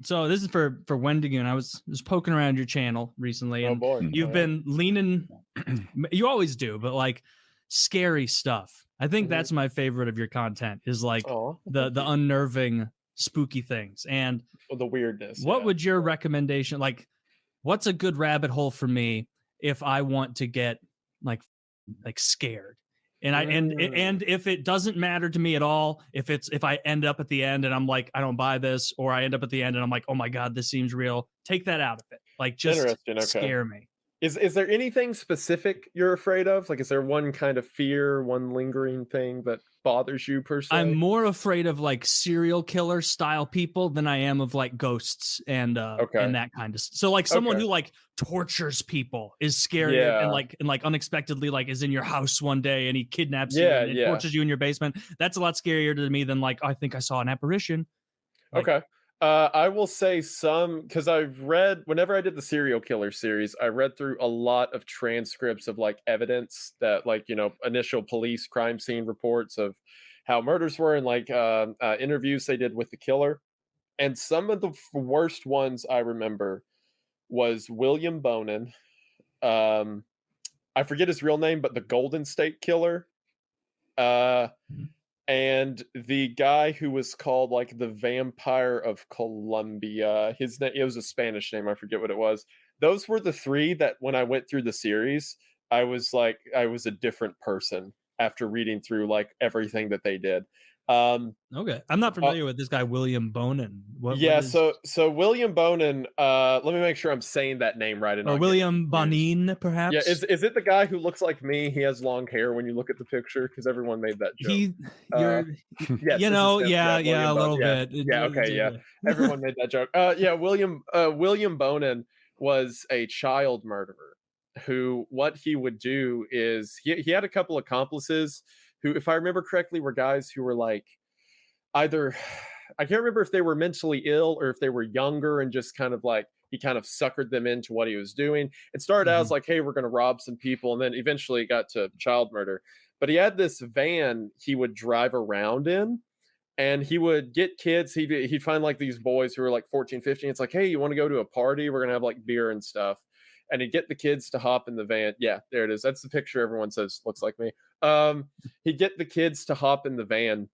So this is for Wendigoon. I was poking around your channel recently, and you've been leaning. You always do, but like scary stuff. I think that's my favorite of your content. Is like the unnerving, spooky things, and the weirdness. What would your recommendation like? What's a good rabbit hole for me if I want to get like scared? And and if it doesn't matter to me at all, if I end up at the end and I'm like, I don't buy this, or I end up at the end and I'm like, oh my God, this seems real, take that out of it. Like, just scare me. Is there anything specific you're afraid of? Like, is there one kind of fear, one lingering thing that bothers you per se? I'm more afraid of like serial killer style people than I am of like ghosts and that kind of stuff. So like someone who like tortures people is scary and like unexpectedly like is in your house one day and he kidnaps you and tortures you in your basement. That's a lot scarier to me than like, I think I saw an apparition. Like, I will say some, because I've read, whenever I did the Serial Killer series, I read through a lot of transcripts of like evidence that like, you know, initial police crime scene reports of how murders were and like interviews they did with the killer. And some of the worst ones I remember was William Bonin. I forget his real name, but the Golden State Killer. And the guy who was called like the Vampire of Colombia, his name, it was a Spanish name, I forget what it was. Those were the three that when I went through the series, I was like, I was a different person after reading through like everything that they did. Okay, I'm not familiar with this guy William Bonin. So William Bonin, let me make sure I'm saying that name right. Or William Bonin, perhaps. Yeah, is it the guy who looks like me? He has long hair when you look at the picture, because everyone made that joke. Yes, you know, a little bit. Yeah, okay, yeah. Everyone made that joke. William Bonin was a child murderer who, what he would do is he had a couple accomplices who, if I remember correctly, were guys who were like either, I can't remember if they were mentally ill or if they were younger and just kind of like, he kind of suckered them into what he was doing. It started out as like, hey, we're going to rob some people. And then eventually it got to child murder. But he had this van he would drive around in, and he would get kids. He'd find like these boys who were like 14, 15. It's like, hey, you want to go to a party? We're going to have like beer and stuff. And he'd get the kids to hop in the van. Yeah, there it is. That's the picture everyone says looks like me. He'd get the kids to hop in the van,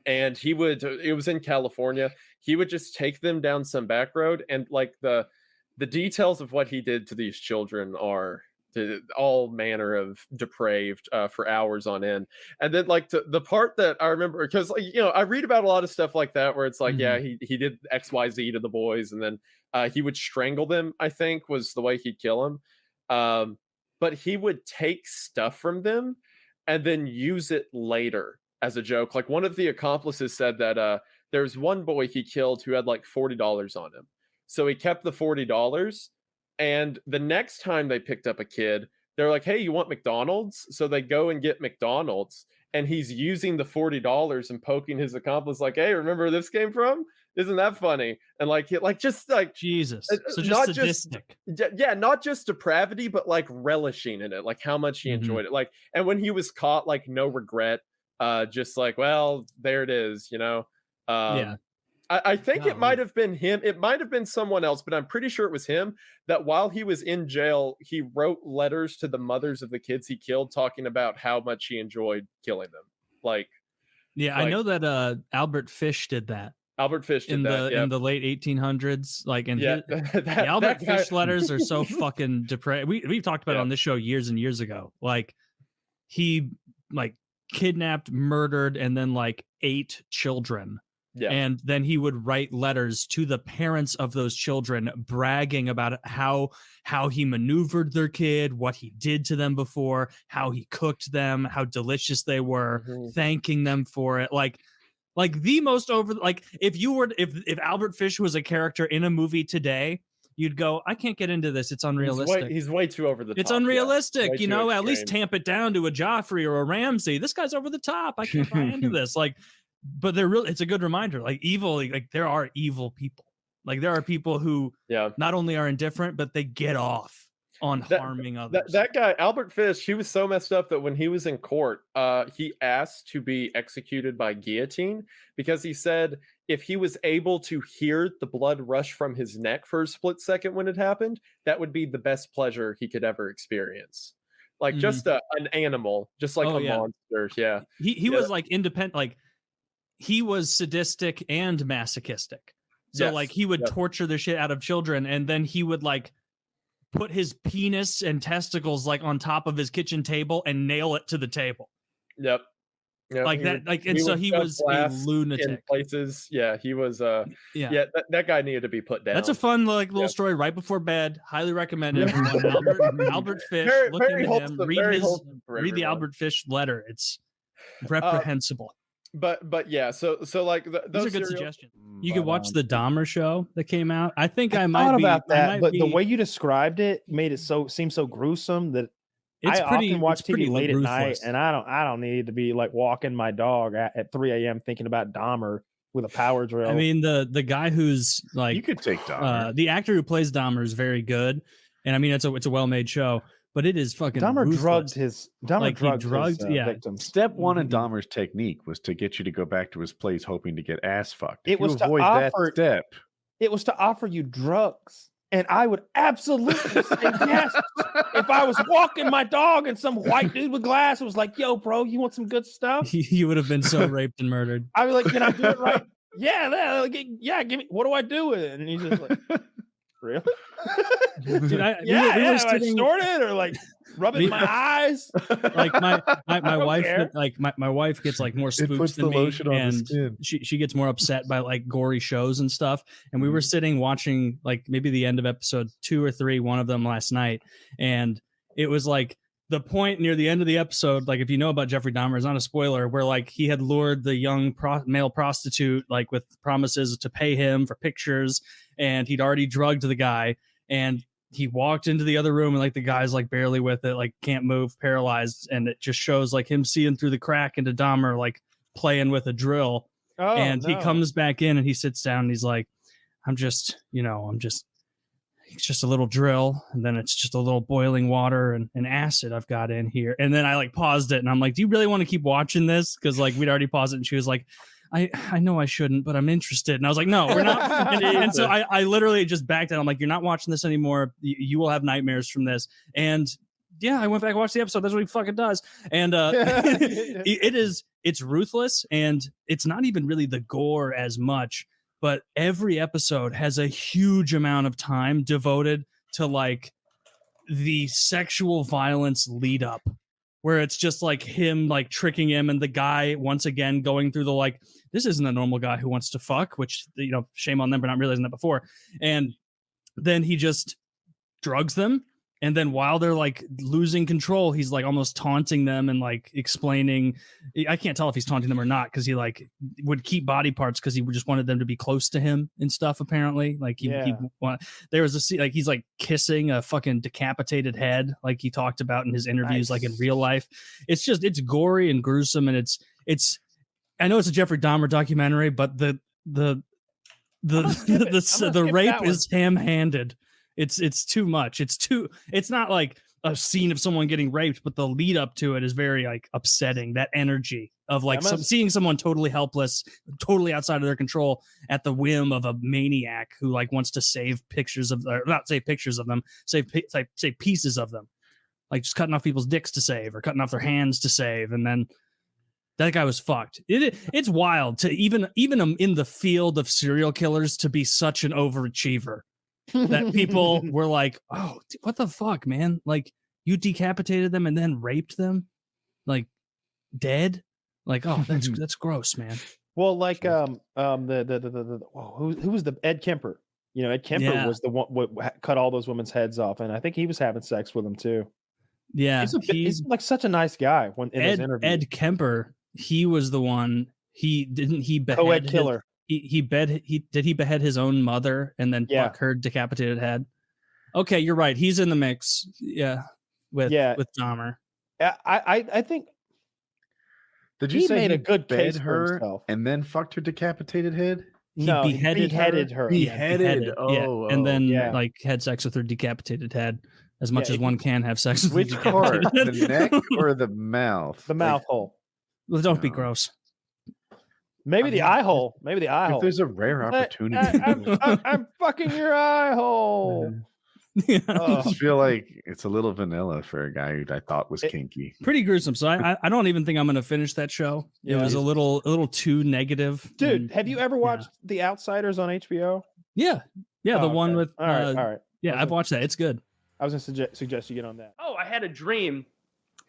and he would, it was in California, he would just take them down some back road, and like the details of what he did to these children are all manner of depraved for hours on end. And then like the part that I remember, because like, you know, I read about a lot of stuff like that where it's like, yeah, he did XYZ to the boys, and then he would strangle them, I think was the way he'd kill them. But he would take stuff from them and then use it later as a joke. Like one of the accomplices said that there's one boy he killed who had like $40 on him. So he kept the $40, and the next time they picked up a kid, they're like, hey, you want McDonald's? So they go and get McDonald's, and he's using the $40 and poking his accomplice like, hey, remember where this came from? Isn't that funny? And like, just like Jesus. So just not sadistic. Not just depravity, but like relishing in it, like how much he enjoyed it. Like, and when he was caught, like no regret, just like, well, there it is, you know? I think it might have been him. It might have been someone else, but I'm pretty sure it was him, that while he was in jail, he wrote letters to the mothers of the kids he killed talking about how much he enjoyed killing them. Like, I know that Albert Fish did that. Albert Fish did that in the late 1800s. Like, and the Albert Fish letters are so fucking depraved. We've talked about it on this show years and years ago. Like, he like kidnapped, murdered, and then like ate children. Yeah. And then he would write letters to the parents of those children bragging about how he maneuvered their kid, what he did to them before, how he cooked them, how delicious they were, thanking them for it. Like the most over, like if Albert Fish was a character in a movie today, you'd go, I can't get into this. It's unrealistic. He's way too over the top. It's unrealistic. You know, at least tamp it down to a Joffrey or a Ramsay. This guy's over the top. I can't buy into this. Like, but it's a good reminder, like evil, like there are evil people. Like there are people who not only are indifferent, but they get off on harming others. That guy, Albert Fish, he was so messed up that when he was in court, he asked to be executed by guillotine because he said if he was able to hear the blood rush from his neck for a split second when it happened, that would be the best pleasure he could ever experience. Like just an animal, just like monster. Yeah. He was like independent, like he was sadistic and masochistic. So like he would torture the shit out of children, and then he would like put his penis and testicles like on top of his kitchen table and nail it to the table. Yep. Like that, like, and so he was a lunatic in places. Yeah, he was. That guy needed to be put down. That's a fun like little story right before bed. Highly recommend it. Albert Fish. Look into him. Read the Albert Fish letter. It's reprehensible. But yeah, so like those are good suggestions. You could watch the Dahmer show that came out. I think I might thought about that, but the way you described it made it seem so gruesome that I often watch TV late at night, and I don't need to be like walking my dog at 3 a.m. thinking about Dahmer with a power drill. I mean, the guy who's like, you could take Dahmer. The actor who plays Dahmer is very good, and I mean it's a well made show, but it is fucking Dahmer drugged his victims. Step one in Dahmer's technique was to get you to go back to his place hoping to get ass fucked. It was to offer you drugs. And I would absolutely say yes if I was walking my dog and some white dude with glasses was like, "Yo, bro, you want some good stuff?" You would have been so raped and murdered. I was like, "Can I do it right?" Yeah, give me. What do I do with it? And he's just like, "Really?" Dude, I snort it or like rub it in my eyes. Like my wife, like my wife gets like more spooks than me, and she gets more upset by like gory shows and stuff. And we were sitting watching like maybe the end of episode 2 or 3, one of them last night, and it was like the point near the end of the episode. Like if you know about Jeffrey Dahmer, it's not a spoiler, where like he had lured the young male prostitute like with promises to pay him for pictures, and he'd already drugged the guy, and he walked into the other room and like the guy's like barely with it, like can't move, paralyzed, and it just shows like him seeing through the crack into Dahmer like playing with a drill. He comes back in and he sits down and he's like, it's just a little drill, and then it's just a little boiling water and acid I've got in here. And then I like paused it and I'm like, do you really want to keep watching this? Because like we'd already paused it, and she was like, I know I shouldn't, but I'm interested. And I was like, no, we're not. and so I literally just backed out. I'm like, you're not watching this anymore. You will have nightmares from this. And yeah, I went back and watched the episode. That's what he fucking does. And it's ruthless, and it's not even really the gore as much, but every episode has a huge amount of time devoted to like the sexual violence lead up, where it's just like him like tricking him, and the guy once again going through the like, this isn't a normal guy who wants to fuck, which, you know, shame on them for not realizing that before. And then he just drugs them, and then while they're like losing control, he's like almost taunting them and like explaining. I can't tell if he's taunting them or not, because he like would keep body parts because he just wanted them to be close to him and stuff. Apparently, like there was a scene like he's like kissing a fucking decapitated head, like he talked about in his interviews, like in real life. It's gory and gruesome, and it's. I know it's a Jeffrey Dahmer documentary, but the rape is ham-handed. It's too much. It's not like a scene of someone getting raped, but the lead up to it is very like upsetting. That energy of like seeing someone totally helpless, totally outside of their control, at the whim of a maniac who like wants to save pictures of, or not save pictures of them, save pieces of them, like just cutting off people's dicks to save or cutting off their hands to save, and then. That guy was fucked. It's wild to even in the field of serial killers to be such an overachiever that people were like, oh, what the fuck, man? Like you decapitated them and then raped them, like dead. Like, oh, that's gross, man. Well, like who was the Ed Kemper? You know, Ed Kemper was the one what cut all those women's heads off, and I think he was having sex with them too. Yeah, he's like such a nice guy. When in his interview, Ed Kemper. He was the one. He behead co-ed killer. He behead his own mother and then fuck her decapitated head. Okay, you're right. He's in the mix. Yeah, with Dahmer. I think. Did you say made a good case her for himself and then fucked her decapitated head? No, he beheaded her. Beheaded. And then like had sex with her decapitated head. As much as one can have sex with. Which part? The neck or the mouth? The mouth hole. Well, don't be gross. Maybe the eye hole. Maybe the eye hole. If there's a rare opportunity, I'm fucking your eye hole. Yeah. I just feel like it's a little vanilla for a guy who I thought was kinky. Pretty gruesome. So I don't even think I'm going to finish that show. It was a little too negative. Dude, have you ever watched The Outsiders on HBO? Yeah. Yeah, the one with all right. Yeah, I've watched that. It's good. I was going to suggest you get on that. Oh, I had a dream.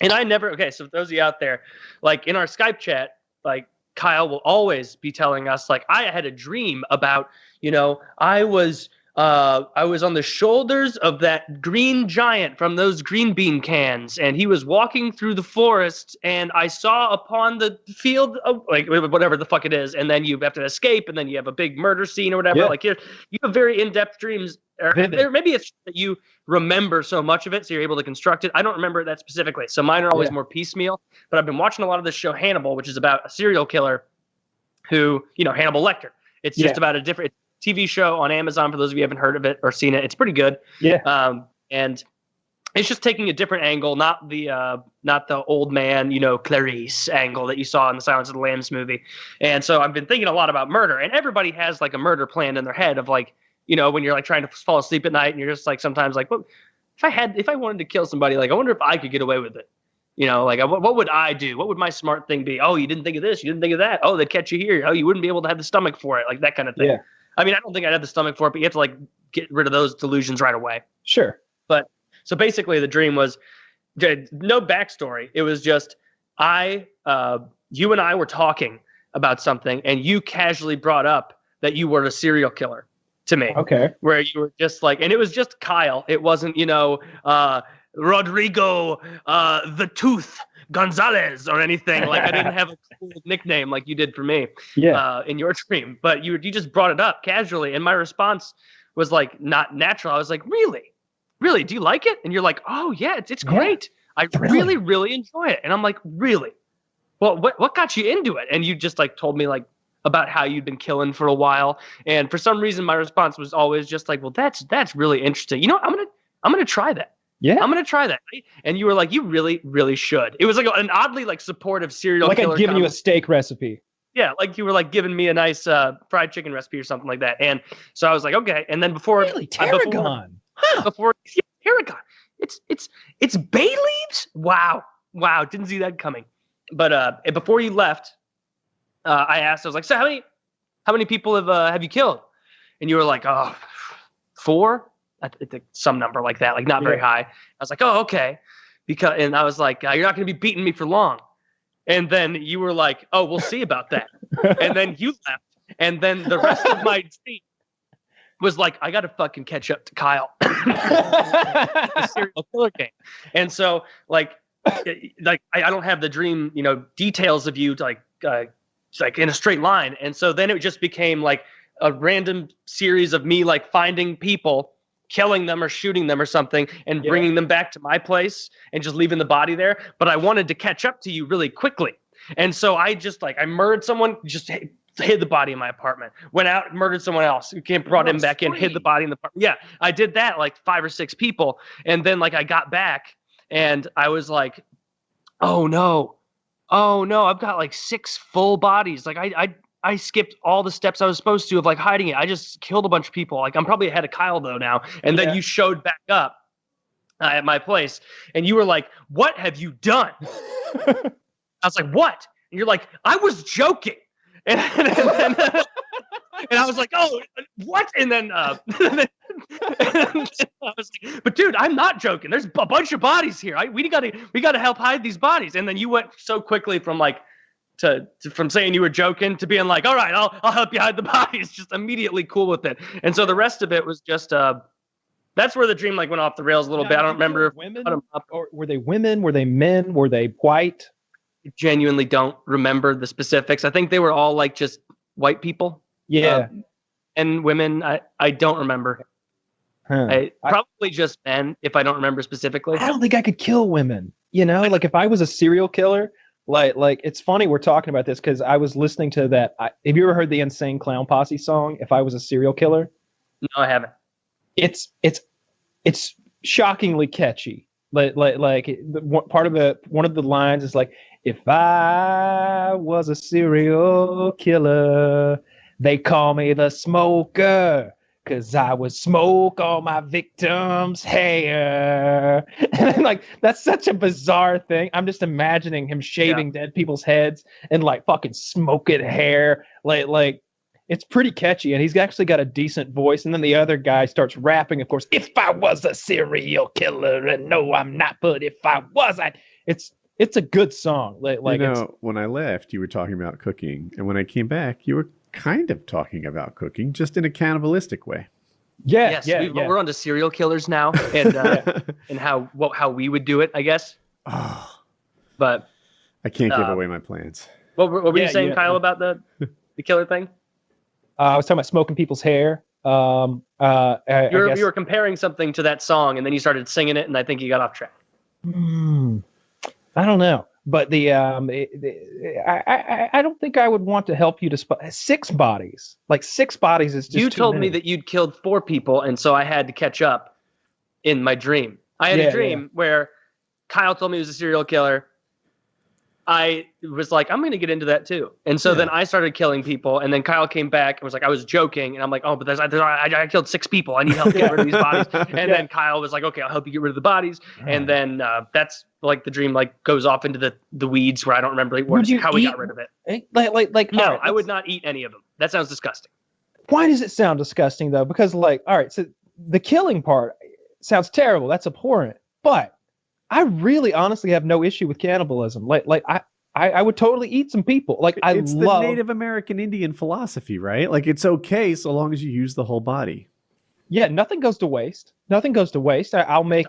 And I never so for those of you out there, like in our Skype chat, like Kyle will always be telling us, like, I had a dream about, I was on the shoulders of that green giant from those green bean cans, and he was walking through the forest, and I saw upon the field of, like, whatever the fuck it is, and then you have to escape, and then you have a big murder scene or whatever. Like, you have very in-depth dreams. Or maybe it's that you remember so much of it, so you're able to construct it. I don't remember that specifically, so mine are always more piecemeal. But I've been watching a lot of this show Hannibal, which is about a serial killer who, Hannibal Lecter. It's just about a different TV show on Amazon. For those of you who haven't heard of it or seen it, it's pretty good. Yeah. And it's just taking a different angle, not the old man, Clarice angle that you saw in the Silence of the Lambs movie. And so I've been thinking a lot about murder, and everybody has like a murder plan in their head of like, when you're like trying to fall asleep at night and you're just like sometimes like, well, if I wanted to kill somebody, like I wonder if I could get away with it. Like what would I do? What would my smart thing be? Oh, you didn't think of this. You didn't think of that. Oh, they'd catch you here. Oh, you wouldn't be able to have the stomach for it. Like that kind of thing. Yeah. I mean, I don't think I'd have the stomach for it, but you have to like get rid of those delusions right away. Sure. But so basically the dream was no backstory. It was just you and I were talking about something, and you casually brought up that you were a serial killer to me. Okay. Where you were just like, and it was just Kyle. It wasn't, Rodrigo, the Tooth Gonzalez or anything. Like I didn't have a cool nickname like you did for me in your dream, but you just brought it up casually. And my response was like, not natural. I was like, really, do you like it? And you're like, oh yeah, it's great. I really, really enjoy it. And I'm like, really? Well, what got you into it? And you just like told me like about how you'd been killing for a while. And for some reason, my response was always just like, well, that's really interesting. I'm going to try that. Yeah. I'm going to try that. And you were like, you really, really should. It was like an oddly like supportive serial killer. Like I'd given you a steak recipe. Yeah. Like you were like giving me a nice fried chicken recipe or something like that. And so I was like, okay. And then before Tarragon. Tarragon. It's bay leaves. Wow. Didn't see that coming. But before you left, I asked, I was like, so how many people have you killed? And you were like, 4? I think some number like that, like not very high. I was like, oh, okay. And I was like, you're not going to be beating me for long. And then you were like, oh, we'll see about that. And then you left. And then the rest of my dream was like, I got to fucking catch up to Kyle. The serial killer game. And so like I don't have the dream, details of you like in a straight line. And so then it just became like a random series of me like finding people, killing them or shooting them or something, and bringing them back to my place and just leaving the body there. But I wanted to catch up to you really quickly. And so I just like, I murdered someone, just hid the body in my apartment, went out, murdered someone else, brought him back in, hid the body in the apartment. Yeah, I did that like 5 or 6 people. And then like I got back and I was like, oh no, I've got like 6 full bodies. Like I skipped all the steps I was supposed to of like hiding it. I just killed a bunch of people. Like I'm probably ahead of Kyle though now. And then you showed back up at my place and you were like, what have you done? I was like, what? And you're like, I was joking. And I was like, oh, what? And then I was like, but dude, I'm not joking. There's a bunch of bodies here. We gotta help hide these bodies. And then you went so quickly from like from saying you were joking to being like, all right, I'll help you hide the bodies. Just immediately cool with it. And so the rest of it was just that's where the dream like went off the rails a little bit. I don't remember women or were they women? Were they men? Were they white? I genuinely don't remember the specifics. I think they were all like just white people. Yeah. And women, I don't remember. Probably just men, if I don't remember specifically. I don't think I could kill women. Like if I was a serial killer, like it's funny we're talking about this because I was listening to that. Have you ever heard the Insane Clown Posse song? If I was a serial killer. No, I haven't. It's shockingly catchy. One of the lines is like, If I was a serial killer, they call me the smoker, 'cause I would smoke all my victims' hair. And like, that's such a bizarre thing. I'm just imagining him shaving dead people's heads and like fucking smoking hair. Like it's pretty catchy, and he's actually got a decent voice. And then the other guy starts rapping, of course, if I was a serial killer, and no, I'm not, but if I was, it's a good song. Like when I left, you were talking about cooking, and when I came back, you were kind of talking about cooking, just in a cannibalistic way. We're on to serial killers now, and and how we would do it, I guess. But I can't give away my plans. What were you saying, Kyle, about the killer thing? I was talking about smoking people's hair. You were comparing something to that song, and then you started singing it, and I think you got off track. I don't know, but I don't think I would want to help you to spot 6 bodies. Like 6 bodies is just. You told me that you'd killed 4 people, and so I had to catch up in my dream. I had a dream where Kyle told me he was a serial killer. I was like, I'm going to get into that too. And so then I started killing people, and then Kyle came back and was like, I was joking. And I'm like, oh, but I killed 6 people. I need help get rid of these bodies. And then Kyle was like, okay, I'll help you get rid of the bodies. And then that's like the dream like goes off into the weeds where I don't remember how we got rid of it. No, I would not eat any of them. That sounds disgusting. Why does it sound disgusting though? Because all right, so the killing part sounds terrible. That's abhorrent. But I really honestly have no issue with cannibalism. I would totally eat some people. It's the Native American Indian philosophy, right? Like it's okay so long as you use the whole body. Yeah, nothing goes to waste. Nothing goes to waste. I'll make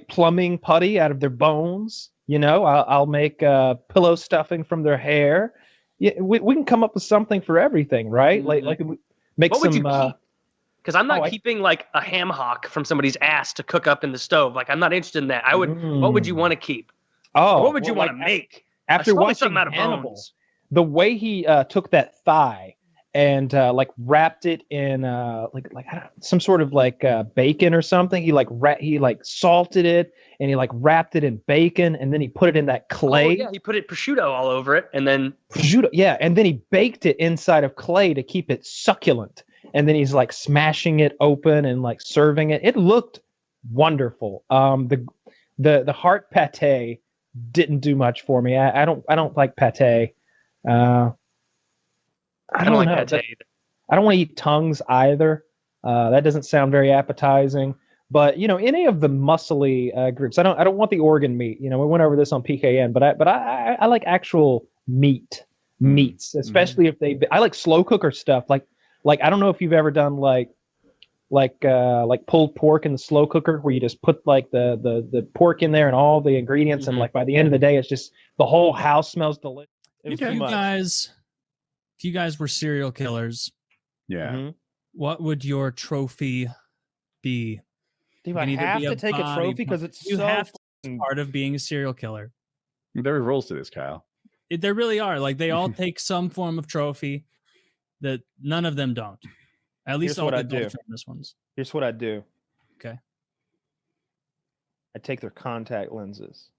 plumbing putty out of their bones. You know, I'll make pillow stuffing from their hair. Yeah, we can come up with something for everything, right? Like make what some. Would you keep? Because I'm not keeping like a ham hock from somebody's ass to cook up in the stove. Like I'm not interested in that. I would. What would you want to keep? Oh, or what would you want to make? After watching something out of Hannibal, bones. The way he took that thigh and wrapped it in some sort of bacon or something. He salted it and he wrapped it in bacon, and then he put it in that clay. Oh, yeah, he put prosciutto all over it, and then prosciutto. Yeah, and then he baked it inside of clay to keep it succulent. And then he's smashing it open and serving it. It looked wonderful. The heart pate didn't do much for me. I don't like pate. I don't like pate either. I don't want to eat tongues either. That doesn't sound very appetizing. But any of the muscly groups. I don't want the organ meat. We went over this on PKN, but I like actual meats, especially if I like slow cooker stuff. Like I don't know if you've ever done like pulled pork in the slow cooker where you just put the pork in there and all the ingredients, and by the end of the day it's just the whole house smells delicious. If you guys were serial killers, what would your trophy be? Do I have to take a trophy because it's part of being a serial killer? There are rules to this, Kyle. There really are. They all take some form of trophy. That none of them don't. At least all the famous ones. Here's what I do. Okay. I take their contact lenses.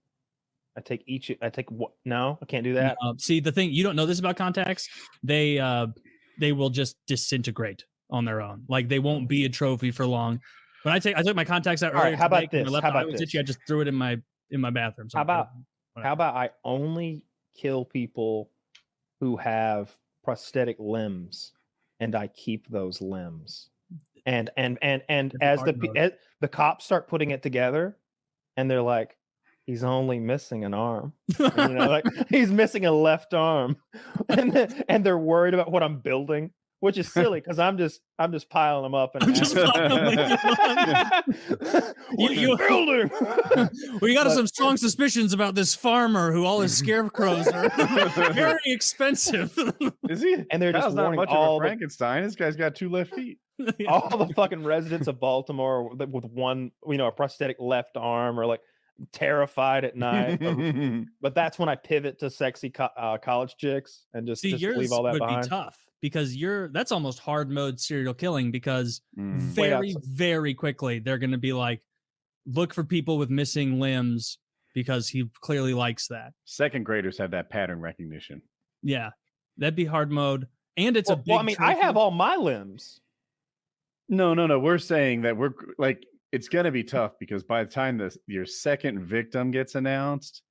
No, I can't do that. See, the thing, you don't know this about contacts. They will just disintegrate on their own. They won't be a trophy for long. When I took my contacts out earlier. Right, how about this? I just threw it in my bathroom. So how about I only kill people who have prosthetic limbs, and I keep those limbs. And as the cops start putting it together, and they're like, he's only missing an arm. He's missing a left arm, and they're worried about what I'm building, which is silly because I'm just piling them up. And you building. We got some strong suspicions about this farmer who all his scarecrows are very expensive. Is he? And they're just not warning much all of a Frankenstein. This guy's got 2 left feet. All the fucking residents of Baltimore with one, a prosthetic left arm, or terrified at night. But that's when I pivot to sexy college chicks and just leave all that would behind. Be tough. Because that's almost hard mode serial killing, because very quickly they're going to be look for people with missing limbs, because he clearly likes that. Second graders have that pattern recognition. Yeah, that'd be hard mode. And it's a big. Well, I mean, I have all my limbs. No. We're saying that we're like, it's going to be tough because by the time your second victim gets announced,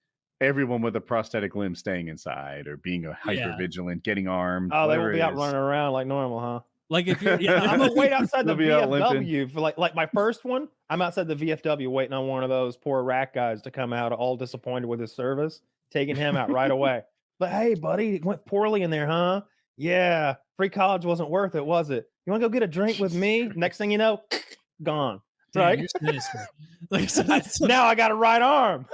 everyone with a prosthetic limb staying inside or being a hyper vigilant, getting armed. Oh, they won't be out running around like normal, huh? Like if you're, I'm gonna wait outside the VFW for like my first one. I'm outside the VFW waiting on one of those poor rat guys to come out, all disappointed with his service, taking him out right away. But hey, buddy, it went poorly in there, huh? Yeah, free college wasn't worth it, was it? You want to go get a drink with me? Next thing you know, gone. Right? Like, so now I got a right arm.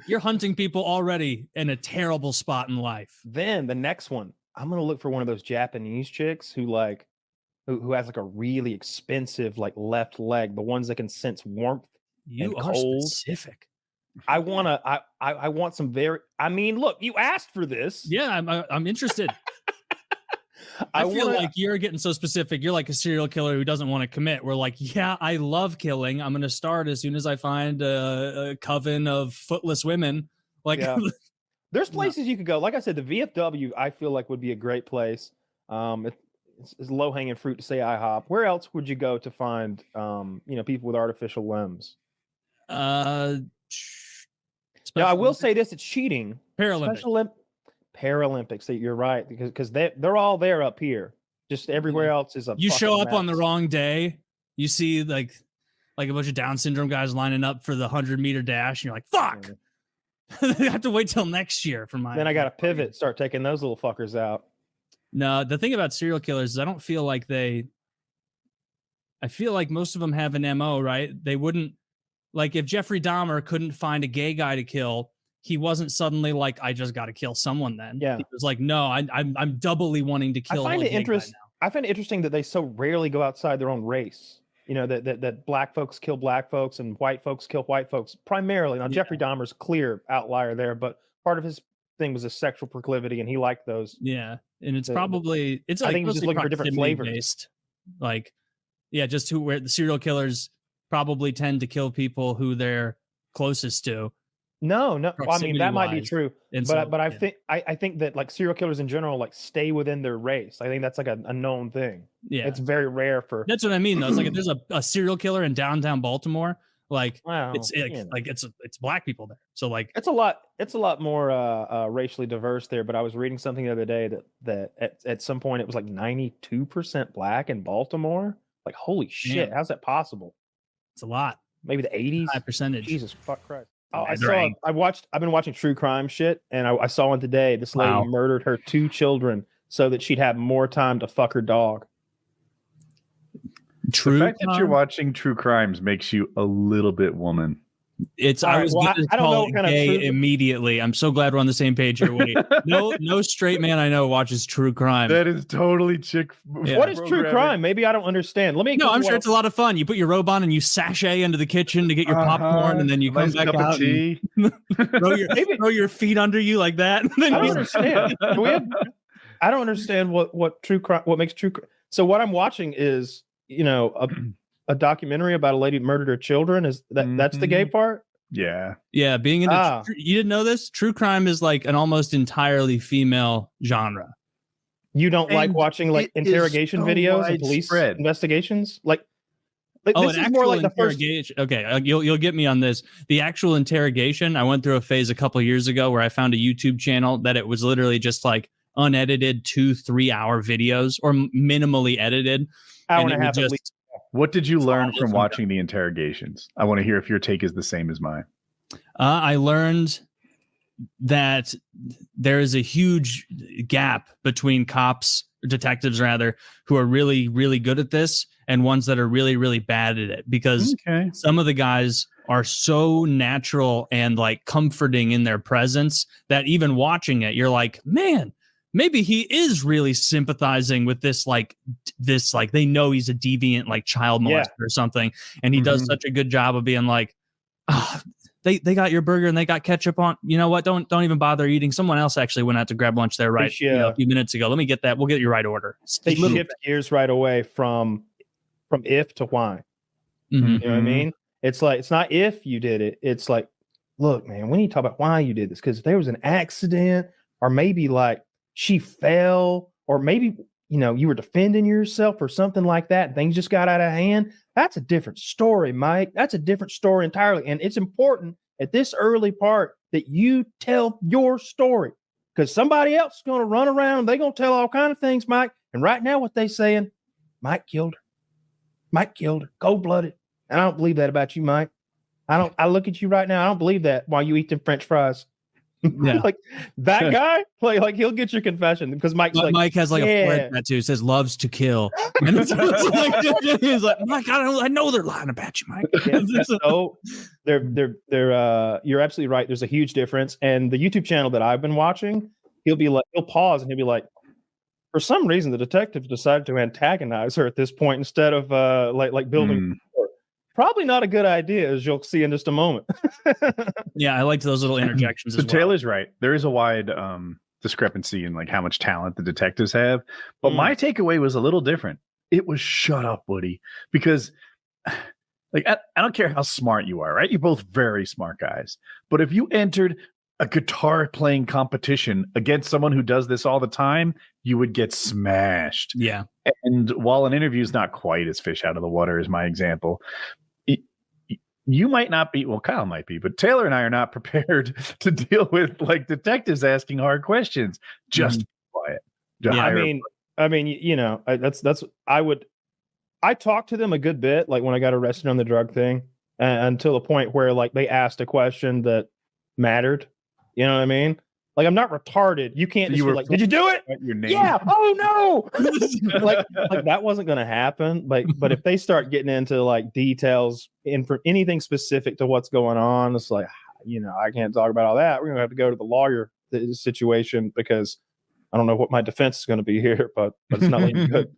you're hunting people already in a terrible spot in life. Then the next one, I'm gonna look for one of those Japanese chicks who has like a really expensive like left leg, the ones that can sense warmth. You are cold. Specific. I want some very. I mean, look, you asked for this. Yeah, I'm interested. I feel like you're getting so specific. You're like a serial killer who doesn't want to commit. We're like, yeah, I love killing. I'm going to start as soon as I find a coven of footless women. Like, there's places you could go. Like I said, the VFW I feel like would be a great place. It's low hanging fruit to say IHOP. Where else would you go to find people with artificial limbs? I will say this: it's cheating. Paralympics. You're right, because they're all there up here. Just everywhere else is a. You show up mess. on the wrong day. You see like a bunch of Down syndrome guys lining up for the 100-meter dash, and you're like, "Fuck!" I have to wait till next year for my. Then I got to pivot, start taking those little fuckers out. No, the thing about serial killers is I don't feel like I feel like most of them have an MO, right? They wouldn't, like, if Jeffrey Dahmer couldn't find a gay guy to kill, he wasn't suddenly like, I just got to kill someone then. Yeah. He was like, no, I'm doubly wanting to kill. I find it interesting that they so rarely go outside their own race. You know, that black folks kill black folks and white folks kill white folks primarily. Now, Jeffrey Dahmer's a clear outlier there, but part of his thing was a sexual proclivity, and he liked those. Yeah, and it's probably I think he's just looking for different flavors. Based. Like, yeah, just where the serial killers probably tend to kill people who they're closest to. No. Well, I mean, that might be true, but I think that like serial killers in general like stay within their race. I think that's like a known thing. Yeah, it's very rare for. That's what I mean though. It's like if there's a serial killer in downtown Baltimore, like it's black people there. So like it's a lot more racially diverse there. But I was reading something the other day that at some point it was like 92% black in Baltimore. Like, holy shit, how's that possible? It's a lot. Maybe the 80s. High percentage. Jesus fuck Christ. Oh, I've been watching true crime shit, and I saw one today. This lady murdered her 2 children so that she'd have more time to fuck her dog. The fact that you're watching true crimes makes you a little bit woman. I don't know what kind of immediately. I'm so glad we're on the same page here, Woody. No straight man I know watches true crime. That is totally chick. Yeah. What is true crime? Maybe I don't understand. I'm sure it's a lot of fun. You put your robe on and you sashay into the kitchen to get your popcorn, and then you come back out and throw your feet under you like that. I don't understand. I don't understand what true crime. What makes true crime. So what I'm watching is a documentary about a lady who murdered her children. Is that's the gay part? Yeah. Being into you didn't know this? True crime is like an almost entirely female genre. You don't like watching like interrogation videos and police investigations? Like this is more like the first. Okay, you'll get me on this. The actual interrogation. I went through a phase a couple years ago where I found a YouTube channel that it was literally just like unedited 2-3 hour videos or minimally edited. Hour and a half at least. What did you learn from watching the interrogations? I want to hear if your take is the same as mine. I learned that there is a huge gap between detectives rather, who are really, really good at this and ones that are really, really bad at it. Because some of the guys are so natural and like comforting in their presence that even watching it, you're like, man, maybe he is really sympathizing with this they know he's a deviant, like child molester or something. And he does such a good job of being like, they got your burger and they got ketchup on. You know what? Don't even bother eating. Someone else actually went out to grab lunch there a few minutes ago. Let me get that. We'll get your right order. They shift gears right away from if to why. You know what I mean? It's like, it's not if you did it. It's like, look, man, we need to talk about why you did this, because there was an accident, or maybe like she fell, or maybe, you know, you were defending yourself or something like that. Things just got out of hand. That's a different story, Mike. That's a different story entirely. And it's important at this early part that you tell your story, because somebody else is going to run around. They're going to tell all kinds of things, Mike. And right now what they saying, Mike killed her. Mike killed her, cold-blooded. And I don't believe that about you, Mike. I look at you right now. I don't believe that while you eat them French fries. Yeah. Like that guy, like he'll get your confession, because Mike has like a forehead tattoo. It says "loves to kill," and it's like, he's like, Mike, I know they're lying about you, Mike. Yeah, so they're you're absolutely right. There's a huge difference, and the YouTube channel that I've been watching, he'll pause and he'll be like, for some reason, the detective decided to antagonize her at this point instead of like building. Probably not a good idea, as you'll see in just a moment. Yeah, I liked those little interjections. So as well. Taylor's right. There is a wide discrepancy in like how much talent the detectives have. But my takeaway was a little different. It was shut up, Woody, because like I don't care how smart you are, right? You're both very smart guys. But if you entered a guitar playing competition against someone who does this all the time, you would get smashed. Yeah. And while an interview is not quite as fish out of the water as my example, you might not be, well, Kyle might be, but Taylor and I are not prepared to deal with like detectives asking hard questions. Just be quiet. Yeah, I mean, you know, I talked to them a good bit, like when I got arrested on the drug thing, until the point where like they asked a question that mattered. You know what I mean? Like, I'm not retarded. You can't just be like, did you do it? Your name. Yeah. Oh no. like that wasn't going to happen. Like, but if they start getting into like details and for anything specific to what's going on, it's like, you know, I can't talk about all that. We're going to have to go to the lawyer situation, because I don't know what my defense is going to be here, but it's not looking good.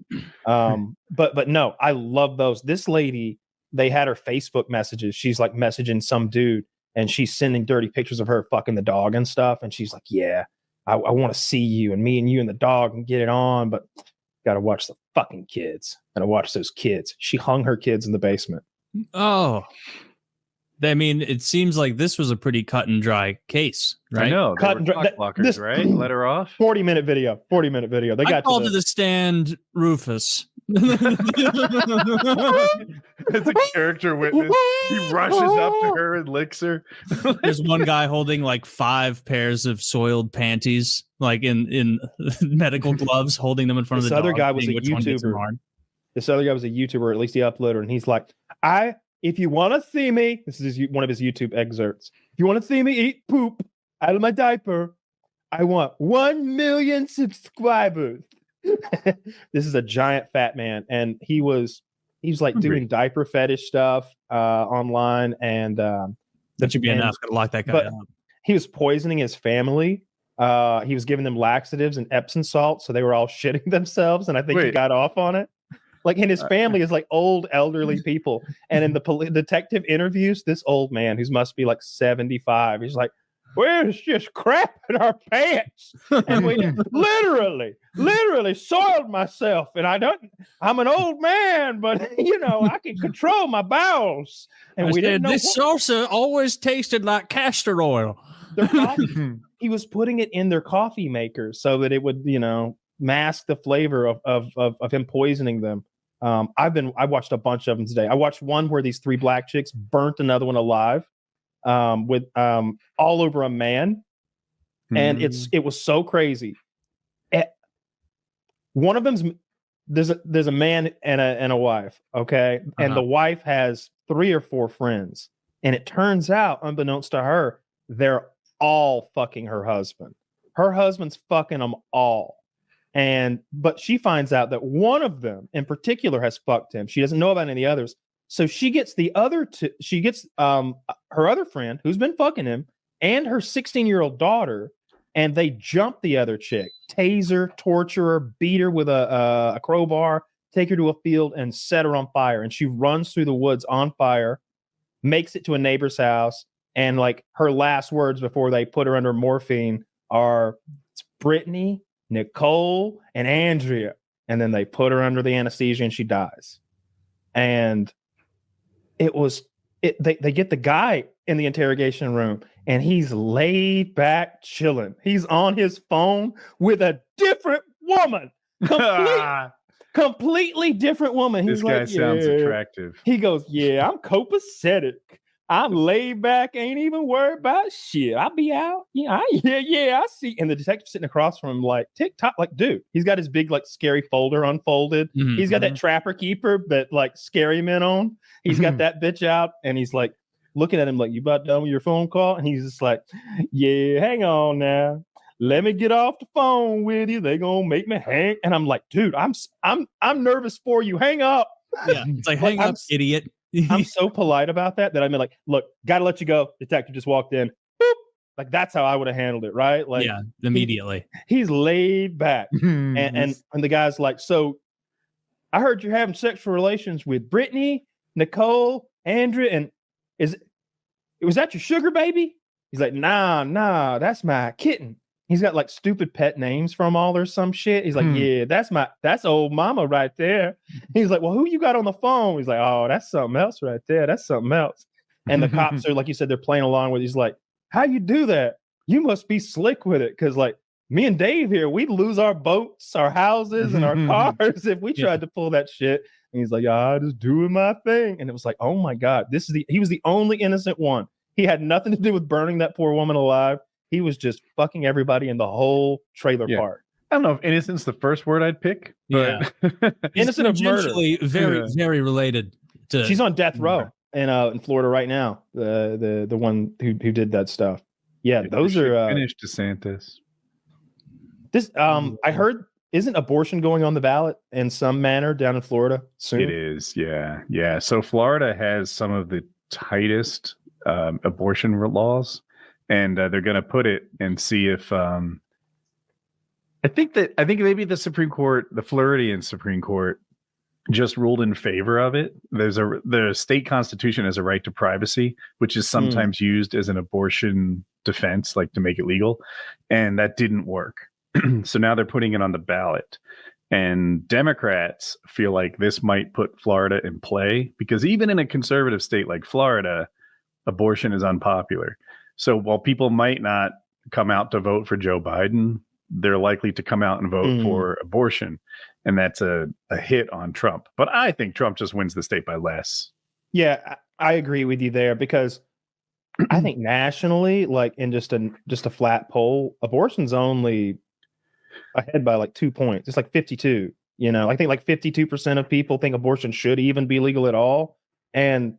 But no, I love those. This lady, they had her Facebook messages. She's like messaging some dude, and she's sending dirty pictures of her fucking the dog and stuff. And she's like, yeah, I want to see you, and me and you and the dog and get it on, but got to watch the fucking kids. Gotta watch those kids. She hung her kids in the basement. Oh, I mean, it seems like this was a pretty cut and dry case, right? I know. Cut and dry. Blockers, right? Let her off. 40-minute video. They got called to the stand Rufus. As a character witness, he rushes up to her and licks her. There's one guy holding like 5 pairs of soiled panties, like in medical gloves, holding them in front of the other dog. Guy was a YouTuber. This other guy was a YouTuber, or at least the uploader, and he's like, if you want to see me, this is one of his YouTube excerpts. If you want to see me eat poop out of my diaper, I want 1 million subscribers. This is a giant fat man, and he was like doing diaper fetish stuff online, and that should be enough to lock that guy up. He was poisoning his family. He was giving them laxatives and Epsom salt, so they were all shitting themselves, and I think he got off on it. Like, and his family is like old elderly people, and in the detective interviews, this old man who must be like 75, he's like, we're just crap in our pants, and we literally soiled myself, and I'm an old man, but you know, I can control my bowels. And we didn't know this salsa always tasted like castor oil. He was putting it in their coffee maker so that it would, you know, mask the flavor of him poisoning them. I watched a bunch of them today. I watched one where these 3 black chicks burnt another one alive. With all over a man, and it was so crazy. One of them's there's a man and a wife, okay, and the wife has 3 or 4 friends, and it turns out, unbeknownst to her, they're all fucking her husband. Her husband's fucking them all, but she finds out that one of them in particular has fucked him. She doesn't know about any others. So she gets her other friend who's been fucking him and her 16-year-old daughter, and they jump the other chick, taser, torture her, beat her with a crowbar, take her to a field and set her on fire. And she runs through the woods on fire, makes it to a neighbor's house. And like her last words before they put her under morphine are, it's Brittany, Nicole, and Andrea. And then they put her under the anesthesia and she dies. And they get the guy in the interrogation room, and he's laid back, chilling. He's on his phone with a different woman, completely different woman. He's this guy sounds attractive. He goes, "Yeah, I'm copacetic. I'm laid back, ain't even worried about shit. I'll be out. Yeah, I see." And the detective sitting across from him, like, TikTok, like, dude, he's got his big, like, scary folder unfolded. Mm-hmm. He's got that Trapper Keeper, but like scary men on. He's got that bitch out, and he's like looking at him like, "You about done with your phone call?" And he's just like, "Yeah, hang on now. Let me get off the phone with you. They gonna make me hang." And I'm like, "Dude, I'm nervous for you. Hang up." Yeah, it's like, hang up, idiot. I'm so polite about that I'm like, "Look, gotta let you go. Detective just walked in." Boop. Like, that's how I would have handled it, right? Like, yeah, immediately. He's laid back, and the guy's like, "So, I heard you're having sexual relations with Brittany, Nicole, Andrea, and was that your sugar baby?" He's like, "Nah, that's my kitten." He's got like stupid pet names from all or some shit. He's like, "Yeah, that's old mama right there." He's like, "Well, who you got on the phone?" He's like, "Oh, that's something else right there. That's something else." And the cops are, like you said, they're playing along with it. He's like, "How you do that? You must be slick with it. Cause like me and Dave here, we'd lose our boats, our houses, and our cars if we tried to pull that shit." And he's like, "Yeah, just doing my thing." And it was like, oh my God, he was the only innocent one. He had nothing to do with burning that poor woman alive. He was just fucking everybody in the whole trailer park. I don't know if innocent's the first word I'd pick, but innocent of murder. Very related to. She's on death row in Florida right now. The one who did that stuff. Yeah, those are finished DeSantis. This I heard, isn't abortion going on the ballot in some manner down in Florida soon? It is, yeah. So Florida has some of the tightest abortion laws. And they're going to put it and see if I think maybe the Supreme Court, the Floridian Supreme Court, just ruled in favor of it. The state constitution has a right to privacy, which is sometimes used as an abortion defense, like to make it legal, and that didn't work. So now they're putting it on the ballot, and Democrats feel like this might put Florida in play because even in a conservative state like Florida, abortion is unpopular. So while people might not come out to vote for Joe Biden, they're likely to come out and vote for abortion. And that's a hit on Trump. But I think Trump just wins the state by less. Yeah, I agree with you there because I think nationally, like in just a flat poll, abortion's only ahead by like 2 points. It's like 52. You know, I think like 52% of people think abortion should even be legal at all. And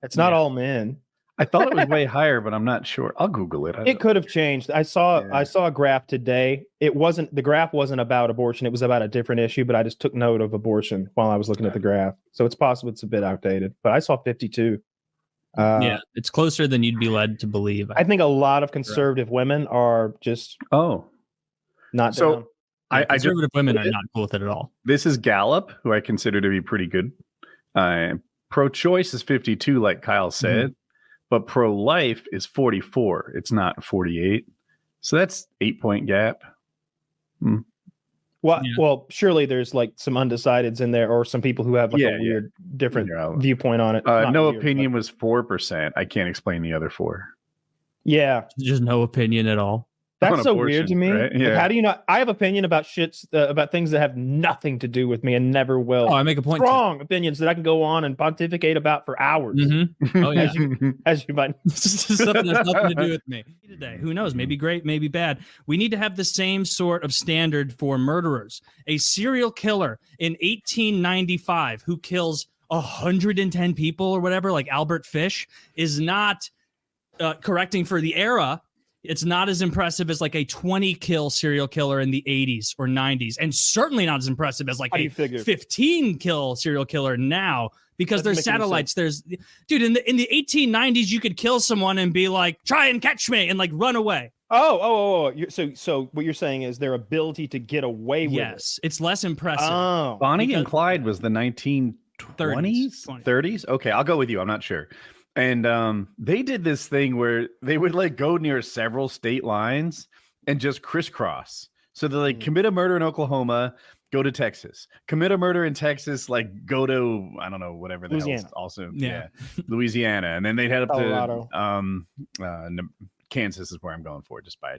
it's not all men. I thought it was way higher, but I'm not sure. I'll Google it. It could have changed. I saw a graph today. The graph wasn't about abortion. It was about a different issue, but I just took note of abortion while I was looking at the graph. So it's possible it's a bit outdated, but I saw 52. It's closer than you'd be led to believe. I think a lot of conservative women are just not down. Conservative women are not cool with it at all. This is Gallup, who I consider to be pretty good. Pro-choice is 52, like Kyle said. But pro-life is 44. It's not 48. So that's 8-point gap. Well, surely there's like some undecideds in there or some people who have like a weird, different viewpoint on it. No opinion was 4%. I can't explain the other 4. Yeah. Just no opinion at all. That's so weird to me. Right? Yeah. Like, how do you not? I have opinion about shits about things that have nothing to do with me and never will. Oh, I make a point. Strong opinions that I can go on and pontificate about for hours. Oh yeah, as you might. Something that's nothing to do with me today. Who knows? Maybe great, maybe bad. We need to have the same sort of standard for murderers. A serial killer in 1895 who kills 110 people or whatever, like Albert Fish, is not correcting for the era. It's not as impressive as like a 20 kill serial killer in the 80s or 90s, and certainly not as impressive as like a 15 kill serial killer now, because there's satellites. There's dude in the 1890s, you could kill someone and be like, try and catch me, and like run away. So what you're saying is their ability to get away with it. Yes, it's less impressive. Bonnie and Clyde was the 1920s, 30s. Okay, I'll go with you. I'm not sure. And they did this thing where they would like go near several state lines and just crisscross. So they like commit a murder in Oklahoma, go to Texas. Commit a murder in Texas, like go to, I don't know, whatever the hell is also Louisiana. And then they'd head up Colorado. to Kansas is where I'm going for, just by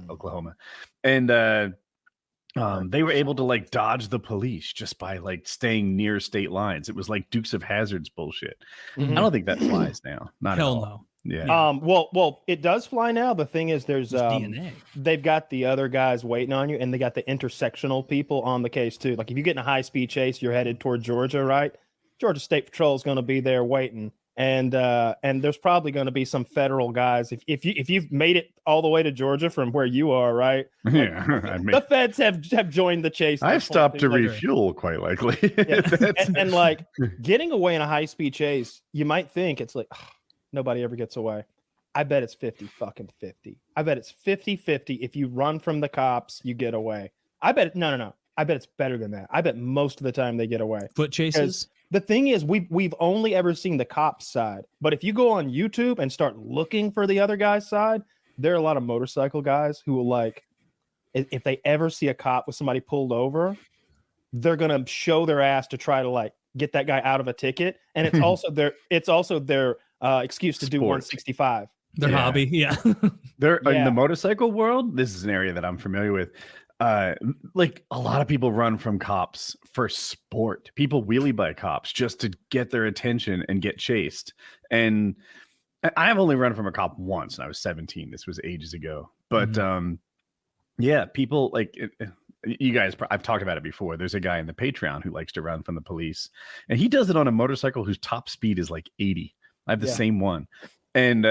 Oklahoma. And they were able to like dodge the police just by like staying near state lines. It was like Dukes of Hazzard's bullshit. I don't think that flies now. Not Hell at all. no. Yeah. Well, it does fly now. The thing is, there's DNA. They've got the other guys waiting on you, and they got the intersectional people on the case too. Like if you get in a high-speed chase, you're headed toward Georgia, right? Georgia State Patrol is going to be there waiting, and there's probably going to be some federal guys. If you've made it all the way to Georgia from where you are, right? Yeah, the feds have joined the chase. I've stopped to refuel, quite likely. and like getting away in a high-speed chase, you might think it's like. Nobody ever gets away. I bet it's 50-50. I bet it's 50-50. If you run from the cops, you get away. I bet no. I bet it's better than that. I bet most of the time they get away. Foot chases. The thing is, we've only ever seen the cops side. But if you go on YouTube and start looking for the other guy's side, there are a lot of motorcycle guys who will like, if they ever see a cop with somebody pulled over, they're gonna show their ass to try to like get that guy out of a ticket. And it's also their excuse to do 165. Their hobby, They're in the motorcycle world. This is an area that I'm familiar with. Like a lot of people run from cops for sport. People wheelie by cops just to get their attention and get chased. And I've only run from a cop once, and I was 17. This was ages ago. But people like you guys. I've talked about it before. There's a guy in the Patreon who likes to run from the police, and he does it on a motorcycle whose top speed is like 80. I have the same one. And,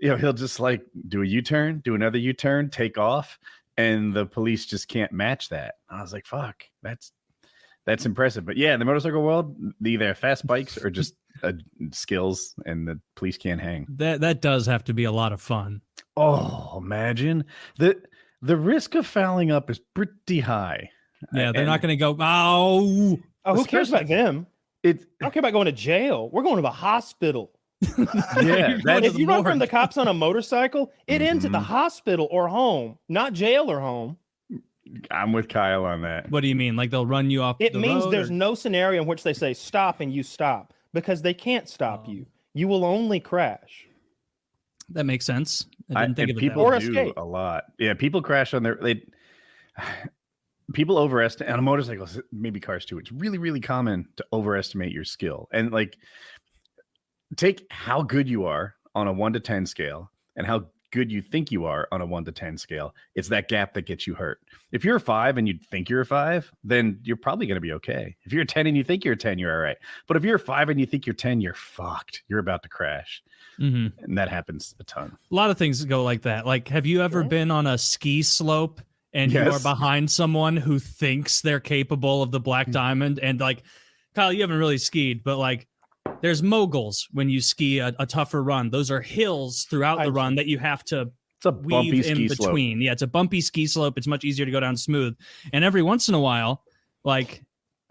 he'll just like do a U-turn, do another U-turn, take off. And the police just can't match that. I was like, fuck, that's impressive. But yeah, in the motorcycle world, either fast bikes or just skills, and the police can't hang. That does have to be a lot of fun. Oh, imagine. The risk of fouling up is pretty high. Yeah, they're not going to go, who cares about them? I don't care about going to jail. We're going to the hospital. If you run from the cops on a motorcycle, it ends at the hospital or home, not jail or home. I'm with Kyle on that. What do you mean? Like they'll run you off the road? It means there's no scenario in which they say stop and you stop, because they can't stop you. You will only crash. That makes sense. I didn't think of it people that way. do escape. A lot. Yeah, people crash on people overestimate on a motorcycle, maybe cars too. It's really, really common to overestimate your skill. And like, take how good you are on a 1 to 10 scale and how good you think you are on a 1 to 10 scale. It's that gap that gets you hurt. If you're a 5 and you think you're a 5, then you're probably going to be okay. If you're a 10 and you think you're a 10, you're all right. But if you're a 5 and you think you're 10, you're fucked. You're about to crash. And that happens a ton. A lot of things go like that. Like, have you ever been on a ski slope and you are behind someone who thinks they're capable of the Black Diamond? And like, Kyle, you haven't really skied, but like, there's moguls when you ski a tougher run. Those are hills throughout the run that you have to weave in between. Slope. Yeah, it's a bumpy ski slope. It's much easier to go down smooth. And every once in a while, like,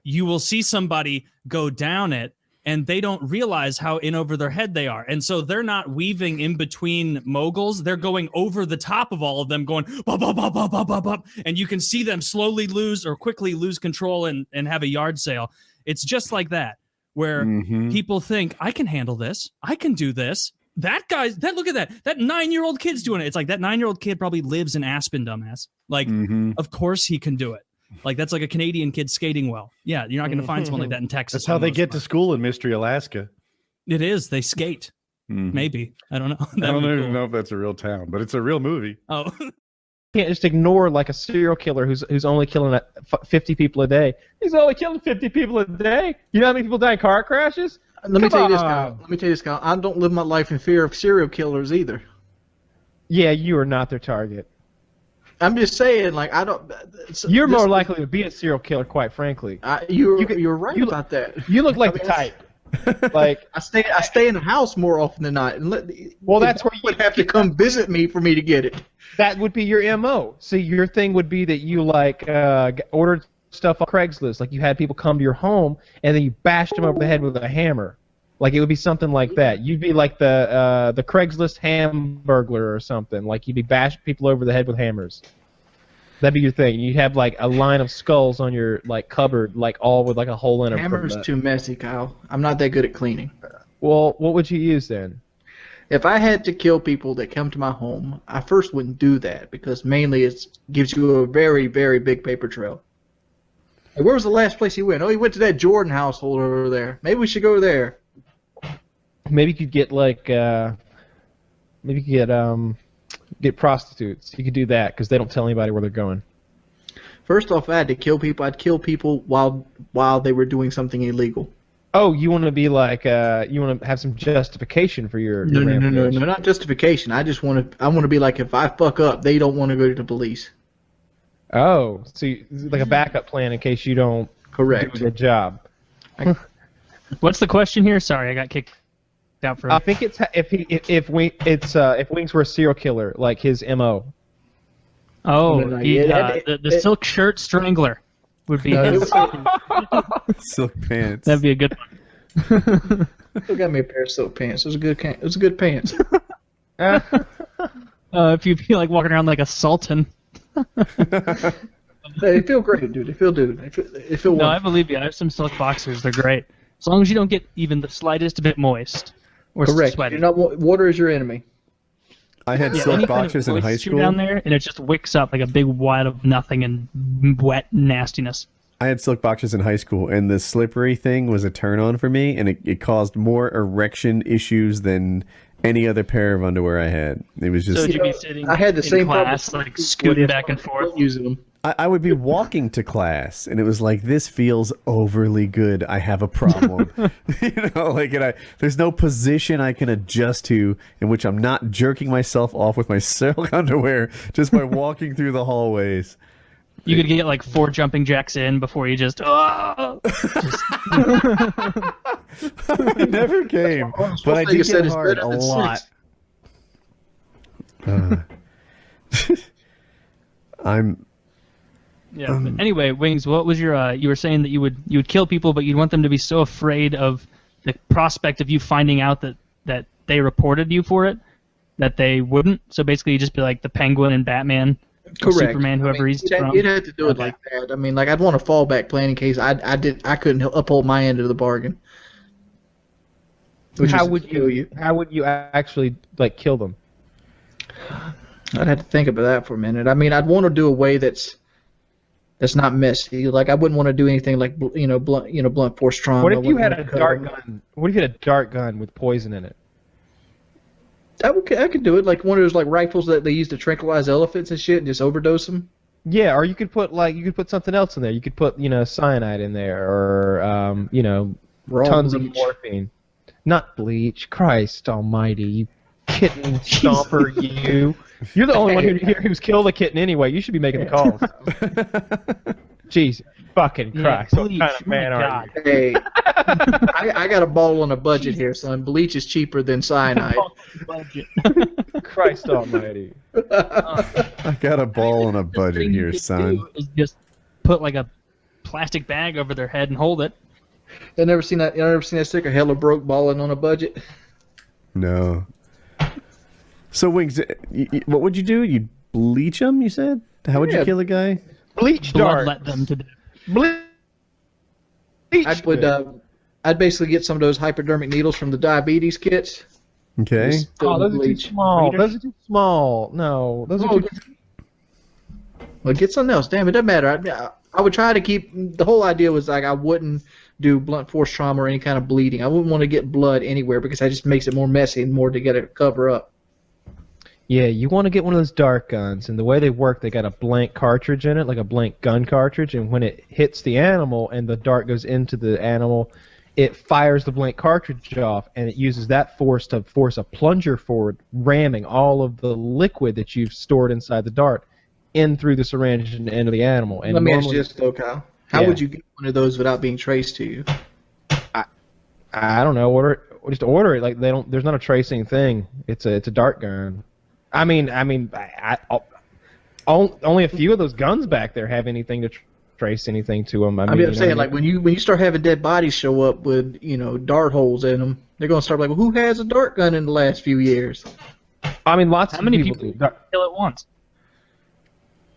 you will see somebody go down it and they don't realize how in over their head they are. And so they're not weaving in between moguls. They're going over the top of all of them, going bop, bop, bop, bop, bop, bop, bop. And you can see them slowly lose or quickly lose control and have a yard sale. It's just like that, where people think, I can handle this. I can do this. Look at that 9-year-old kid's doing it. It's like that 9-year-old kid probably lives in Aspen, dumbass. Like, of course he can do it. Like, that's like a Canadian kid skating well. Yeah, you're not going to find someone like that in Texas. That's how they get to school in Mystery, Alaska. It is. They skate. Maybe. I don't know. I don't even know if that's a real town, but it's a real movie. Oh. You can't just ignore like a serial killer who's only killing 50 people a day. He's only killing 50 people a day. You know how many people die in car crashes? Let me tell you this, Kyle. I don't live my life in fear of serial killers either. Yeah, you are not their target. I'm just saying, like, I don't. You're more likely to be a serial killer, quite frankly. You're right about that. You look like the type. Like, I stay in the house more often than not. And that's where you would have to come visit me for me to get it. That would be your MO. See, your thing would be that you like ordered stuff on Craigslist, like you had people come to your home and then you bashed them over the head with a hammer. Like, it would be something like that. You'd be like the Craigslist ham burglar or something. Like, you'd be bashing people over the head with hammers. That'd be your thing. You'd have like a line of skulls on your like cupboard, like all with like a hole in it. Hammer's too messy, Kyle. I'm not that good at cleaning. Well, what would you use then? If I had to kill people that come to my home, I first wouldn't do that because mainly it gives you a very, very big paper trail. Hey, where was the last place he went? Oh, he went to that Jordan household over there. Maybe we should go there. Maybe you could get like, maybe you could get prostitutes. You could do that because they don't tell anybody where they're going. First off, if I had to kill people, I'd kill people while they were doing something illegal. Oh, you want to be like, you want to have some justification for your No, not justification. I want to be like, if I fuck up, they don't want to go to the police. Oh, so like a backup plan in case you don't do a good job. What's the question here? Sorry, I got kicked out for. I think it's if Wings were a serial killer, like his MO. Oh, the silk shirt strangler would be his. Silk pants. That'd be a good one. Still got me a pair of silk pants. It was a good pants. If you feel like walking around like a sultan. They feel great, dude. They feel No, wonderful. I believe you. I have some silk boxers. They're great. As long as you don't get even the slightest bit moist or Correct. sweaty. Water is your enemy. I had silk boxers in high school. Down there, and it just wicks up like a big wad of nothing and wet nastiness. I had silk boxers in high school, and the slippery thing was a turn-on for me, and it caused more erection issues than any other pair of underwear I had. It was just. So you'd be sitting I had the in same class, like scooting back and forth, using them. I would be walking to class, and it was like, this feels overly good. I have a problem. There's no position I can adjust to in which I'm not jerking myself off with my silk underwear just by walking through the hallways. You could get like 4 jumping jacks in before you just. Oh! It never came, but I did get hard a lot. Yeah. But anyway, Wings, what was your? You were saying that you would kill people, but you'd want them to be so afraid of the prospect of you finding out that they reported you for it that they wouldn't. So basically, you just be like the Penguin and Batman. Correct. Superman, whoever he's from. You'd have to do it like that. I mean, like I'd want a fallback plan in case I couldn't uphold my end of the bargain. How would you actually like kill them? I'd have to think about that for a minute. I mean, I'd want to do a way that's not messy. Like I wouldn't want to do anything like blunt force trauma. What if you had a dart gun? What if you had a dart gun with poison in it? I could do it, like one of those like rifles that they use to tranquilize elephants and shit, and just overdose them. Yeah, or you could put something else in there. You could put cyanide in there, or tons of morphine. Not bleach. Christ Almighty, you kitten stomper, you! You're the only one who's killed a kitten anyway. You should be making the calls. Jeez, fucking Christ! What kind of man are you? Hey, I got a ball on a budget here, son. Bleach is cheaper than cyanide. Christ Almighty! I got a ball on a budget here, son. Is just put like a plastic bag over their head and hold it. You never seen that sticker? Hella broke balling on a budget. No. So Wings, what would you do? You'd bleach them? You said? How would you kill a guy? Bleach dart. Let them to death. Bleach. I'd basically get some of those hypodermic needles from the diabetes kits. Okay. Those are too small. Those are too small. No, those are too. Well, get something else. Damn, it doesn't matter. I would try to keep. The whole idea was like I wouldn't do blunt force trauma or any kind of bleeding. I wouldn't want to get blood anywhere because that just makes it more messy and more to get it cover up. Yeah, you want to get one of those dart guns, and the way they work, they got a blank cartridge in it, like a blank gun cartridge, and when it hits the animal and the dart goes into the animal, it fires the blank cartridge off, and it uses that force to force a plunger forward, ramming all of the liquid that you've stored inside the dart in through the syringe and into the animal. And let me ask you this, though, Kyle. How would you get one of those without being traced to you? I don't know. Just order it. Like there's not a tracing thing. It's a dart gun. I mean, only a few of those guns back there have anything to trace anything to them. I'm saying, like when you start having dead bodies show up with dart holes in them, they're gonna start like, well, who has a dart gun in the last few years? I mean, lots. How many people kill at once?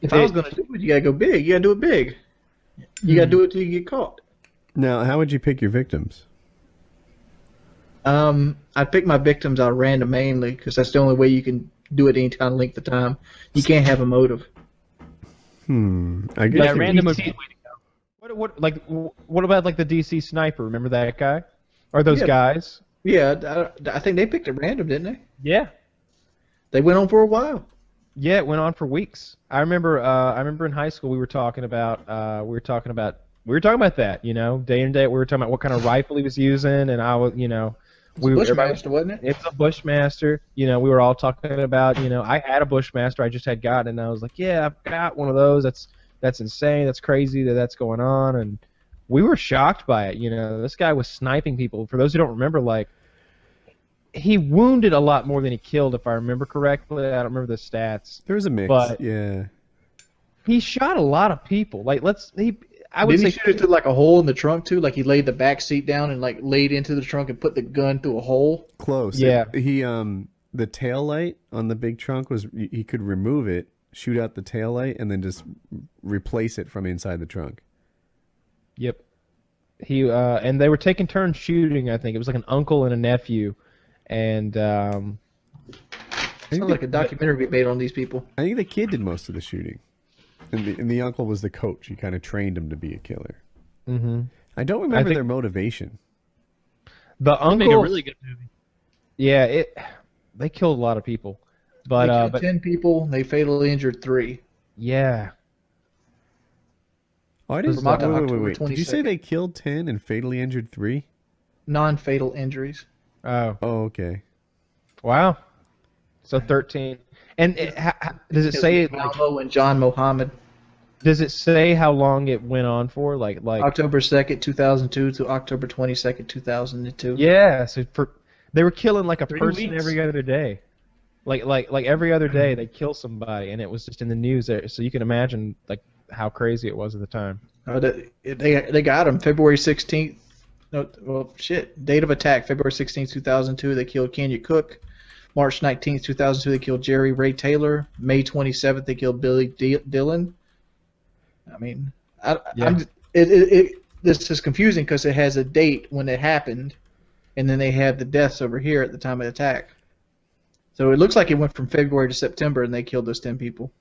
If I was going to do it, you got to go big. You got to do it big. You got to do it till you get caught. Now, how would you pick your victims? I pick my victims out random mainly because that's the only way you can do it any kind of length of time. You can't have a motive. I guess random would be the way to go. What about like the DC sniper? Remember that guy? Or those guys? Yeah, I think they picked it random, didn't they? Yeah. They went on for a while. Yeah, it went on for weeks. I remember in high school we were talking about that, you know, day and day. We were talking about what kind of rifle he was using, and I was, you know, Bushmaster, wasn't it? It's a Bushmaster. You know, we were all talking about, you know, I had a Bushmaster. I just had gotten it, and I was like, yeah, I've got one of those. That's insane. That's crazy that's going on, and we were shocked by it. You know, this guy was sniping people. For those who don't remember, like, he wounded a lot more than he killed, if I remember correctly. I don't remember the stats. There was a mix, but yeah. He shot a lot of people. Like, Didn't he shoot it through like a hole in the trunk too? Like he laid the back seat down and like laid into the trunk and put the gun through a hole? Close. Yeah. The tail light on the big trunk was, he could remove it, shoot out the tail light, and then just replace it from inside the trunk. Yep. And they were taking turns shooting, I think. It was like an uncle and a nephew. And sounds like a documentary made on these people. I think the kid did most of the shooting. And the uncle was the coach. He kind of trained him to be a killer. Mm-hmm. I don't remember their motivation. The uncle made a really good movie. Yeah, they killed a lot of people. They killed 10 people. They fatally injured 3. Yeah. Oh, I didn't. Wait. Did you say they killed 10 and fatally injured 3? Non-fatal injuries. Oh, okay. Wow. So 13. And does it say Malmo and John Mohammed? Does it say how long it went on for? Like October 2nd, 2002 to October 22nd, 2002. Yeah, so they were killing like a 3 person weeks. every other day. Like every other day they kill somebody, and it was just in the news there. So you can imagine like how crazy it was at the time. They got him February 16th. No, well, shit. Date of attack, February 16th, 2002. They killed Kenya Cook. March 19th, 2002, they killed Jerry Ray Taylor. May 27th, they killed Billy Dillon. I mean, this is confusing because it has a date when it happened, and then they have the deaths over here at the time of the attack. So it looks like it went from February to September, and they killed those 10 people.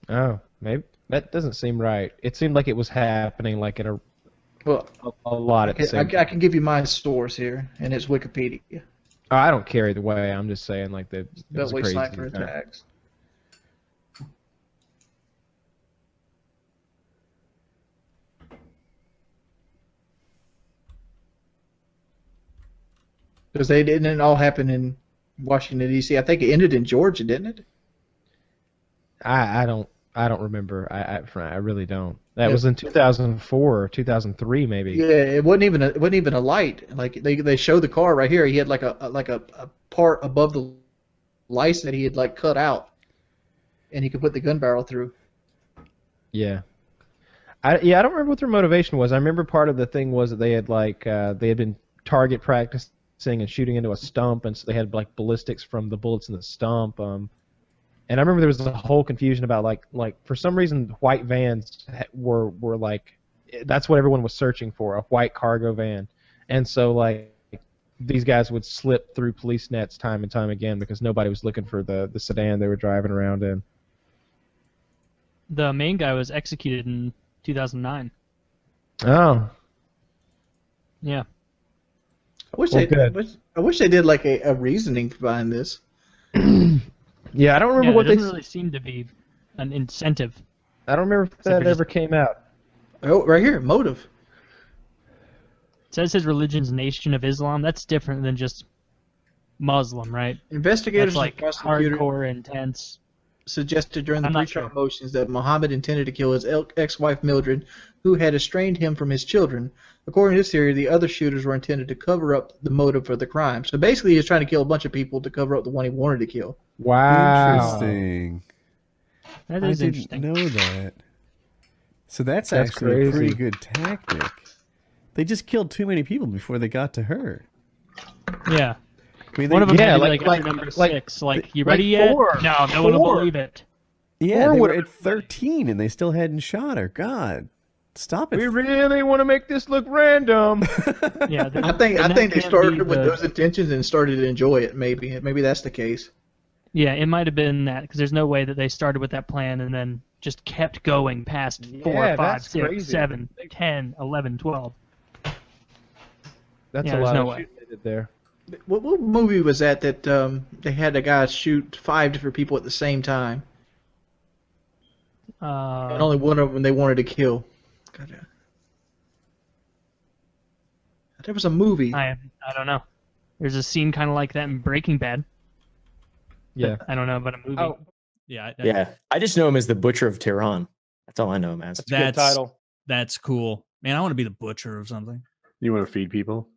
Oh, maybe that doesn't seem right. It seemed like it was happening like in a lot at the same time. I can give you my source here, and it's Wikipedia. Oh, I don't care either way. I'm just saying, like, it was Beltway crazy sniper time. attacks. Because they didn't all happen in Washington D.C. I think it ended in Georgia, didn't it? I don't remember. I really don't. That was in 2004 or 2003 maybe. Yeah, it wasn't even a light. Like they show the car right here. He had like a part above the lights that he had like cut out, and he could put the gun barrel through. Yeah. I don't remember what their motivation was. I remember part of the thing was that they had been target practicing and shooting into a stump, and so they had like ballistics from the bullets in the stump. And I remember there was a whole confusion about like for some reason white vans were like, that's what everyone was searching for, a white cargo van, and so like these guys would slip through police nets time and time again because nobody was looking for the sedan they were driving around in. The main guy was executed in 2009. Oh. Yeah. I wish they did like a reasoning behind this. Yeah, I don't remember what there they doesn't really seem to be an incentive. I don't remember if that ever came out. Oh, right here, motive. It says his religion's Nation of Islam. That's different than just Muslim, right? Investigators That's like and prosecutors hardcore, intense. Suggested during the I'm not pre-trial sure. motions that Muhammad intended to kill his ex-wife Mildred, who had estranged him from his children. According to this theory, the other shooters were intended to cover up the motive for the crime. So basically, he was trying to kill a bunch of people to cover up the one he wanted to kill. Wow. Interesting. That is interesting. I didn't know that. So that's That's actually crazy. a pretty good tactic. They just killed too many people before they got to her. Yeah. I mean, One of them yeah, had to be like- like number like- 6. Like, you ready yet? four. No, no one will Four. believe it. Yeah, they were at 13 and they still hadn't shot her. God, stop it. We really want to make this look random. Yeah, I think they started with those intentions and started to enjoy it. Maybe that's the case. Yeah, it might have been that because there's no way that they started with that plan and then just kept going past 4, 5, 6, 7, 10, 11, 12. That's Yeah, a there's lot no of way. shit they did there. What movie was that they had a guy shoot 5 different people at the same time? And only one of them they wanted to kill. God, there was a movie. I don't know. There's a scene kind of like that in Breaking Bad. Yeah. I don't know about a movie. Oh, yeah. Yeah, I just know him as the Butcher of Tehran. That's all I know him as. That's a good title. That's cool. Man, I want to be the butcher of something. You want to feed people?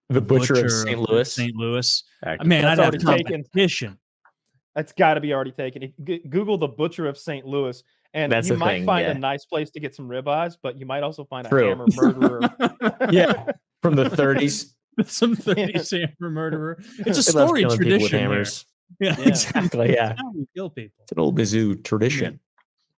The Butcher of St. Louis. St. Louis. Active. Man, That's I'd have already competition. That's got to be already taken. Google the Butcher of St. Louis, and That's you the might thing, find yeah. a nice place to get some ribeyes, but you might also find a True. hammer murderer. Yeah, from the 30s. Some 30s hammer murderer. It's a They love story killing people with tradition. hammers. Yeah, Exactly, yeah. That's how we kill people. It's an old Mizzou tradition.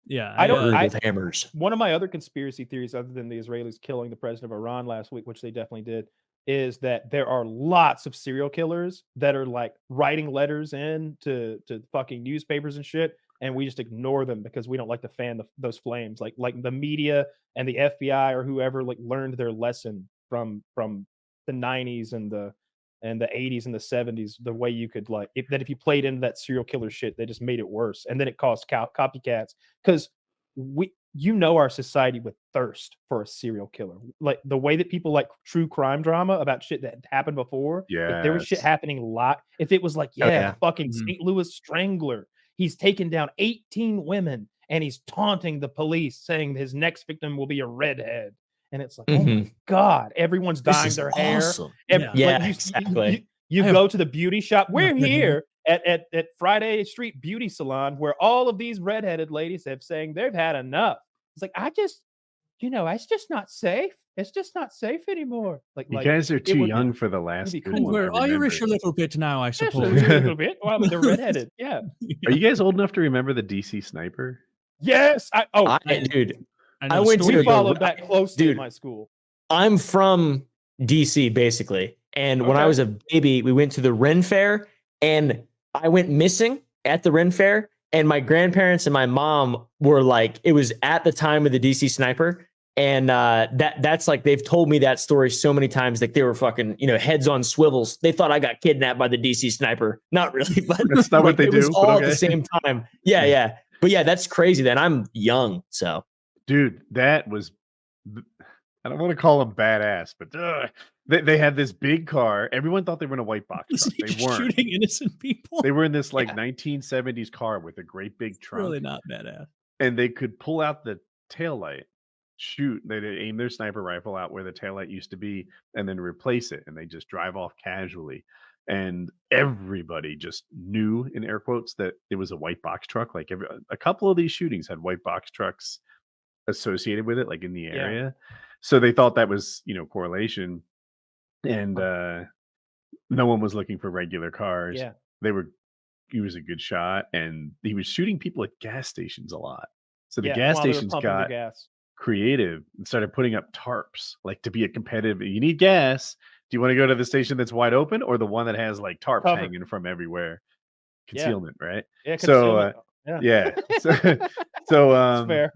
Yeah, I don't- Murdered with hammers. One of my other conspiracy theories, other than the Israelis killing the president of Iran last week, which they definitely did, is that there are lots of serial killers that are like writing letters in to fucking newspapers and shit, and we just ignore them because we don't like to fan those flames. Like the media and the FBI or whoever like learned their lesson from the 90s and the 80s and the 70s, the way you could like if you played into that serial killer shit, they just made it worse, and then it caused copycats because our society would thirst for a serial killer. Like the way that people like true crime drama about shit that happened before. Yeah, if there was shit happening a lot, if it was like fucking St. Louis Strangler, he's taken down 18 women and he's taunting the police saying his next victim will be a redhead. And it's like, oh my God, everyone's dyeing their Awesome. hair. Exactly. You go to the beauty shop. We're here at Friday Street Beauty Salon where all of these redheaded ladies have saying they've had enough. It's like, it's just not safe. It's just not safe anymore. You guys are too young for the last. Cool. We're Irish a little bit now, I Yes, suppose. a little bit. Well, they're redheaded. Yeah. Are you guys old enough to remember the DC Sniper? Yes. Dude, I I went we to followed that closely in Dude. my school. I'm from DC basically, and when I Okay. was a baby, we went to the Ren Fair, and I went missing at the Ren Fair, and my grandparents and my mom were like, it was at the time of the DC Sniper, and that's like they've told me that story so many times, like they were fucking heads on swivels. They thought I got kidnapped by the DC Sniper, not really, but That's not what they it do. was all but at the same time. Yeah, but yeah, that's crazy. Then I'm young, so. Dude, that was, I don't want to call them badass, but they had this big car. Everyone thought they were in a white box truck. They weren't. Shooting innocent people. They were in this like 1970s car with a great big trunk. Really not badass. And they could pull out the taillight, shoot, they'd aim their sniper rifle out where the taillight used to be, and then replace it. And they just drive off casually. And everybody just knew, in air quotes, that it was a white box truck. Like a couple of these shootings had white box trucks associated with it, like in the area. So they thought that was, correlation. And no one was looking for regular cars. Yeah. He was a good shot, and he was shooting people at gas stations a lot. So the Yeah, gas while they were stations pumping the got gas. creative and started putting up tarps, like to be a competitive. You need gas. Do you want to go to the station that's wide open or the one that has like tarps Cover. hanging from everywhere? Yeah. Concealment, right? Yeah. So, concealment. Yeah. So That's fair.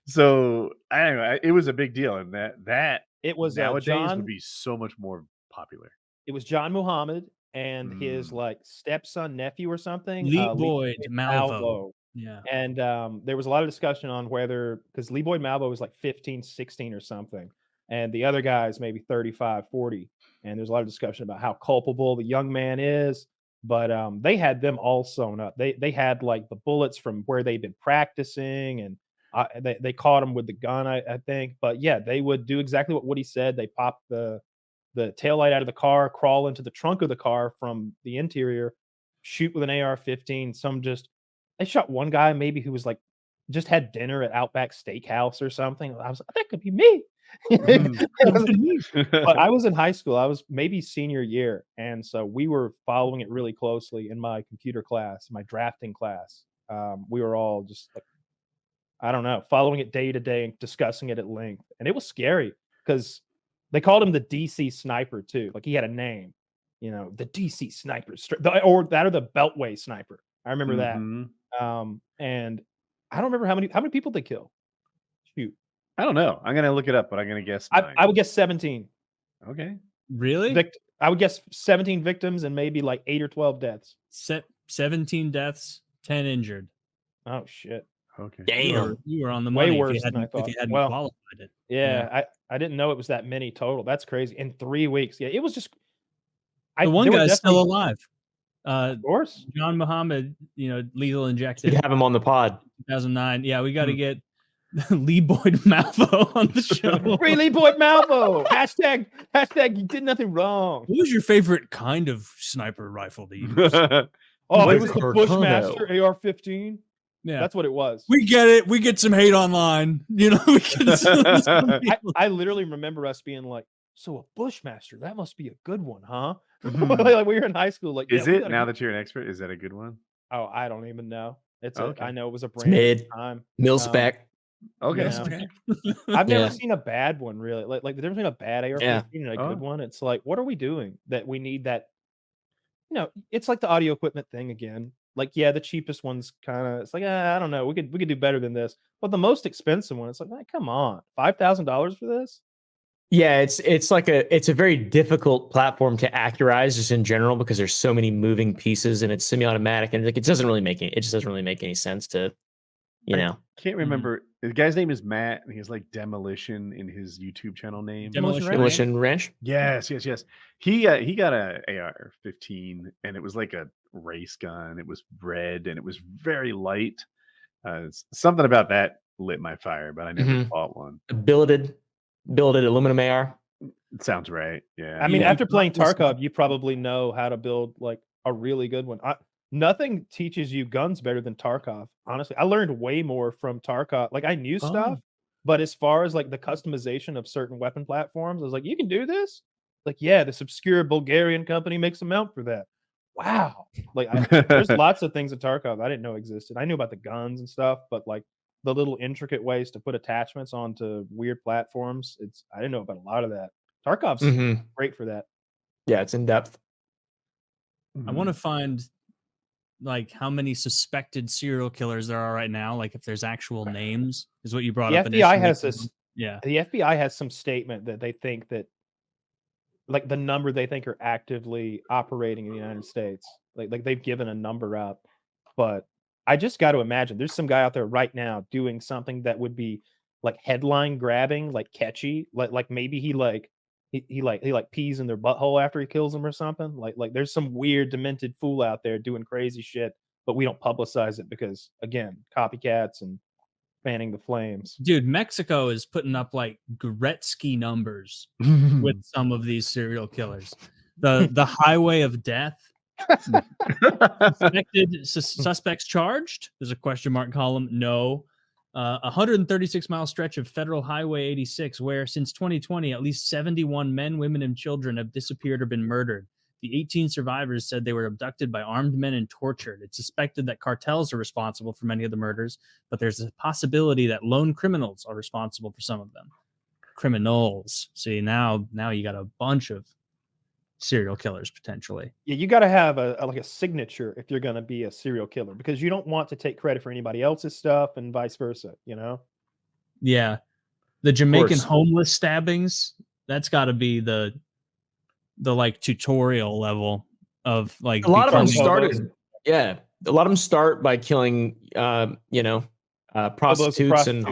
So I don't know. It was a big deal, and that It was nowadays John. would be so much more popular. It was John Muhammad and his Mm. like stepson, nephew, or something. Lee Lee Boyd Malvo. Malvo. Yeah. And there was a lot of discussion on whether, because Lee Boyd Malvo was like 15, 16 or something, and the other guy is maybe 35, 40. And there's a lot of discussion about how culpable the young man is. But they had them all sewn up. They had like the bullets from where they'd been practicing, and they caught him with the gun, I think. But yeah, they would do exactly what Woody said. They pop the taillight out of the car, crawl into the trunk of the car from the interior, shoot with an AR-15. They shot one guy maybe who was like just had dinner at Outback Steakhouse or something. I was like, that could be me. But I was in high school. I was maybe senior year, and so we were following it really closely in my computer class, my drafting class. we were all just like, I don't know, following it day to day and discussing it at length. And it was scary because they called him the DC sniper too. Like he had a name, the DC sniper, or the Beltway sniper. I remember that. And I don't remember how many people they kill. Shoot. I don't know. I'm gonna look it up, but I'm gonna guess. I would guess 17. Okay. Really? I would guess 17 victims and maybe like 8 or 12 deaths. 17 deaths, 10 injured. Oh shit. Okay. Damn. You were on the money way worse if than I thought. you hadn't Well, qualified it. Yeah, I didn't know it was that many total. That's crazy. In 3 weeks. Yeah, it was just. The one guy's still alive. Of course. John Muhammad, lethal injected. Should have him on the pod. 2009. Yeah, we got to get Lee Boyd Malvo on the show. Free Lee Boyd Malvo. hashtag you did nothing wrong. What was your favorite kind of sniper rifle to use? It was the Bushmaster AR-15. Yeah, that's what it was. We get it. We get some hate online. We get I literally remember us being like, so a Bushmaster, that must be a good one, huh? Like we were in high school. Like, is it now that you're an expert? Is that a good one? Oh, I don't even know. I know it was a brand mid time. Mil spec. Okay. I've never seen a bad one really. Like the difference between a bad AR-15 and a good one. It's like, what are we doing that we need that? It's like the audio equipment thing again. Like, yeah, the cheapest one's kind of. It's like, I don't know. We could do better than this. But the most expensive one, it's like, man, come on, $5,000 for this. Yeah, it's a very difficult platform to accurize just in general because there's so many moving pieces and it's semi-automatic and it just doesn't really make any sense to, I can't remember. The guy's name is Matt and he has like Demolition in his YouTube channel name. Demolition Ranch. Yes. He got a AR-15 and it was like a race gun. It was red and it was very light. Something about that lit my fire, but I never bought one. Billeted aluminum AR. It sounds right. Yeah. I mean, after playing Tarkov, you probably know how to build like a really good one. Nothing teaches you guns better than Tarkov. Honestly, I learned way more from Tarkov. Like I knew stuff, but as far as like the customization of certain weapon platforms, I was like, you can do this? Like, yeah, this obscure Bulgarian company makes a mount for that. Wow. Like there's lots of things in Tarkov I didn't know existed. I knew about the guns and stuff, but like the little intricate ways to put attachments onto weird platforms, I didn't know about a lot of that. Tarkov's great for that. Yeah, it's in depth. I want to find like how many suspected serial killers there are right now. Like if there's actual names, is what you brought up. The FBI has this. Yeah, the FBI has some statement that they think that, like the number they think are actively operating in the United States. Like they've given a number out, but I just got to imagine there's some guy out there right now doing something that would be like headline grabbing, like catchy, like maybe he pees in their butthole after he kills them or something. Like there's some weird demented fool out there doing crazy shit, but we don't publicize it because again, copycats and fanning the flames. Dude, Mexico is putting up like Gretzky numbers with some of these serial killers. The highway of death. Suspects charged? There's a question mark column. No. 136-mile stretch of Federal Highway 86, where since 2020, at least 71 men, women, and children have disappeared or been murdered. The 18 survivors said they were abducted by armed men and tortured. It's suspected that cartels are responsible for many of the murders, but there's a possibility that lone criminals are responsible for some of them. Criminals. See, now you got a bunch of serial killers potentially. Yeah, you got to have a signature if you're going to be a serial killer, because you don't want to take credit for anybody else's stuff and vice versa, Yeah. The Jamaican homeless stabbings, that's got to be the like tutorial level of like a lot of them started. Yeah, a lot of them start by killing prostitutes and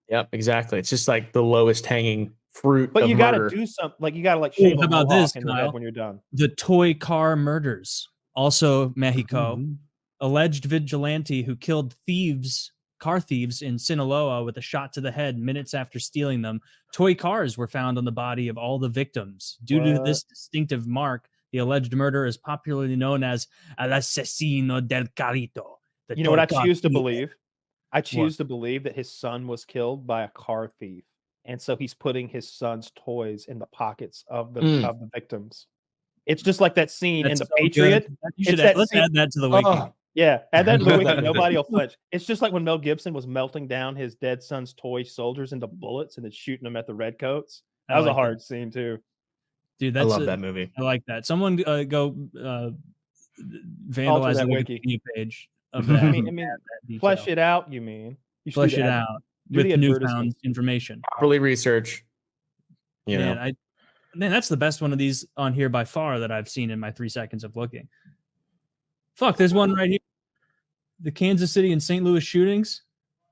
yep, exactly. It's just like the lowest hanging fruit. But you got to do something. Like you got to like shave how about this, Kyle? When you're done. The toy car murders, also Mexico. Alleged vigilante who killed car thieves in Sinaloa with a shot to the head minutes after stealing them. Toy cars were found on the body of all the victims. Due to this distinctive mark, the alleged murderer is popularly known as El Asesino del Carrito. You know what I choose to believe? I choose to believe that his son was killed by a car thief. And so he's putting his son's toys in the pockets of the victims. It's just like that scene in The Patriot. Let's add that to the wiki. Yeah, and then Louis, nobody will flinch. It's just like when Mel Gibson was melting down his dead son's toy soldiers into bullets and then shooting them at the redcoats. That was a hard scene too. Dude, I love that movie. I like that. Someone go vandalize the Wikipedia page of that. I mean, flesh it out. You mean? You flesh it out with newfound information. Properly research. You know, man, that's the best one of these on here by far that I've seen in my 3 seconds of looking. Fuck, there's one right here. The Kansas City and St. Louis shootings.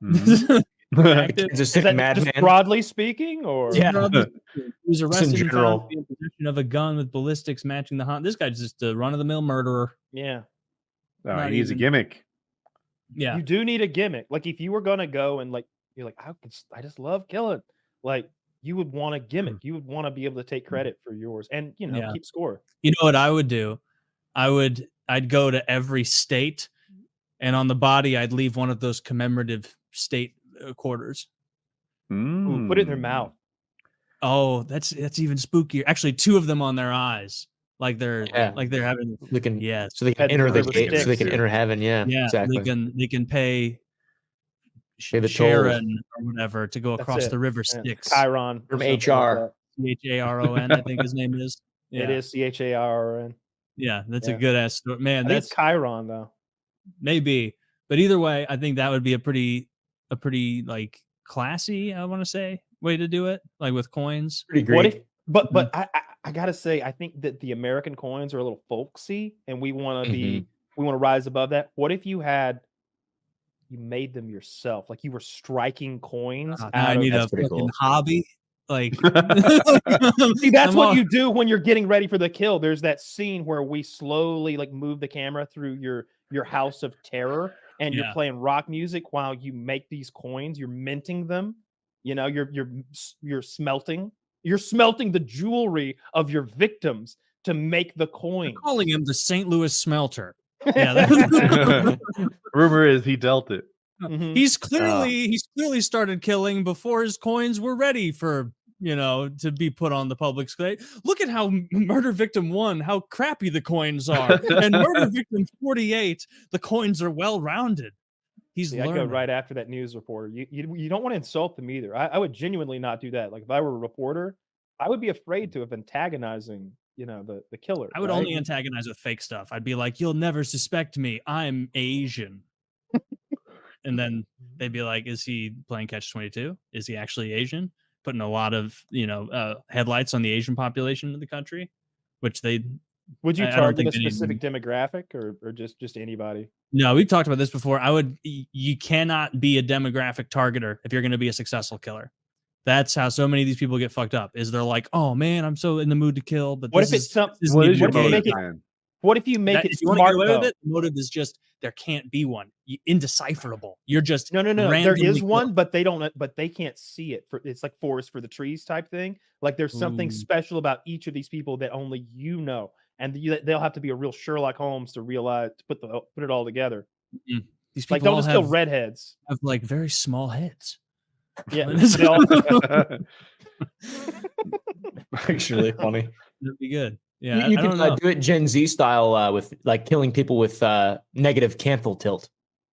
Kansas City just broadly speaking, or he was arrested in general in possession of a gun with ballistics matching the hunt. This guy's just a run-of-the-mill murderer. Yeah, he needs a gimmick. Yeah, you do need a gimmick. Like if you were gonna go and you're like, I just love killing. Like you would want a gimmick. You would want to be able to take credit for yours, and keep score. You know what I would do? I'd go to every state, and on the body, I'd leave one of those commemorative state quarters. Ooh, put it in their mouth. Oh, that's even spookier. Actually, 2 of them on their eyes, like they're having. So they can enter the gate, so they can enter heaven. Yeah, exactly. They can pay Sharon or whatever to go across the river Styx. Chiron from HR. Charon, I think his name is. Yeah. It is Charon. Yeah, that's a good ass story, man. That's Chiron though. Maybe, but either way, I think that would be a pretty like classy, I want to say, way to do it, like with coins. Pretty great. But I gotta say, I think that the American coins are a little folksy, and we want to rise above that. What if you made them yourself, like you were striking coins? I need a fucking hobby. Like, see, that's what you do when you're getting ready for the kill. There's that scene where we slowly move the camera through your house of terror, and you're playing rock music while you make these coins. You're minting them. You're smelting. You're smelting the jewelry of your victims to make the coin. They're calling him the St. Louis smelter. Yeah. Rumor is he dealt it. Mm-hmm. He's clearly started killing before his coins were ready for to be put on the public stage. Look at how murder victim 1, how crappy the coins are, and murder victim 48, the coins are well rounded. He's I go right after that news reporter. You don't want to insult them either. I would genuinely not do that. Like if I were a reporter, I would be afraid to of antagonizing the killer. I would only antagonize with fake stuff. I'd be like, you'll never suspect me. I'm Asian. And then they'd be like, is he playing Catch-22? Is he actually Asian? Putting a lot of, headlights on the Asian population of the country, which they... Would you target a specific demographic or just anybody? No, we've talked about this before. You cannot be a demographic targeter if you're going to be a successful killer. That's how so many of these people get fucked up. Is they're like, oh man, I'm so in the mood to kill. But what if it's something? What if you make it smart? The motive is just there can't be one. Indecipherable. You're just no. There is one, but they don't. But they can't see it. It's like forest for the trees type thing. Like there's something special about each of these people that only you know, and they'll have to be a real Sherlock Holmes to realize to put it all together. Mm-hmm. These people don't just kill redheads. Have like very small heads. Yeah, actually funny. That'd be good. Yeah, you can do it Gen Z style with like killing people with negative canthal tilt.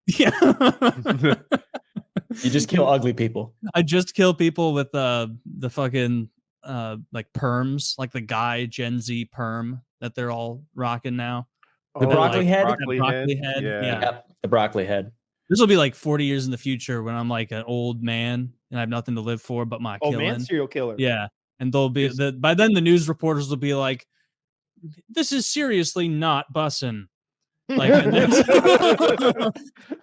Yeah, you just kill ugly people. I just kill people with the fucking like perms, like the guy Gen Z perm that they're all rocking now. The broccoli head. Broccoli head. Yeah. Yep, the broccoli head. This will be like 40 years in the future when I'm like an old man and I have nothing to live for but my killing. Man, serial killer. Yeah. And they'll be by then the news reporters will be like, this is seriously not bussin'. Like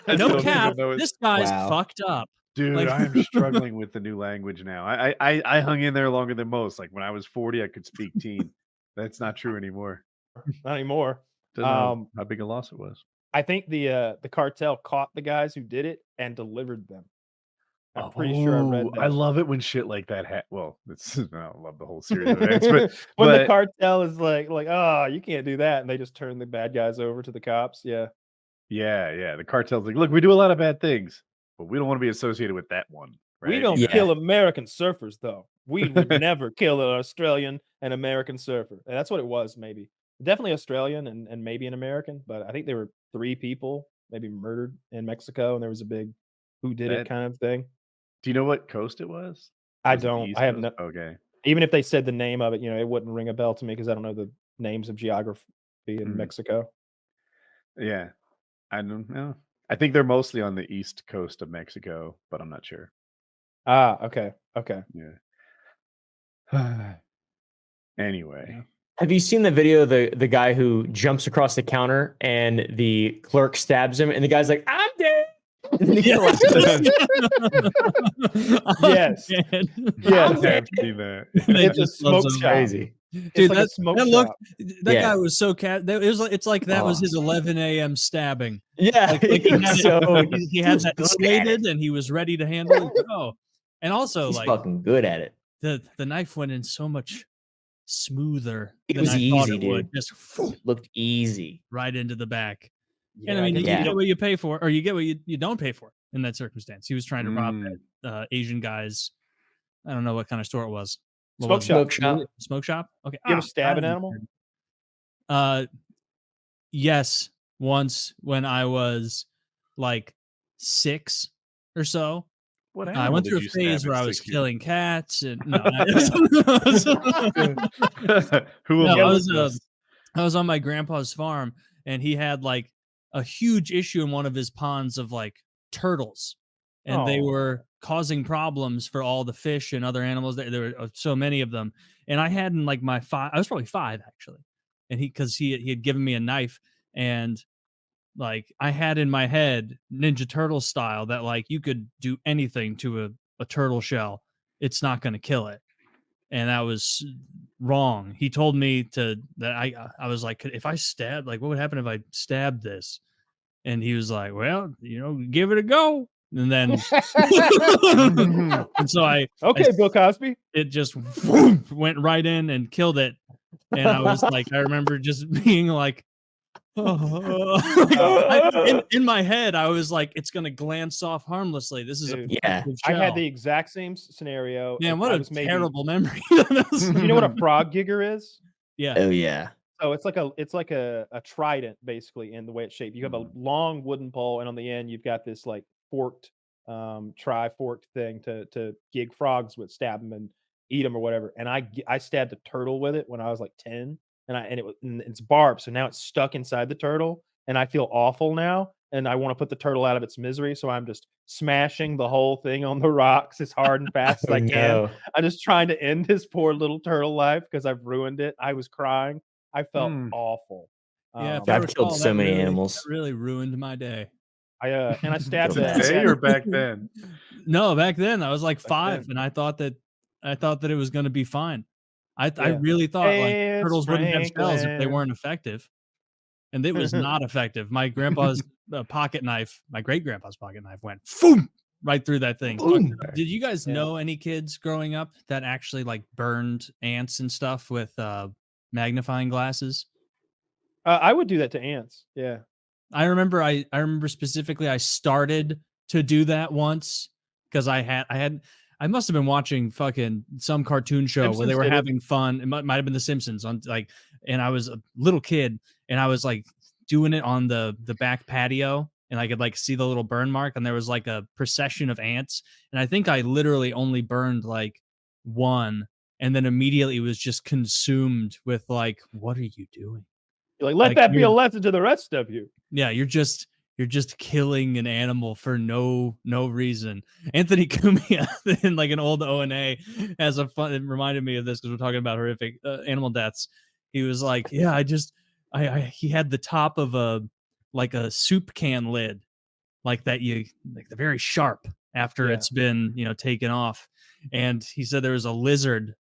no cap. This guy's fucked up. Dude, like, I'm struggling with the new language now. I hung in there longer than most. Like when I was 40, I could speak teen. That's not true anymore. Not anymore. Doesn't know how big a loss it was. I think the cartel caught the guys who did it and delivered them. I'm pretty sure I read that. I love it when shit like that well, I love the whole series of events, but when the cartel is like, oh, you can't do that, and they just turn the bad guys over to the cops. Yeah. The cartel's like, look, we do a lot of bad things, but we don't want to be associated with that one. Right? We don't kill American surfers, though. We would never kill an Australian and American surfer. And that's what it was, maybe. Definitely Australian and maybe an American, but I think there were 3 people maybe murdered in Mexico, and there was a big who did it kind of thing. Do you know what coast it was? I don't. I have no. Okay. Even if they said the name of it, it wouldn't ring a bell to me because I don't know the names of geography in Mexico. Yeah, I don't know. I think they're mostly on the east coast of Mexico, but I'm not sure. Ah, okay. Yeah. Anyway. Have you seen the video of the guy who jumps across the counter and the clerk stabs him and the guy's like, I'm dead? Yes. Yes. I've seen that. It's a smoke shop. Crazy. Dude, like that guy was so it's like that was his 11 a.m. stabbing. Yeah, like he had that slated and he was ready to handle it. Oh, and also he's fucking good at it. The knife went in so much smoother. It was easy, dude. Just looked easy right into the back. Yeah, and I mean, you get what you pay for, or you get what you don't pay for in that circumstance. He was trying to rob that Asian guy's. I don't know what kind of store it was. Smoke shop. Smoke shop. Okay. You ever stab an animal? Yes, once when I was like 6 or so. I went through a phase where I was killing cats and I was on my grandpa's farm and he had like a huge issue in one of his ponds of like turtles, and they were causing problems for all the fish and other animals. There were so many of them, and I had in like I was probably 5 actually, and he had given me a knife, and like I had in my head Ninja Turtle style that like you could do anything to a turtle shell, it's not going to kill it. And that was wrong. He told me that I was like, if I stabbed, like what would happen if I stabbed this? And he was like, well, give it a go. And then and so Bill Cosby. It just went right in and killed it. And I was like, I remember just being like, in my head, I was like, it's gonna glance off harmlessly. This is I had the exact same scenario. Man, what a terrible memory. You know what a frog gigger is? Yeah. Oh yeah. So it's like a trident basically in the way it's shaped. You have a long wooden pole, and on the end you've got this like forked, tri-forked thing to gig frogs with, stab them and eat them or whatever. And I stabbed a turtle with it when I was like 10. And it's barbed, so now it's stuck inside the turtle, and I feel awful now, and I want to put the turtle out of its misery, so I'm just smashing the whole thing on the rocks as hard and fast as I can. I'm just trying to end his poor little turtle life because I've ruined it. I was crying. I felt awful. Yeah, I've killed so many animals. That really ruined my day. I stabbed that. Today or back then? No, back then I was like 5, and I thought that it was going to be fine. I really thought like turtles wouldn't have shells if they weren't effective, and it was not effective. My grandpa's pocket knife, my great grandpa's pocket knife, went boom right through that thing. Did you guys know any kids growing up that actually like burned ants and stuff with magnifying glasses? I would do that to ants. Yeah, I remember specifically. I started to do that once because I must have been watching fucking some cartoon show where they were having fun. It might have been The Simpsons and I was a little kid and I was like doing it on the back patio, and I could like see the little burn mark, and there was like a procession of ants, and I think I literally only burned like one, and then immediately was just consumed with like, what are you doing? You're like, let that be a lesson to the rest of you. Yeah, you're just killing an animal for no reason. Anthony Cumia in like an old O&A has it reminded me of this because we're talking about horrific animal deaths. He was like, yeah, he had the top of a soup can lid, like that the very sharp after it's been, taken off. And he said there was a lizard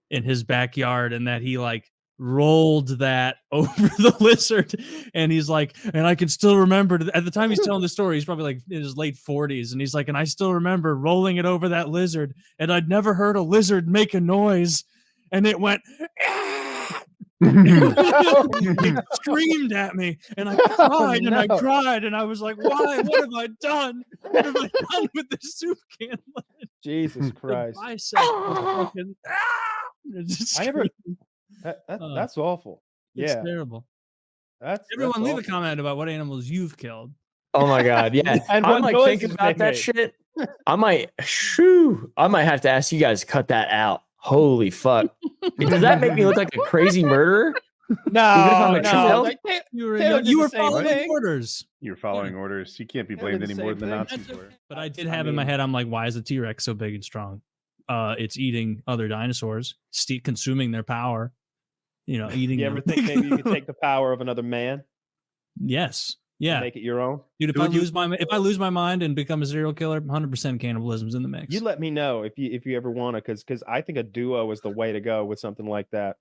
in his backyard and that he like rolled that over the lizard, and he's like, and I can still remember at the time he's telling the story, he's probably like in his late 40s, and he's like, and I still remember rolling it over that lizard, and I'd never heard a lizard make a noise, and it went it screamed at me, and I cried and I cried, and I was like, why? What have I done? What have I done with this soup can lid? Jesus Christ. That's awful. It's terrible. Everyone leave a comment about what animals you've killed. Oh my god, yeah. And I'm what like thinking noises about they that make. shit. I might have to ask you guys to cut that out. Holy fuck. Does that make me look like a crazy murderer? No, child? You were following orders. You're following orders. You can't be blamed any more than the Nazis were. But I did have in my head, I'm like, why is the T-Rex so big and strong? It's eating other dinosaurs, consuming their power. You know, eating. You ever think maybe you could take the power of another man? Yes. Yeah. Make it your own? Dude, if I lose my mind and become a serial killer, 100% cannibalism's in the mix. You let me know if you ever want to, because I think a duo is the way to go with something like that.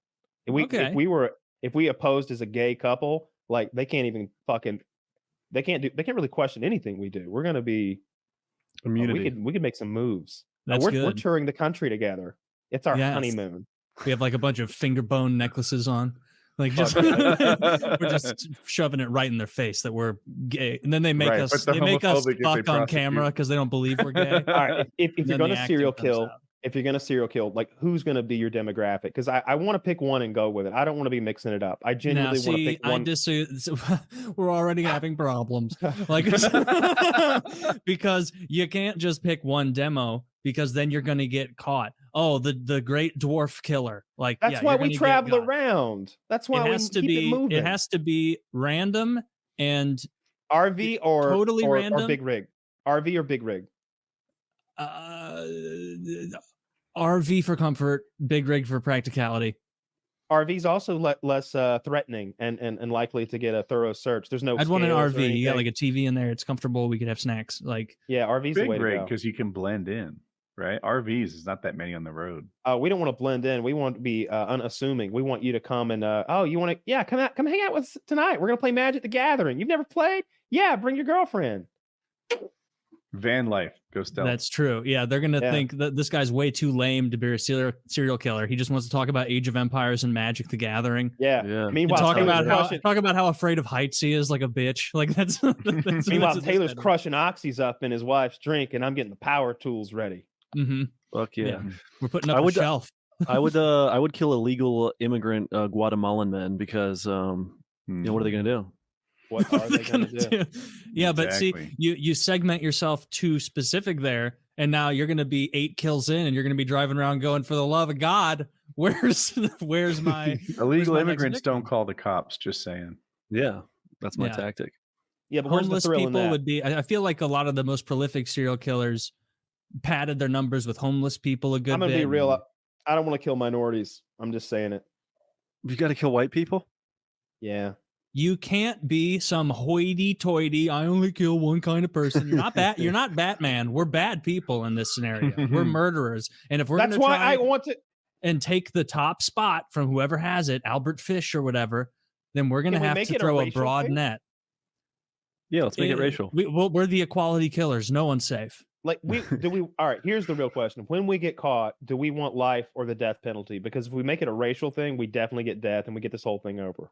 If we opposed as a gay couple, like they can't really question anything we do. We're gonna be immunity. We could make some moves. That's good. We're touring the country together. It's our honeymoon. We have like a bunch of finger bone necklaces on. Like just we're just shoving it right in their face that we're gay, and then they make us fuck on camera because they don't believe we're gay. All right, if you're gonna serial kill, like who's gonna be your demographic? Because I want to pick one and go with it. I don't want to be mixing it up. I genuinely want to pick one. We're already having problems, like because you can't just pick one demo because then you're gonna get caught. Oh, the great dwarf killer. Like that's why we travel around. That's why it has to be random and RV or totally random or big rig. RV or big rig. RV for comfort, big rig for practicality. RV's also less threatening and likely to get a thorough search. There's no. I'd want an RV. You got like a TV in there. It's comfortable. We could have snacks. Like RV's big the way to rig go because you can blend in. Right, RVs is not that many on the road. We don't want to blend in. We want to be unassuming. We want you to come and you want to come hang out with us tonight. We're gonna play Magic the Gathering. You've never played? Yeah, bring your girlfriend. Van life, go stealth. That's true. Yeah, they're gonna think that this guy's way too lame to be a serial killer. He just wants to talk about Age of Empires and Magic the Gathering. Yeah. Meanwhile, talk about how afraid of heights he is, like a bitch. Like that's meanwhile, Taylor's crushing oxys up in his wife's drink, and I'm getting the power tools ready. Mm-hmm. Fuck yeah. We're putting up a shelf. I would kill illegal immigrant Guatemalan men because what are they gonna do? What are they gonna do? Yeah, but see, you segment yourself too specific there, and now you're gonna be 8 kills in, and you're gonna be driving around going, for the love of God, where's my illegal immigrants don't call the cops, just saying. Yeah, that's my tactic. Yeah, but homeless people would be. I feel like a lot of the most prolific serial killers padded their numbers with homeless people a good bit. I'm gonna be real. I don't want to kill minorities. I'm just saying it. You got to kill white people. Yeah. You can't be some hoity-toity. I only kill one kind of person. You're not You're not Batman. We're bad people in this scenario. We're murderers, and if we're that's why I want to and take the top spot from whoever has it, Albert Fish or whatever, then we're gonna have to throw a broad net. Yeah, let's make it racial. We're the equality killers. No one's safe. Like all right, here's the real question. When we get caught, do we want life or the death penalty? Because if we make it a racial thing, we definitely get death and we get this whole thing over.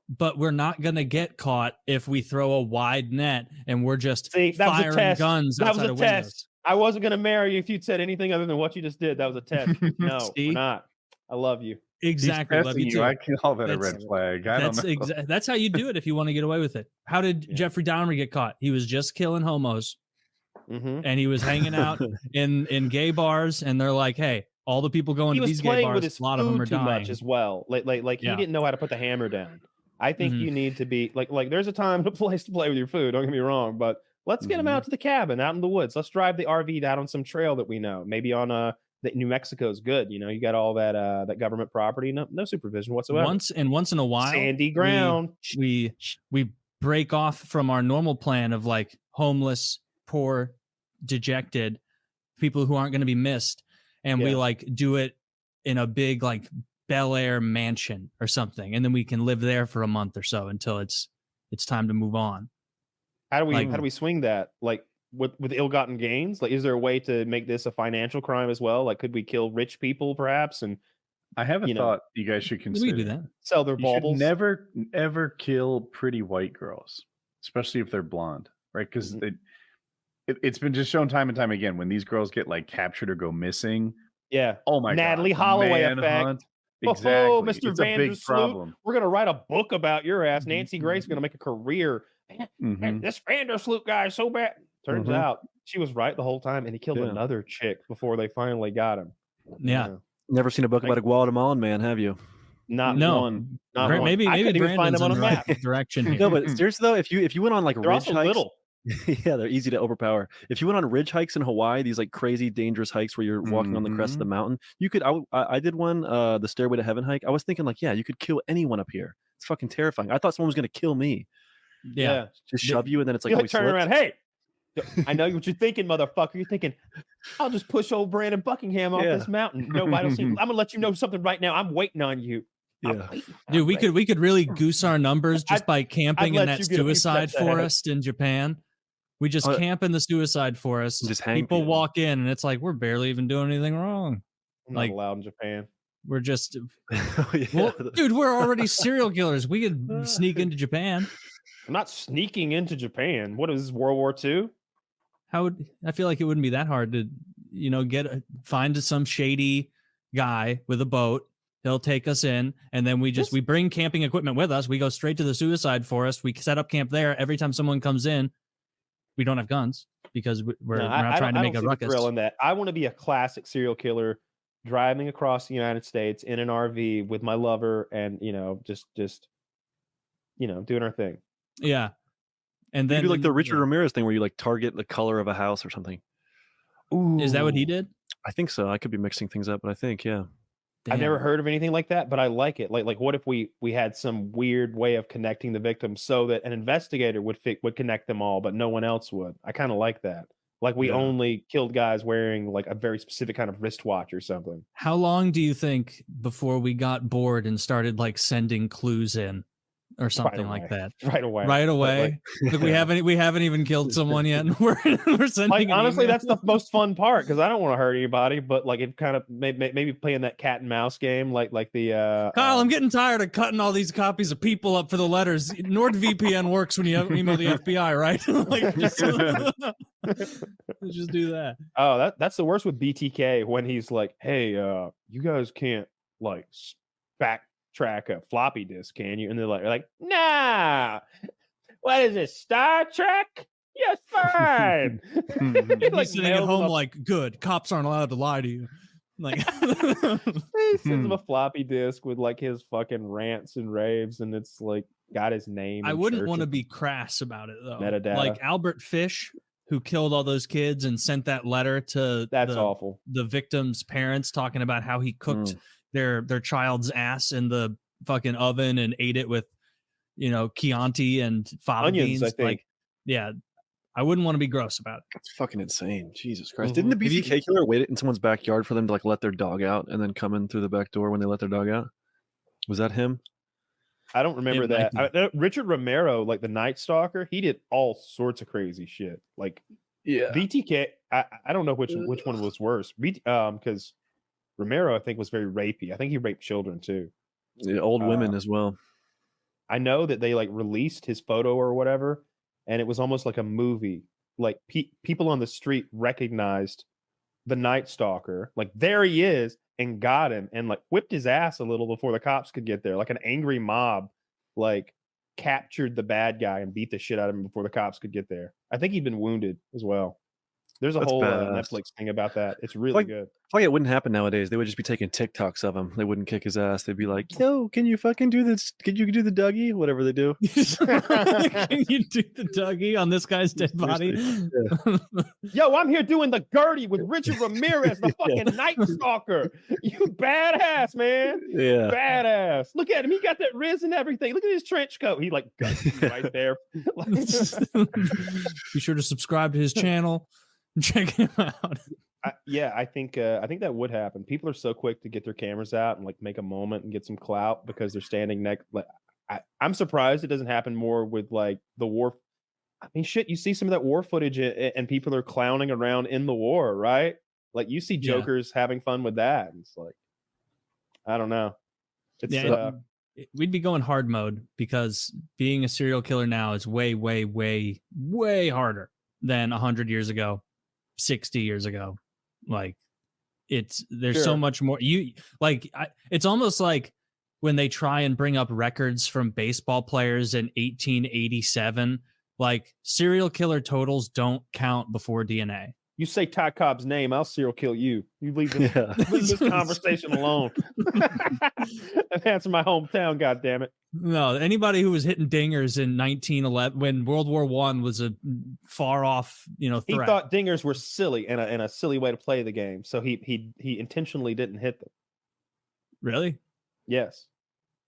But we're not going to get caught if we throw a wide net and we're just that firing was a test. guns that outside was a of test. windows. I wasn't going to marry you if you'd said anything other than what you just did. That was a test. No, we're not. I love you. Exactly. Love you too. I call that a red flag. I don't know. That's how you do it if you want to get away with it. How did Jeffrey Dahmer get caught? He was just killing homos. Mm-hmm. And he was hanging out in gay bars, and they're like, "Hey, all the people going to these gay bars, a lot of them are dying." Much as well. Like he didn't know how to put the hammer down. I think you need to be like there's a time and a place to play with your food. Don't get me wrong, but let's get him out to the cabin, out in the woods. Let's drive the RV out on some trail that we know. Maybe on New Mexico's good. You know, you got all that government property, no supervision whatsoever. Once in a while, sandy ground. We break off from our normal plan of like homeless, poor, dejected people who aren't going to be missed, and we like do it in a big like Bel Air mansion or something, and then we can live there for a month or so until it's time to move on. How do we swing that? Like with ill-gotten gains? Like, is there a way to make this a financial crime as well? Like, could we kill rich people perhaps? And I have a thought you guys should consider. We do that. Sell their baubles. Never ever kill pretty white girls, especially if they're blonde, right? Because it's been just shown time and time again when these girls get like captured or go missing. Yeah. Oh my Natalie God. Holloway effect. Exactly. Oh, Mr. It's a big problem. We're gonna write a book about your ass. Nancy Grace is gonna make a career man, this Vandersloot guy is so bad. Turns out she was right the whole time, and he killed another chick before they finally got him. Yeah. Never seen a book about a Guatemalan man, have you? Not one. Not one. Maybe find them on a map. Direction here. No, but seriously though, if you went on like they're ridge also hikes, little. yeah, they're easy to overpower. If you went on ridge hikes in Hawaii, these like crazy dangerous hikes where you're walking on the crest of the mountain, you could. I did one, the Stairway to Heaven hike. I was thinking like, yeah, you could kill anyone up here. It's fucking terrifying. I thought someone was gonna kill me. Yeah, just shove you, and then it's like, you turn around. Hey, I know what you're thinking, motherfucker. You're thinking, I'll just push old Brandon Buckingham off this mountain. Nobody will see. I'm gonna let you know something right now. I'm waiting on you. Yeah, dude, we could really goose our numbers just by camping in that suicide forest in Japan. We just camp in the suicide forest. Just hang people walk in, and it's like we're barely even doing anything wrong. I'm not allowed in Japan. We're just, well, dude, we're already serial killers. We could sneak into Japan. I'm not sneaking into Japan. What is this, World War II? I feel like it wouldn't be that hard to, find some shady guy with a boat. He'll take us in, and then we bring camping equipment with us. We go straight to the suicide forest. We set up camp there. Every time someone comes in, we don't have guns because we're not trying to make a ruckus. Thrill in that. I want to be a classic serial killer driving across the United States in an RV with my lover, and just doing our thing. Yeah, and then you do like the Richard Ramirez thing where you like target the color of a house or something. Ooh, is that what he did? I think so. I could be mixing things up, but I think I've never heard of anything like that, but I like it. Like what if we had some weird way of connecting the victims so that an investigator would connect them all, but no one else would? I kind of like that. Like we only killed guys wearing like a very specific kind of wristwatch or something. How long do you think before we got bored and started like sending clues in or something like that? Right away. Like, we haven't even killed someone yet. And we're sending. Like honestly, that's the most fun part because I don't want to hurt anybody. But like it kind of maybe playing that cat and mouse game, like the. Kyle, I'm getting tired of cutting all these copies of people up for the letters. NordVPN works when you email the FBI, right? Like just do that. Oh, that's the worst with BTK when he's like, "Hey, you guys can't like backtrack a floppy disk, can you?" And they're like, "Nah, what is it, Star Trek? Yes, fine." Like sitting at home, like, good. Cops aren't allowed to lie to you. Like, he sends him a floppy disk with like his fucking rants and raves, and it's like got his name. I wouldn't want to be crass about it though. Metadata. Like Albert Fish, who killed all those kids and sent that letter to awful. The victims' parents, talking about how he cooked their child's ass in the fucking oven and ate it with Chianti and fava onions, beans. I think. Like, yeah, I wouldn't want to be gross about it. That's fucking insane. Jesus Christ. Didn't the BTK killer wait in someone's backyard for them to like let their dog out and then come in through the back door when they let their dog out? Was that him? I don't remember that. Richard Romero, like the Night Stalker, he did all sorts of crazy shit. Like, yeah, BTK. I don't know which one was worse. Because Romero, I think, was very rapey. I think he raped children too. Yeah, old women as well. I know that they like released his photo or whatever, and it was almost like a movie. Like people on the street recognized the Night Stalker. Like there he is. And got him and like whipped his ass a little before the cops could get there. Like an angry mob, like captured the bad guy and beat the shit out of him before the cops could get there. I think he'd been wounded as well. There's a whole Netflix thing about that. It's really good. Like it wouldn't happen nowadays. They would just be taking TikToks of him. They wouldn't kick his ass. They'd be like, "Yo, can you fucking do this? Can you do the Dougie? Whatever they do." Can you do the Dougie on this guy's dead body? Yeah. Yo, I'm here doing the Gertie with Richard Ramirez, the fucking Night Stalker. You badass, man. Yeah. Badass. Look at him. He got that riz and everything. Look at his trench coat. He like right there. Be sure to subscribe to his channel and check him out. I think that would happen. People are so quick to get their cameras out and like make a moment and get some clout because they're standing next. Like, I'm surprised it doesn't happen more with like the war. I mean, shit, you see some of that war footage and people are clowning around in the war, right? Like you see jokers having fun with that. And it's like, I don't know. We'd be going hard mode because being a serial killer now is way, way, way, way harder than 100 years ago, 60 years ago. Like there's so much more. It's almost like when they try and bring up records from baseball players in 1887 Like serial killer totals don't count before DNA. You say Ty Cobb's name, I'll serial kill you. You leave this, leave this conversation alone. And answer my hometown, goddammit. No, anybody who was hitting dingers in 1911 when World War I was a far off, threat. He thought dingers were silly and a silly way to play the game, so he intentionally didn't hit them. Really? Yes.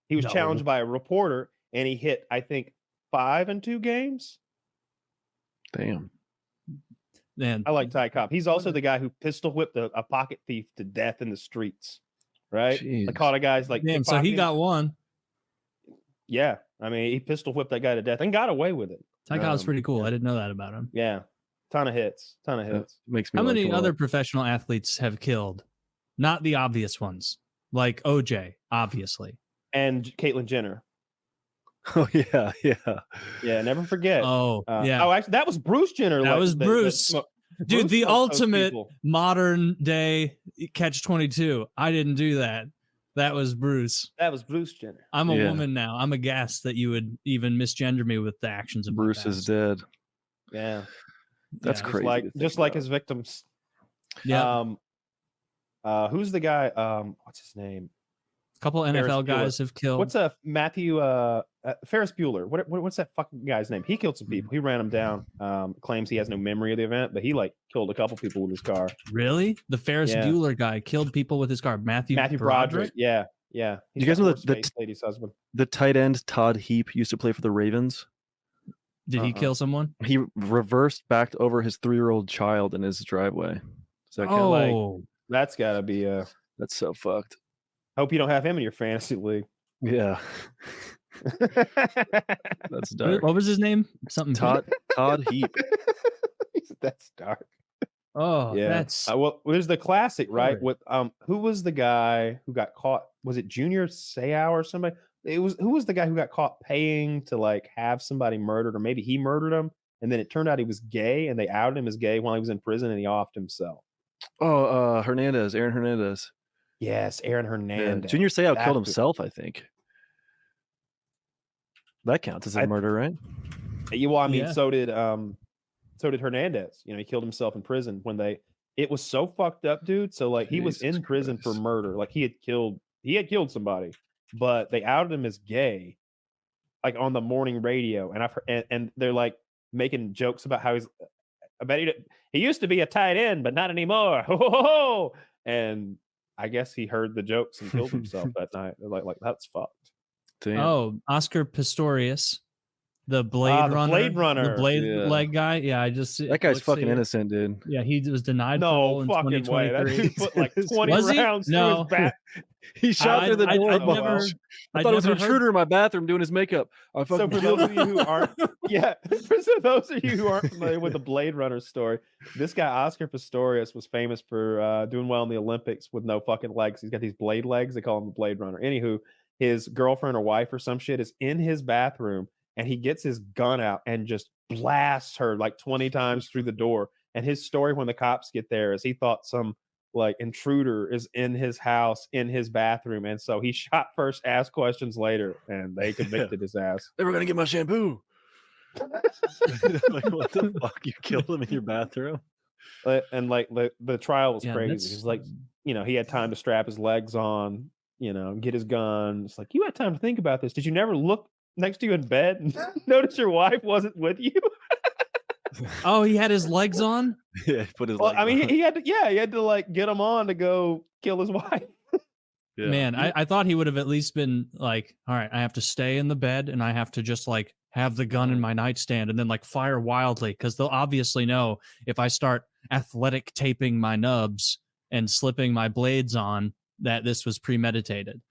He was challenged by a reporter, and he hit, I think, 5 in 2 games. Damn. Man, I like Ty Cobb. He's also the guy who pistol whipped a pocket thief to death in the streets. Right? I caught a guy's like. Damn, so he got one. Yeah, I mean, he pistol whipped that guy to death and got away with it. Ty Cobb's pretty cool. I didn't know that about him. Yeah, ton of hits. Makes me. How many other professional athletes have killed? Not the obvious ones, like OJ, obviously, and Caitlyn Jenner. Oh yeah. Never forget. Oh yeah. Oh, actually, that was Bruce Jenner. That was Bruce. Dude, the ultimate modern day catch-22. I didn't do that. That was Bruce. That was Bruce Jenner. I'm a woman now. I'm aghast that you would even misgender me with the actions of Bruce is dead. Yeah, that's crazy. Just like his victims. Yeah. Who's the guy? What's his name? A couple NFL guys have killed. What's Matthew Ferris Bueller? What's that fucking guy's name? He killed some people. He ran them down. Claims he has no memory of the event, but he killed a couple people with his car. Really? The Ferris Bueller guy killed people with his car. Matthew Broderick? Yeah. You guys know that lady's husband? The tight end Todd Heap used to play for the Ravens. Did he kill someone? He reversed backed over his 3-year-old child in his driveway. Does that count? That's gotta be that's so fucked. Hope you don't have him in your fantasy league. Yeah. That's dark. What was his name? Something Todd Heap. That's dark. Oh, yeah. That's well, there's the classic, right? With who was the guy who got caught? Was it Junior Seau or somebody? Who was the guy who got caught paying to have somebody murdered, or maybe he murdered him, and then it turned out he was gay, and they outed him as gay while he was in prison, and he offed himself. Oh, Aaron Hernandez. Yes, Aaron Hernandez. Yeah. Junior Seau killed himself, I think. That counts as a murder, right? Well, I mean, so did Hernandez. He killed himself in prison when it was so fucked up, dude. So he was in prison for murder. He had killed somebody, but they outed him as gay, on the morning radio. And and they're making jokes about how he used to be a tight end, but not anymore. And I guess he heard the jokes and killed himself that night. They're like that's fucked. Damn. Oh, Oscar Pistorius, the Blade Runner, the Blade leg guy. Yeah, that guy's fucking innocent, dude. Yeah, he was denied parole in fucking 2023. way. That dude put 20 rounds through his back. He shot through the door. I thought it was an intruder in my bathroom doing his makeup. So for those of you who aren't, for those of you who aren't familiar with the Blade Runner story, this guy Oscar Pistorius was famous for doing well in the Olympics with no fucking legs. He's got these blade legs. They call him the Blade Runner. Anywho, his girlfriend or wife or some shit is in his bathroom, and he gets his gun out and just blasts her 20 times through the door. And his story when the cops get there is he thought some intruder is in his house in his bathroom, and so he shot first, asked questions later, and they convicted his ass. They were gonna get my shampoo. What the fuck? You killed him in your bathroom? And the trial was crazy. He's he had time to strap his legs on, get his gun. It's you had time to think about this. Did you never look next to you in bed and notice your wife wasn't with you? Oh, he had his legs on? Yeah, he put his legs on. He had to get him on to go kill his wife. Yeah. Man, I thought he would have at least been all right, I have to stay in the bed and I have to just have the gun in my nightstand and then fire wildly, because they'll obviously know if I start athletic taping my nubs and slipping my blades on that this was premeditated.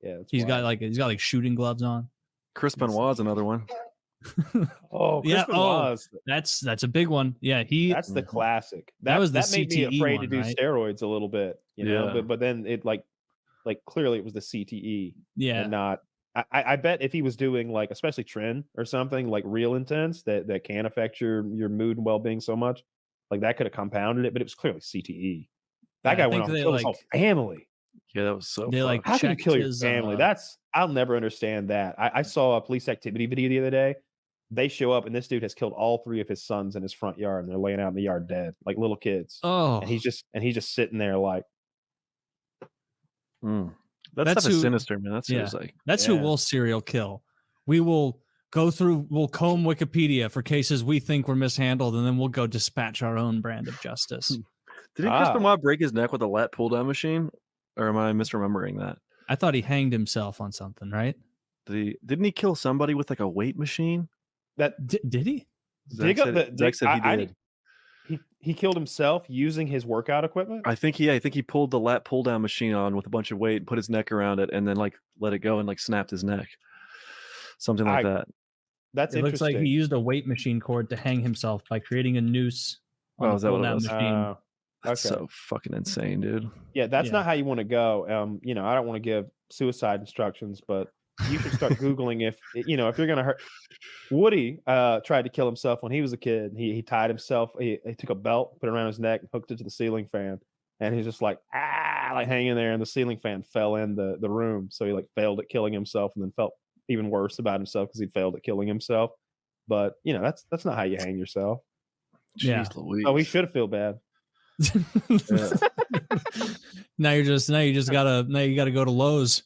Yeah, he's got shooting gloves on. Chris Benoit's another one. Chris Benoit. That's a big one. Yeah, that's the classic. That was the made CTE me afraid one, to do right? steroids a little bit, but then it clearly it was the CTE. Yeah, and not. I bet if he was doing especially Tren or something real intense that can affect your mood and well being so much, that could have compounded it. But it was clearly CTE. That guy went off and killed his whole family. Yeah, that was so. They how can you kill your family? I'll never understand that. I saw a police activity video the other day They show up, and this dude has killed all 3 of his sons in his front yard, and they're laying out in the yard dead, like little kids. Oh, and he's just sitting there like. That's sinister, man. That's like that's who we'll serial kill. We will go through, we'll comb Wikipedia for cases we think were mishandled, and then we'll go dispatch our own brand of justice. Didn't Chris Benoit break his neck with a lat pull down machine, or am I misremembering that? I thought he hanged himself on something, right? Didn't he kill somebody with like a weight machine? Did he? Zach said he did. He killed himself using his workout equipment. I think he pulled the lat pull down machine on with a bunch of weight, put his neck around it, and then like let it go and like snapped his neck. Something like that. That's it. Looks like he used a weight machine cord to hang himself by creating a noose on the pull down machine. That's so fucking insane, dude. Yeah, that's not how you want to go. I don't want to give suicide instructions, but you should start Googling if you're gonna hurt. Woody tried to kill himself when he was a kid. He tied himself. He took a belt, put it around his neck, and hooked it to the ceiling fan, and he's just like hanging there, and the ceiling fan fell in the room. So he like failed at killing himself, and then felt even worse about himself because he failed at killing himself. But that's not how you hang yourself. Jeez Louise. Oh, he should feel bad. Now you just gotta go to Lowe's,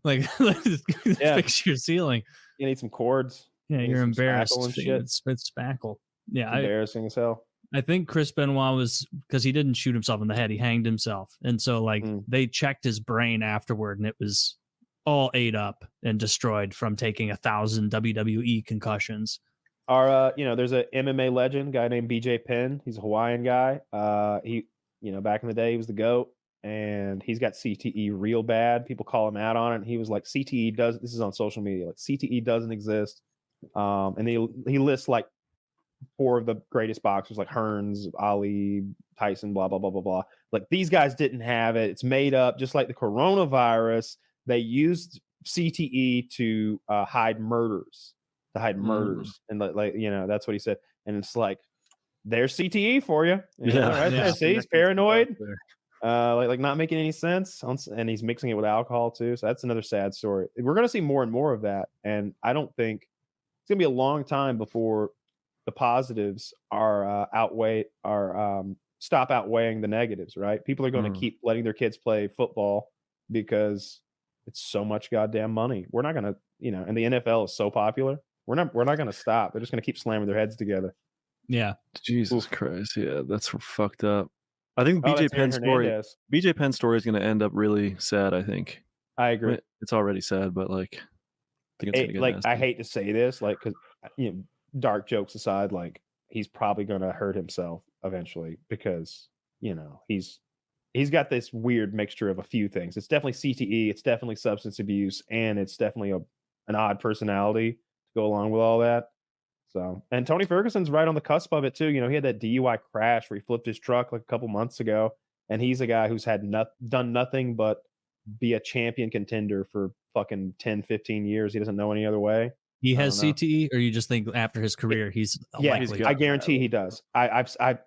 like fix your ceiling. You need some cords. Yeah, you're embarrassed. It's spackle. Yeah, it's embarrassing as hell. I think Chris Benoit was, because he didn't shoot himself in the head, he hanged himself, and so they checked his brain afterward, and it was all ate up and destroyed from taking 1,000 WWE concussions. There's a MMA legend guy named BJ Penn. He's a Hawaiian guy. He, back in the day, he was the GOAT, and he's got CTE real bad. People call him out on it. And he was like, CTE does. This is on social media. Like CTE doesn't exist. And he lists like 4 of the greatest boxers, like Hearns, Ali, Tyson, blah blah blah blah blah. Like these guys didn't have it. It's made up, just like the coronavirus. They used CTE to hide murders. And that's what he said. And it's like, there's CTE for you. See, he's paranoid, like not making any sense, and he's mixing it with alcohol too. So that's another sad story. We're going to see more and more of that, and I don't think it's going to be a long time before the positives are stop outweighing the negatives. Right? People are going to keep letting their kids play football because it's so much goddamn money. We're not going to, and the NFL is so popular. We're not going to stop. They're just going to keep slamming their heads together. Yeah. Jesus Christ. Yeah, that's fucked up. I think BJ Penn's story is going to end up really sad, I think. I agree. It's already sad, but like, I think it's going to get nasty. I hate to say this, like, because dark jokes aside, like he's probably going to hurt himself eventually because he's got this weird mixture of a few things. It's definitely CTE, it's definitely substance abuse, and it's definitely an odd personality to go along with all that. So, and Tony Ferguson's right on the cusp of it too. He had that DUI crash where he flipped his truck like a couple months ago, and he's a guy who's had done nothing but be a champion contender for fucking 10, 15 years. He doesn't know any other way. He has CTE, or you just think after his career he's likely? I guarantee he does.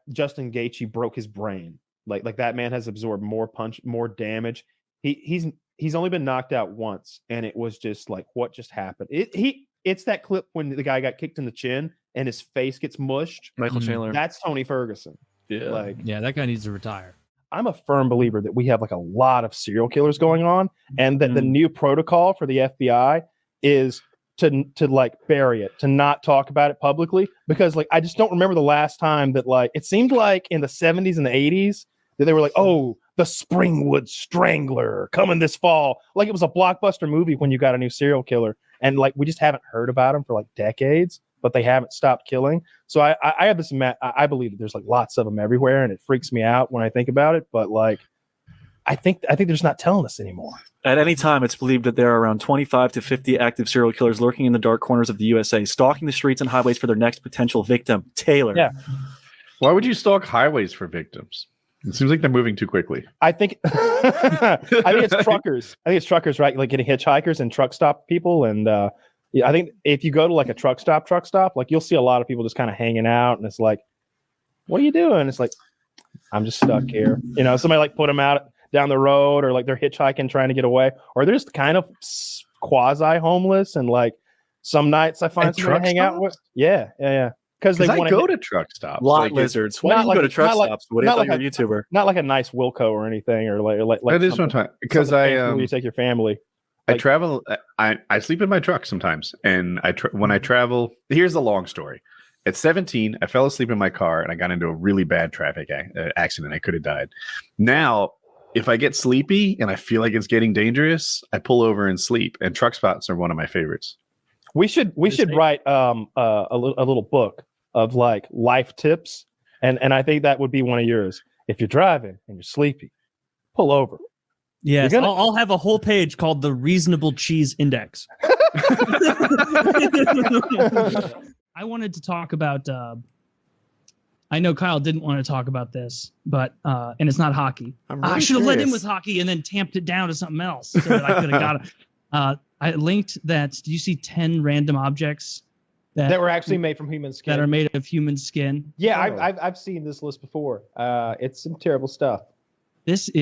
Justin Gaethje broke his brain. Like that man has absorbed more damage. He's only been knocked out once, and it was just like, what just happened? It's that clip when the guy got kicked in the chin and his face gets mushed. Michael Chandler. That's Tony Ferguson. Yeah. That guy needs to retire. I'm a firm believer that we have like a lot of serial killers going on, and that the new protocol for the FBI is to like bury it, to not talk about it publicly, because like I just don't remember the last time that, like, it seemed like in the 70s and the 80s that they were like, oh, the Springwood Strangler coming this fall. Like it was a blockbuster movie when you got a new serial killer. And like we just haven't heard about them for like decades, but they haven't stopped killing. So I have this, I believe that there's like lots of them everywhere, and it freaks me out when I think about it. But like, I think they're just not telling us anymore. At any time, it's believed that there are around 25 to 50 active serial killers lurking in the dark corners of the USA, stalking the streets and highways for their next potential victim. Taylor. Yeah. Why would you stalk highways for victims? It seems like they're moving too quickly. I think it's truckers. I think it's truckers, right? Like getting hitchhikers and truck stop people. And I think if you go to like a truck stop, like you'll see a lot of people just kind of hanging out, and it's like, what are you doing? It's like, I'm just stuck here. Somebody like put them out down the road, or like they're hitchhiking trying to get away, or they're just kind of quasi homeless and like Some nights I find somebody to hang out with. Yeah. Because they want to go to truck stops. Lot lizards. Why do you go to truck stops? What if you're a YouTuber? Not like a nice Wilco or anything, or like. That is one time because you take your family. I travel. I sleep in my truck sometimes, and when I travel. Here's the long story. At 17, I fell asleep in my car, and I got into a really bad traffic accident. I could have died. Now, if I get sleepy and I feel like it's getting dangerous, I pull over and sleep. And truck spots are one of my favorites. We should write a little book of like life tips, and I think that would be one of yours. If you're driving and you're sleepy, pull over. Yes, I'll have a whole page called the Reasonable Cheese Index. I wanted to talk about. I know Kyle didn't want to talk about this, but and it's not hockey. I should have led in with hockey and then tamped it down to something else so that I could have got it. I linked that. Did you see 10 random objects that were actually made from human skin? That are made of human skin. Yeah, I've seen this list before. It's some terrible stuff. It's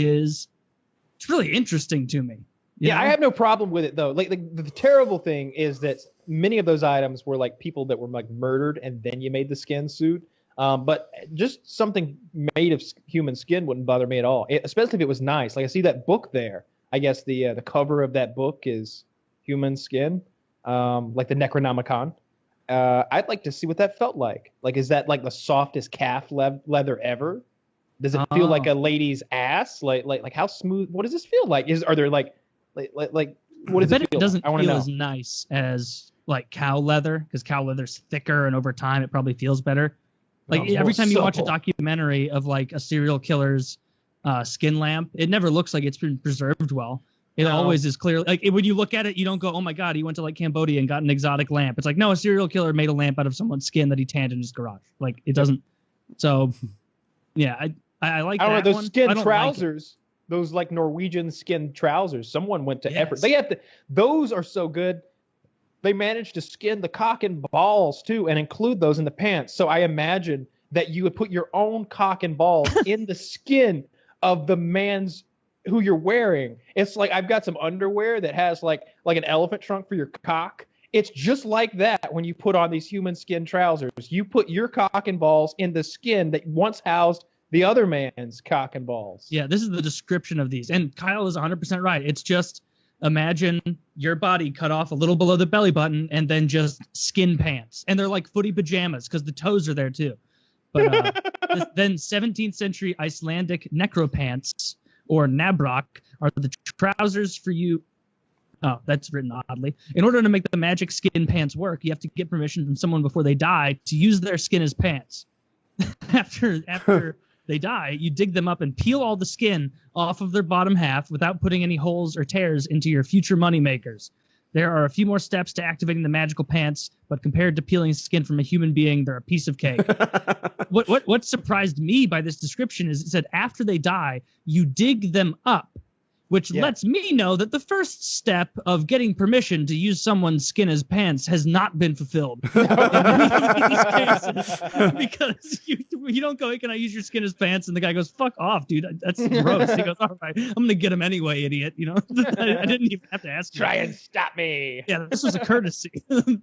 really interesting to me. Yeah, I have no problem with it though. Like the terrible thing is that many of those items were like people that were like murdered, and then you made the skin suit. But just something made of human skin wouldn't bother me at all, especially if it was nice. Like I see that book there. I guess the cover of that book is human skin, like the Necronomicon. I'd like to see what that felt like. Like, is that like the softest calf leather ever? Does it feel like a lady's ass? Like how smooth? What does this feel like? Are there like what does it feel? It doesn't like? feel as nice as like cow leather, because cow leather's thicker and over time it probably feels better. Like every time you watch a documentary of like a serial killer's skin lamp, it never looks like it's been preserved well. It always is clear. Like when you look at it, you don't go, "Oh my god, he went to like Cambodia and got an exotic lamp." It's like, no, a serial killer made a lamp out of someone's skin that he tanned in his garage. Like it doesn't. So, yeah, I like that. I don't know, those one. skin trousers, those like Norwegian skin trousers. Someone went to effort. They have to. Those are so good. They managed to skin the cock and balls too, and include those in the pants. So I imagine that you would put your own cock and balls in the skin of the man's who you're wearing. It's like I've got some underwear that has like an elephant trunk for your cock. It's just like that when you put on these human skin trousers. You put your cock and balls in the skin that once housed the other man's cock and balls. Yeah, this is the description of these. And Kyle is 100% right. It's just imagine your body cut off a little below the belly button and then just skin pants. And they're like footy pajamas because the toes are there too. But then 17th century Icelandic necropants or nabrok are the trousers for you. Oh, that's written oddly. In order to make the magic skin pants work, you have to get permission from someone before they die to use their skin as pants. After they die, you dig them up and peel all the skin off of their bottom half without putting any holes or tears into your future money makers. There are a few more steps to activating the magical pants, but compared to peeling skin from a human being, they're a piece of cake. What surprised me by this description is it said after they die, you dig them up, which lets me know that the first step of getting permission to use someone's skin as pants has not been fulfilled in many of these cases, because you don't go, "Hey, can I use your skin as pants?" And the guy goes, "Fuck off, dude. That's gross." He goes, "All right, I'm gonna get him anyway, idiot." You know, I didn't even have to ask you. Try and stop me. Yeah, this was a courtesy.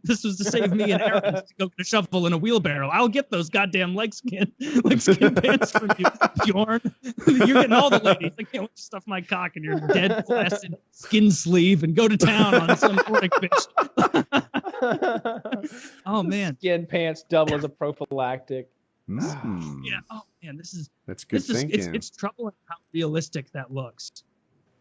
This was to save me and Aaron to go get a shovel and a wheelbarrow. I'll get those goddamn leg skin pants from you, Bjorn. You're getting all the ladies. I can't stuff my cock in your dead flaccid skin sleeve and go to town on some Nordic bitch. Oh man, skin pants double as a prophylactic. Yeah. Oh man, that's good thinking. It's troubling how realistic that looks.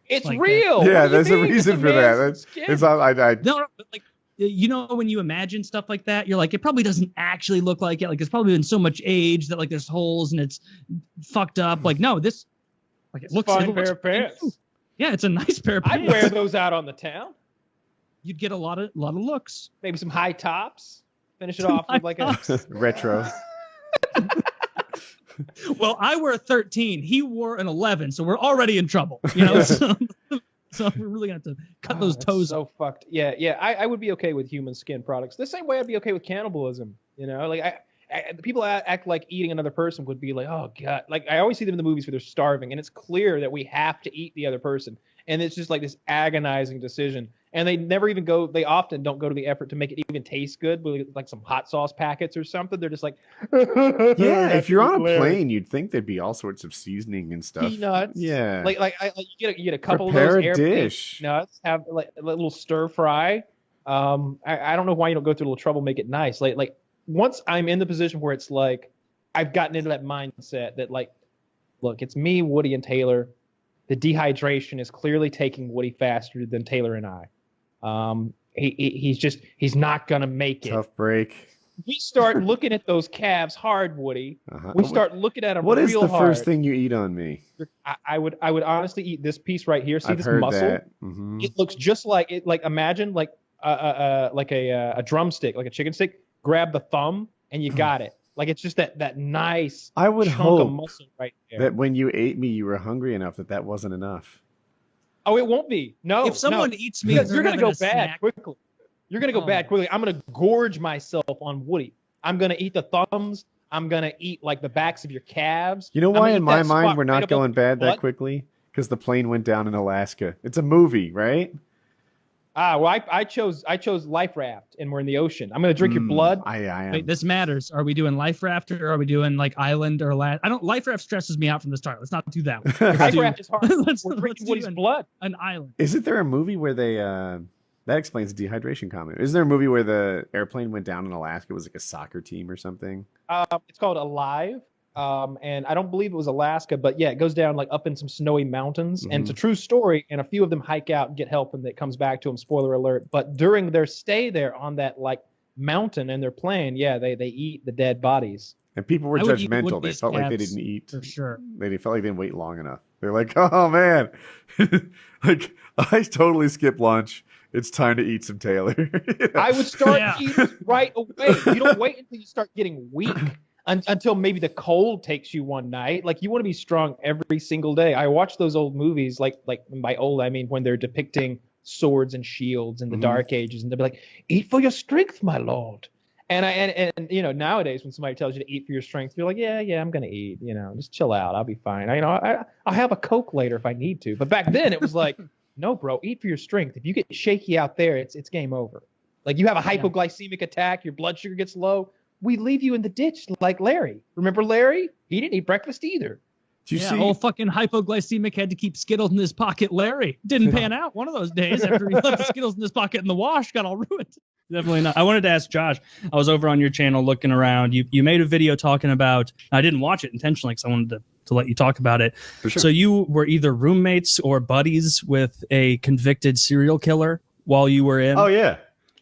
It's like real. Yeah, there's a reason for that. It's not. No, but like you know, when you imagine stuff like that, you're like, it probably doesn't actually look like it. Like it's probably been so much age that like there's holes and it's fucked up. Like no, this like it looks. Fine pair of pants. Yeah, it's a nice pair of pants. I'd wear those out on the town. You'd get a lot of looks. Maybe some high tops. Finish it off with like a retro. Well, I wear a 13. He wore an 11, so we're already in trouble. You know, so we're really gonna have to cut those toes. So fucked. Yeah. I would be okay with human skin products. The same way I'd be okay with cannibalism. You know, like people act like eating another person would be like, oh god. Like I always see them in the movies where they're starving, and it's clear that we have to eat the other person, and it's just like this agonizing decision. And they never even go. They often don't go to the effort to make it even taste good, with like some hot sauce packets or something. They're just like, yeah. If you're on a plane, you'd think there'd be all sorts of seasoning and stuff. Peanuts. Yeah. You get a couple Prepare of those a airplane dish. nuts. Have like a little stir fry. I don't know why you don't go through a little trouble, make it nice. Like once I'm in the position where it's like I've gotten into that mindset that like, look, it's me, Woody, and Taylor. The dehydration is clearly taking Woody faster than Taylor and I. He's not gonna make it. Tough break. We start looking at those calves hard, Woody. We start looking at them What real is the hard. first thing you eat on me? I would honestly eat this piece right here. See I've this heard muscle? that. Mhm. It looks just like it. Like imagine like a drumstick, like a chicken stick. Grab the thumb and you got it. Like it's just that nice. I would chunk hope of muscle right there. that when you ate me, you were hungry enough that wasn't enough. Oh, it won't be. No. If someone no. eats me, Because you're gonna having go a bad snack. quickly. You're gonna go bad quickly. I'm gonna gorge myself on Woody. I'm gonna eat the thumbs. I'm gonna eat like the backs of your calves. You know I'm gonna why eat in my that mind spot we're right not above going your bad that butt. quickly? Because the plane went down in Alaska. It's a movie, right? Well, I chose life raft, and we're in the ocean. I'm gonna drink your blood. I am. Wait, this matters. Are we doing life raft or are we doing like island or land? Life raft stresses me out from the start. Let's not do that one. Life raft is hard. let's We're drinking do Woody's blood. An island. Isn't there a movie where they that explains the dehydration comment? Is there a movie where the airplane went down in Alaska? It was like a soccer team or something? It's called Alive. And I don't believe it was Alaska, but yeah, it goes down like up in some snowy mountains, and it's a true story. And a few of them hike out and get help, and it comes back to them. Spoiler alert! But during their stay there on that like mountain and their plane, yeah, they eat the dead bodies. And people were I would eat judgmental. They Woody's felt like they calves didn't eat. for sure. They felt like they didn't wait long enough. They're like, oh man, like I totally skipped lunch. It's time to eat some Taylor. I would start eating right away. You don't wait until you start getting weak. Until maybe the cold takes you one night. Like you want to be strong every single day. I watch those old movies, like by old I mean when they're depicting swords and shields in the Dark Ages, and they'll be like, "Eat for your strength, my lord." And you know, nowadays when somebody tells you to eat for your strength, you're like, yeah, I'm gonna eat. You know, just chill out. I'll be fine. I'll have a Coke later if I need to. But back then it was like, no, bro, eat for your strength. If you get shaky out there, it's game over. Like you have a hypoglycemic attack, your blood sugar gets low. We leave you in the ditch like Larry. Remember Larry? He didn't eat breakfast either. Do you see? Old fucking hypoglycemic had to keep Skittles in his pocket. Larry didn't pan out one of those days after he left the Skittles in his pocket in the wash, got all ruined. Definitely not. I wanted to ask Josh. I was over on your channel looking around. You made a video talking about. I didn't watch it intentionally because I wanted to let you talk about it. For sure. So you were either roommates or buddies with a convicted serial killer while you were in. Oh yeah.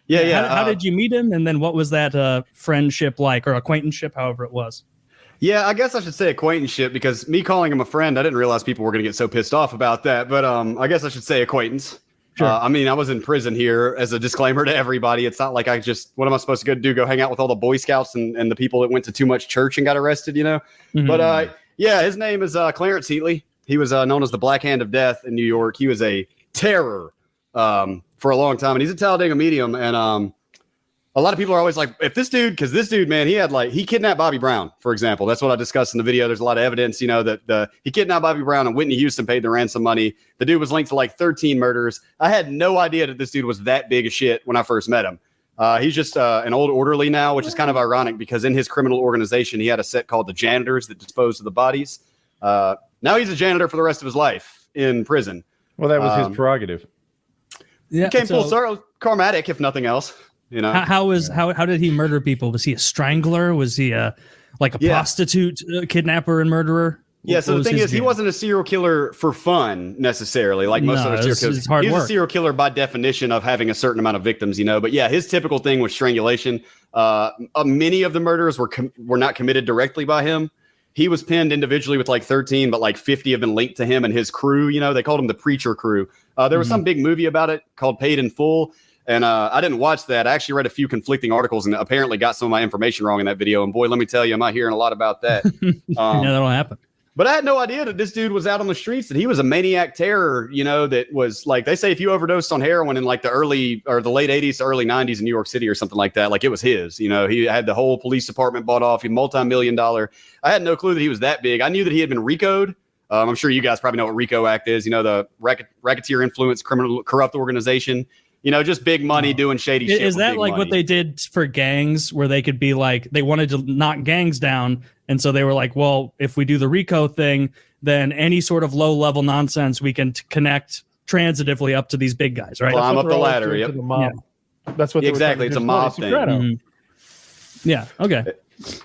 Yeah. How did you meet him? And then what was that friendship like, or acquaintanceship, however it was? Yeah, I guess I should say acquaintanceship, because me calling him a friend, I didn't realize people were going to get so pissed off about that. But I guess I should say acquaintance. Sure. I mean, I was in prison here, as a disclaimer to everybody. It's not like what am I supposed to go do? Go hang out with all the Boy Scouts and the people that went to too much church and got arrested, you know? Mm-hmm. But yeah, his name is Clarence Heatley. He was known as the Black Hand of Death in New York. He was a terror for a long time. And he's a Talladega medium. And a lot of people are always like, if this dude, because this dude, man, he kidnapped Bobby Brown, for example. That's what I discussed in the video. There's a lot of evidence, you know, that he kidnapped Bobby Brown and Whitney Houston paid the ransom money. The dude was linked to like 13 murders. I had no idea that this dude was that big of shit when I first met him. He's just an old orderly now, which is kind of ironic because in his criminal organization, he had a set called the Janitors that disposed of the bodies. Now he's a janitor for the rest of his life in prison. Well, that was his prerogative. Yeah, he came full circle, karmatic, if nothing else. You know, how did he murder people? Was he a strangler? Was he a prostitute kidnapper and murderer? Yeah, so the thing is, he wasn't a serial killer for fun necessarily, like most other serial killers. He was a serial killer by definition of having a certain amount of victims, you know. But yeah, his typical thing was strangulation. Many of the murders were not committed directly by him. He was pinned individually with like 13, but like 50 have been linked to him and his crew. You know, they called him the Preacher Crew. There was some big movie about it called Paid in Full. And I didn't watch that. I actually read a few conflicting articles and apparently got some of my information wrong in that video. And boy, let me tell you, I'm not hearing a lot about that. Yeah, that'll happen. But I had no idea that this dude was out on the streets, that he was a maniac terror, you know, that was like, they say if you overdosed on heroin in like the early or the late 80s to early 90s in New York City or something like that, like it was his, you know, he had the whole police department bought off, he multi-million-dollar. I had no clue that he was that big. I knew that he had been RICO'd. I'm sure you guys probably know what RICO Act is, you know, the racketeer influence criminal corrupt organization. You know, just big money doing shady shit. Is that like money. what they did for gangs, where they could be like, they wanted to knock gangs down, and so they were like, well, if we do the RICO thing, then any sort of low level nonsense we can connect transitively up to these big guys, right? Climb up the ladder. Yep. Yeah. That's what exactly. It's a mob thing. Mm-hmm. Yeah. Okay.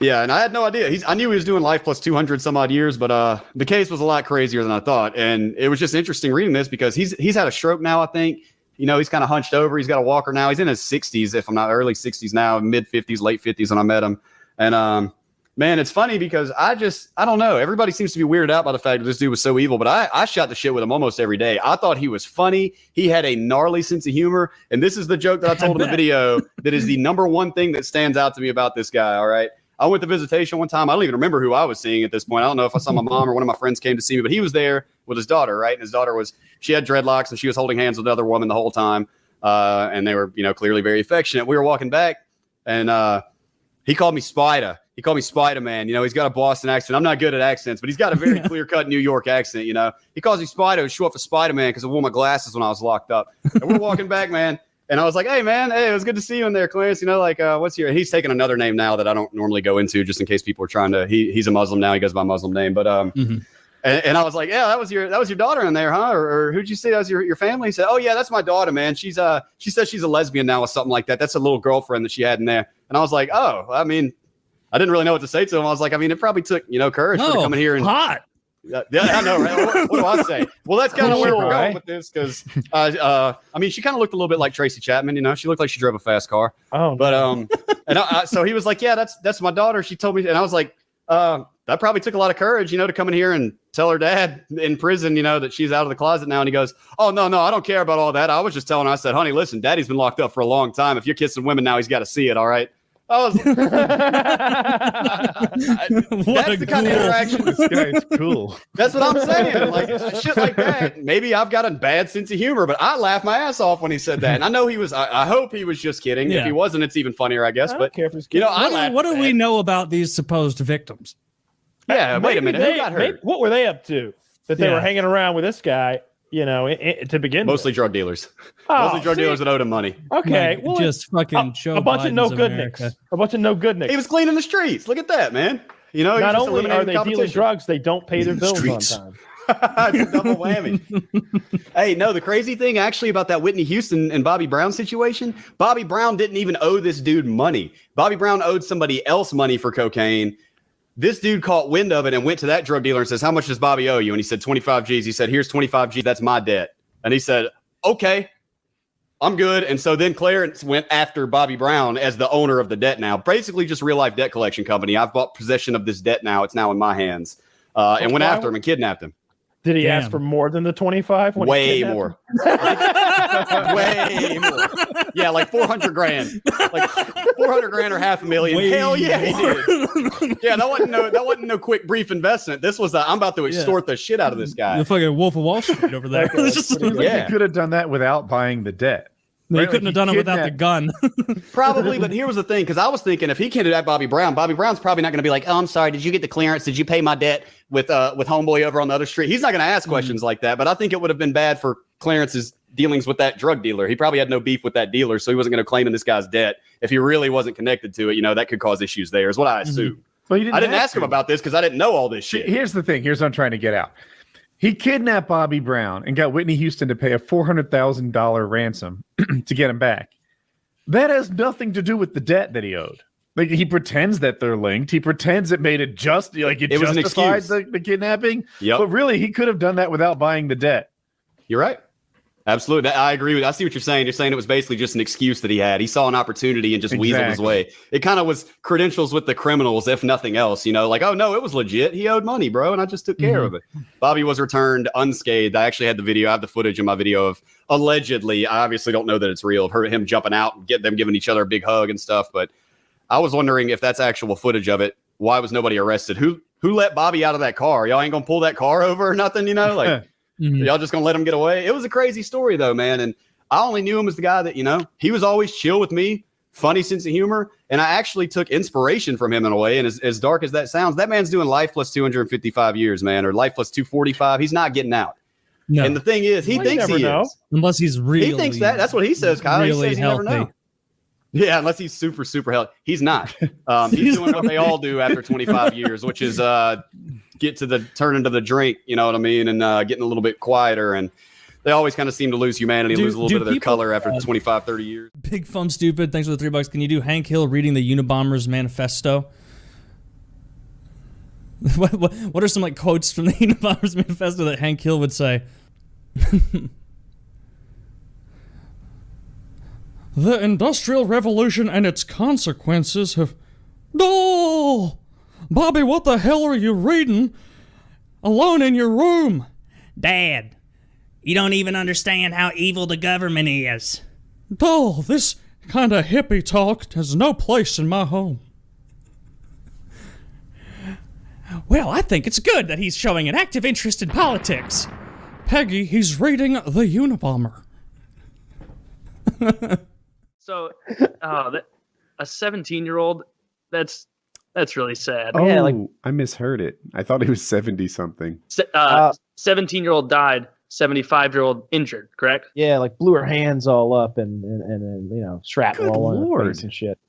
Yeah, and I had no idea. I knew he was doing life plus 200 some odd years, but the case was a lot crazier than I thought, and it was just interesting reading this because he's had a stroke now. I think. You know, he's kind of hunched over. He's got a walker now. He's in his 60s, if I'm not early 60s now, mid 50s, late 50s when I met him. And man, it's funny because I don't know. Everybody seems to be weirded out by the fact that this dude was so evil, but I shot the shit with him almost every day. I thought he was funny. He had a gnarly sense of humor. And this is the joke that I told in the video that is the number one thing that stands out to me about this guy. All right. I went to visitation one time. I don't even remember who I was seeing at this point. I don't know if I saw my mom or one of my friends came to see me, but he was there with his daughter, right? And his daughter she had dreadlocks and she was holding hands with another woman the whole time. And they were, you know, clearly very affectionate. We were walking back and he called me Spider. He called me Spider-Man. You know, he's got a Boston accent. I'm not good at accents, but he's got a very clear-cut New York accent, you know. He calls me Spider. It's short for Spider-Man because I wore my glasses when I was locked up. And we're walking back, man. And I was like, hey, man, hey, it was good to see you in there, Clarence. You know, like, what's your – he's taking another name now that I don't normally go into just in case people are trying to – he's a Muslim now. He goes by Muslim name. But and I was like, yeah, that was your daughter in there, huh? Or who'd you say that was your family? He said, oh, yeah, that's my daughter, man. She says she's a lesbian now or something like that. That's a little girlfriend that she had in there. And I was like, oh, I mean, I didn't really know what to say to him. I was like, I mean, it probably took, you know, courage for to come in here and – hot. Yeah, I know, right? What do I say? Well, that's kind of where we're going with this because, I mean, she kind of looked a little bit like Tracy Chapman. You know, she looked like she drove a fast car. Oh, but and so he was like, "Yeah, that's my daughter." She told me, and I was like, "That probably took a lot of courage, you know, to come in here and tell her dad in prison, you know, that she's out of the closet now." And he goes, "Oh no, I don't care about all that. I was just telling her. I said, honey, listen, Daddy's been locked up for a long time. If you're kissing women now, he's got to see it. All right." That's the kind of interaction. This guy is cool. That's what I'm saying. Like shit like that. Maybe I've got a bad sense of humor, but I laughed my ass off when he said that. And I know he was. I hope he was just kidding. Yeah. If he wasn't, it's even funnier, I guess. But you know, what do we know about these supposed victims? Yeah, wait a minute. Who got hurt? What were they up to that they were hanging around with this guy? You know, to begin mostly with. Drug dealers. Mostly drug dealers that owed him money. Okay, well, just fucking show a bunch of no good nicks. A bunch of no good nicks. He was cleaning the streets. Look at that, man. You know, not only are they dealing drugs, they don't pay their bills on time. It's a double whammy. Hey, no, the crazy thing actually about that Whitney Houston and Bobby Brown situation, Bobby Brown didn't even owe this dude money. Bobby Brown owed somebody else money for cocaine. This dude caught wind of it and went to that drug dealer and says, how much does Bobby owe you? And he said, 25 G's. He said, here's 25 G's. That's my debt. And he said, okay, I'm good. And so then Clarence went after Bobby Brown as the owner of the debt now. Basically just real life debt collection company. I've bought possession of this debt now. It's now in my hands. And went after him and kidnapped him. Did he ask for more than the 25? Way more. Way more. Yeah, like 400 grand. Like 400 grand or $500,000. Way Hell yeah, he did. Yeah, that wasn't no quick brief investment. This was I'm about to extort the shit out of this guy. The fucking Wolf of Wall Street over there. He could have done that without buying the debt. No, he couldn't have done it without the gun. Probably, but here was the thing, because I was thinking if he kidnapped Bobby Brown's probably not going to be like, oh, I'm sorry, did you get the clearance? Did you pay my debt with homeboy over on the other street? He's not going to ask questions like that, but I think it would have been bad for Clarence's dealings with that drug dealer. He probably had no beef with that dealer, so he wasn't going to claim in this guy's debt. If he really wasn't connected to it, you know, that could cause issues there, is what I assume. Well, I didn't ask him about this because I didn't know all this shit. Here's the thing. Here's what I'm trying to get out. He kidnapped Bobby Brown and got Whitney Houston to pay a $400,000 ransom to get him back. That has nothing to do with the debt that he owed. Like, he pretends that they're linked. He pretends it made it just like it was justified the kidnapping. Yep. But really, he could have done that without buying the debt. You're right. Absolutely. I agree with. I see what you're saying. You're saying it was basically just an excuse that he had. He saw an opportunity and just weaseled his way. It kind of was credentials with the criminals, if nothing else. You know, like, oh no, it was legit. He owed money, bro, and I just took care of it. Bobby was returned unscathed. I actually had the video. I have the footage in my video of allegedly. I obviously don't know that it's real. I've heard him jumping out and them giving each other a big hug and stuff. But I was wondering if that's actual footage of it. Why was nobody arrested? Who let Bobby out of that car? Y'all ain't gonna pull that car over or nothing, you know? Like. Y'all just gonna let him get away? It was a crazy story though, man. And I only knew him as the guy that, you know, he was always chill with me, funny sense of humor. And I actually took inspiration from him in a way. And as dark as that sounds, that man's doing life plus 255 years, man, or life plus 245. He's not getting out. No. And the thing is, he thinks he is. Unless he's really. He thinks that. That's what he says, Kyle. Really he says healthy. you never know. Yeah, unless he's super, super healthy. He's not. He's doing what they all do after 25 years, which is turn into the drink, you know what I mean, and getting a little bit quieter. And they always kind of seem to lose humanity, lose a little bit of their color after 25, 30 years. Big Fum Stupid, thanks for the $3. Can you do Hank Hill reading the Unabomber's Manifesto? What are some like quotes from the Unabomber's Manifesto that Hank Hill would say? The Industrial Revolution and its consequences have... Oh! Bobby, what the hell are you reading? Alone in your room. Dad, you don't even understand how evil the government is. Oh, this kind of hippie talk has no place in my home. Well, I think it's good that he's showing an active interest in politics. Peggy, he's reading the Unabomber. So, a 17-year-old, that's really sad. Oh, yeah, like, I misheard it. I thought he was 70-something. 17-year-old died, 75-year-old injured, correct? Yeah, like blew her hands all up and you know, shrapnel all on her face and shit.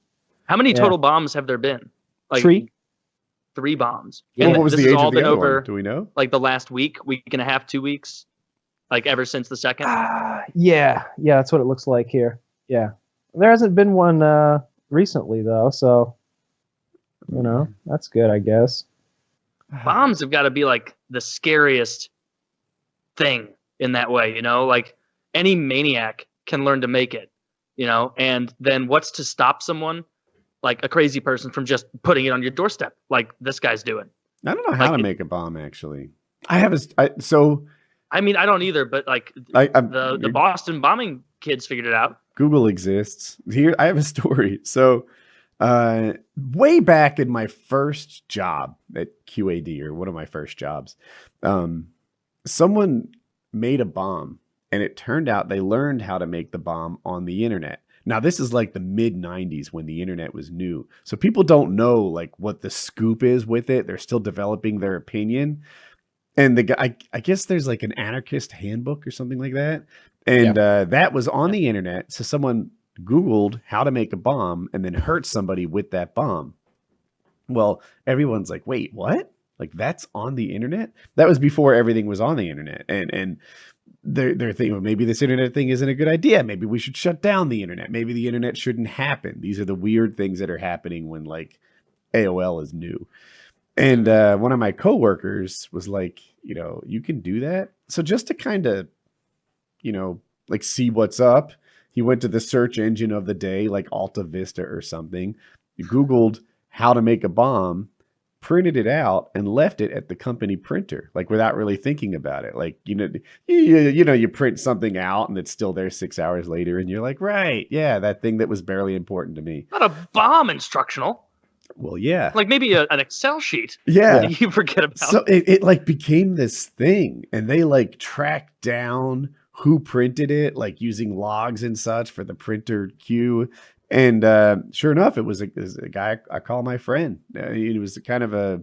How many total bombs have there been? Like 3 bombs. Yeah, what was the age of the other over, one? Do we know? Like the last week and a half, 2 weeks? Like ever since the second? Yeah, that's what it looks like here. Yeah. There hasn't been one recently, though, so, you know, that's good, I guess. Bombs have got to be, like, the scariest thing in that way, you know? Like, any maniac can learn to make it, you know? And then what's to stop someone, like a crazy person, from just putting it on your doorstep, like this guy's doing? I don't know how to make a bomb, actually. I mean, I don't either, but, like, the Boston bombing kids figured it out. Google exists. Here, I have a story. So, way back in my first job at QAD, or one of my first jobs, someone made a bomb, and it turned out they learned how to make the bomb on the internet. Now, this is like the mid-90s when the internet was new. So people don't know like what the scoop is with it. They're still developing their opinion. And the guy, I guess there's like an anarchist handbook or something like that. And that was on the internet. So someone Googled how to make a bomb and then hurt somebody with that bomb. Well, everyone's like, wait, what? Like, that's on the internet? That was before everything was on the internet. And they're thinking, well, maybe this internet thing isn't a good idea. Maybe we should shut down the internet. Maybe the internet shouldn't happen. These are the weird things that are happening when like AOL is new. And one of my coworkers was like, you know, you can do that. So just to kind of, you know, like see what's up, he went to the search engine of the day, like Alta Vista or something. He Googled how to make a bomb, printed it out, and left it at the company printer, like without really thinking about it. Like, you know, you print something out and it's still there 6 hours later, and you're like, right, yeah, that thing that was barely important to me. Not a bomb instructional. Well, yeah. Like maybe an Excel sheet. Yeah. That you forget about. So it like became this thing, and they like tracked down who printed it, like using logs and such for the printer queue. And sure enough, it was a guy I call my friend. He was kind of a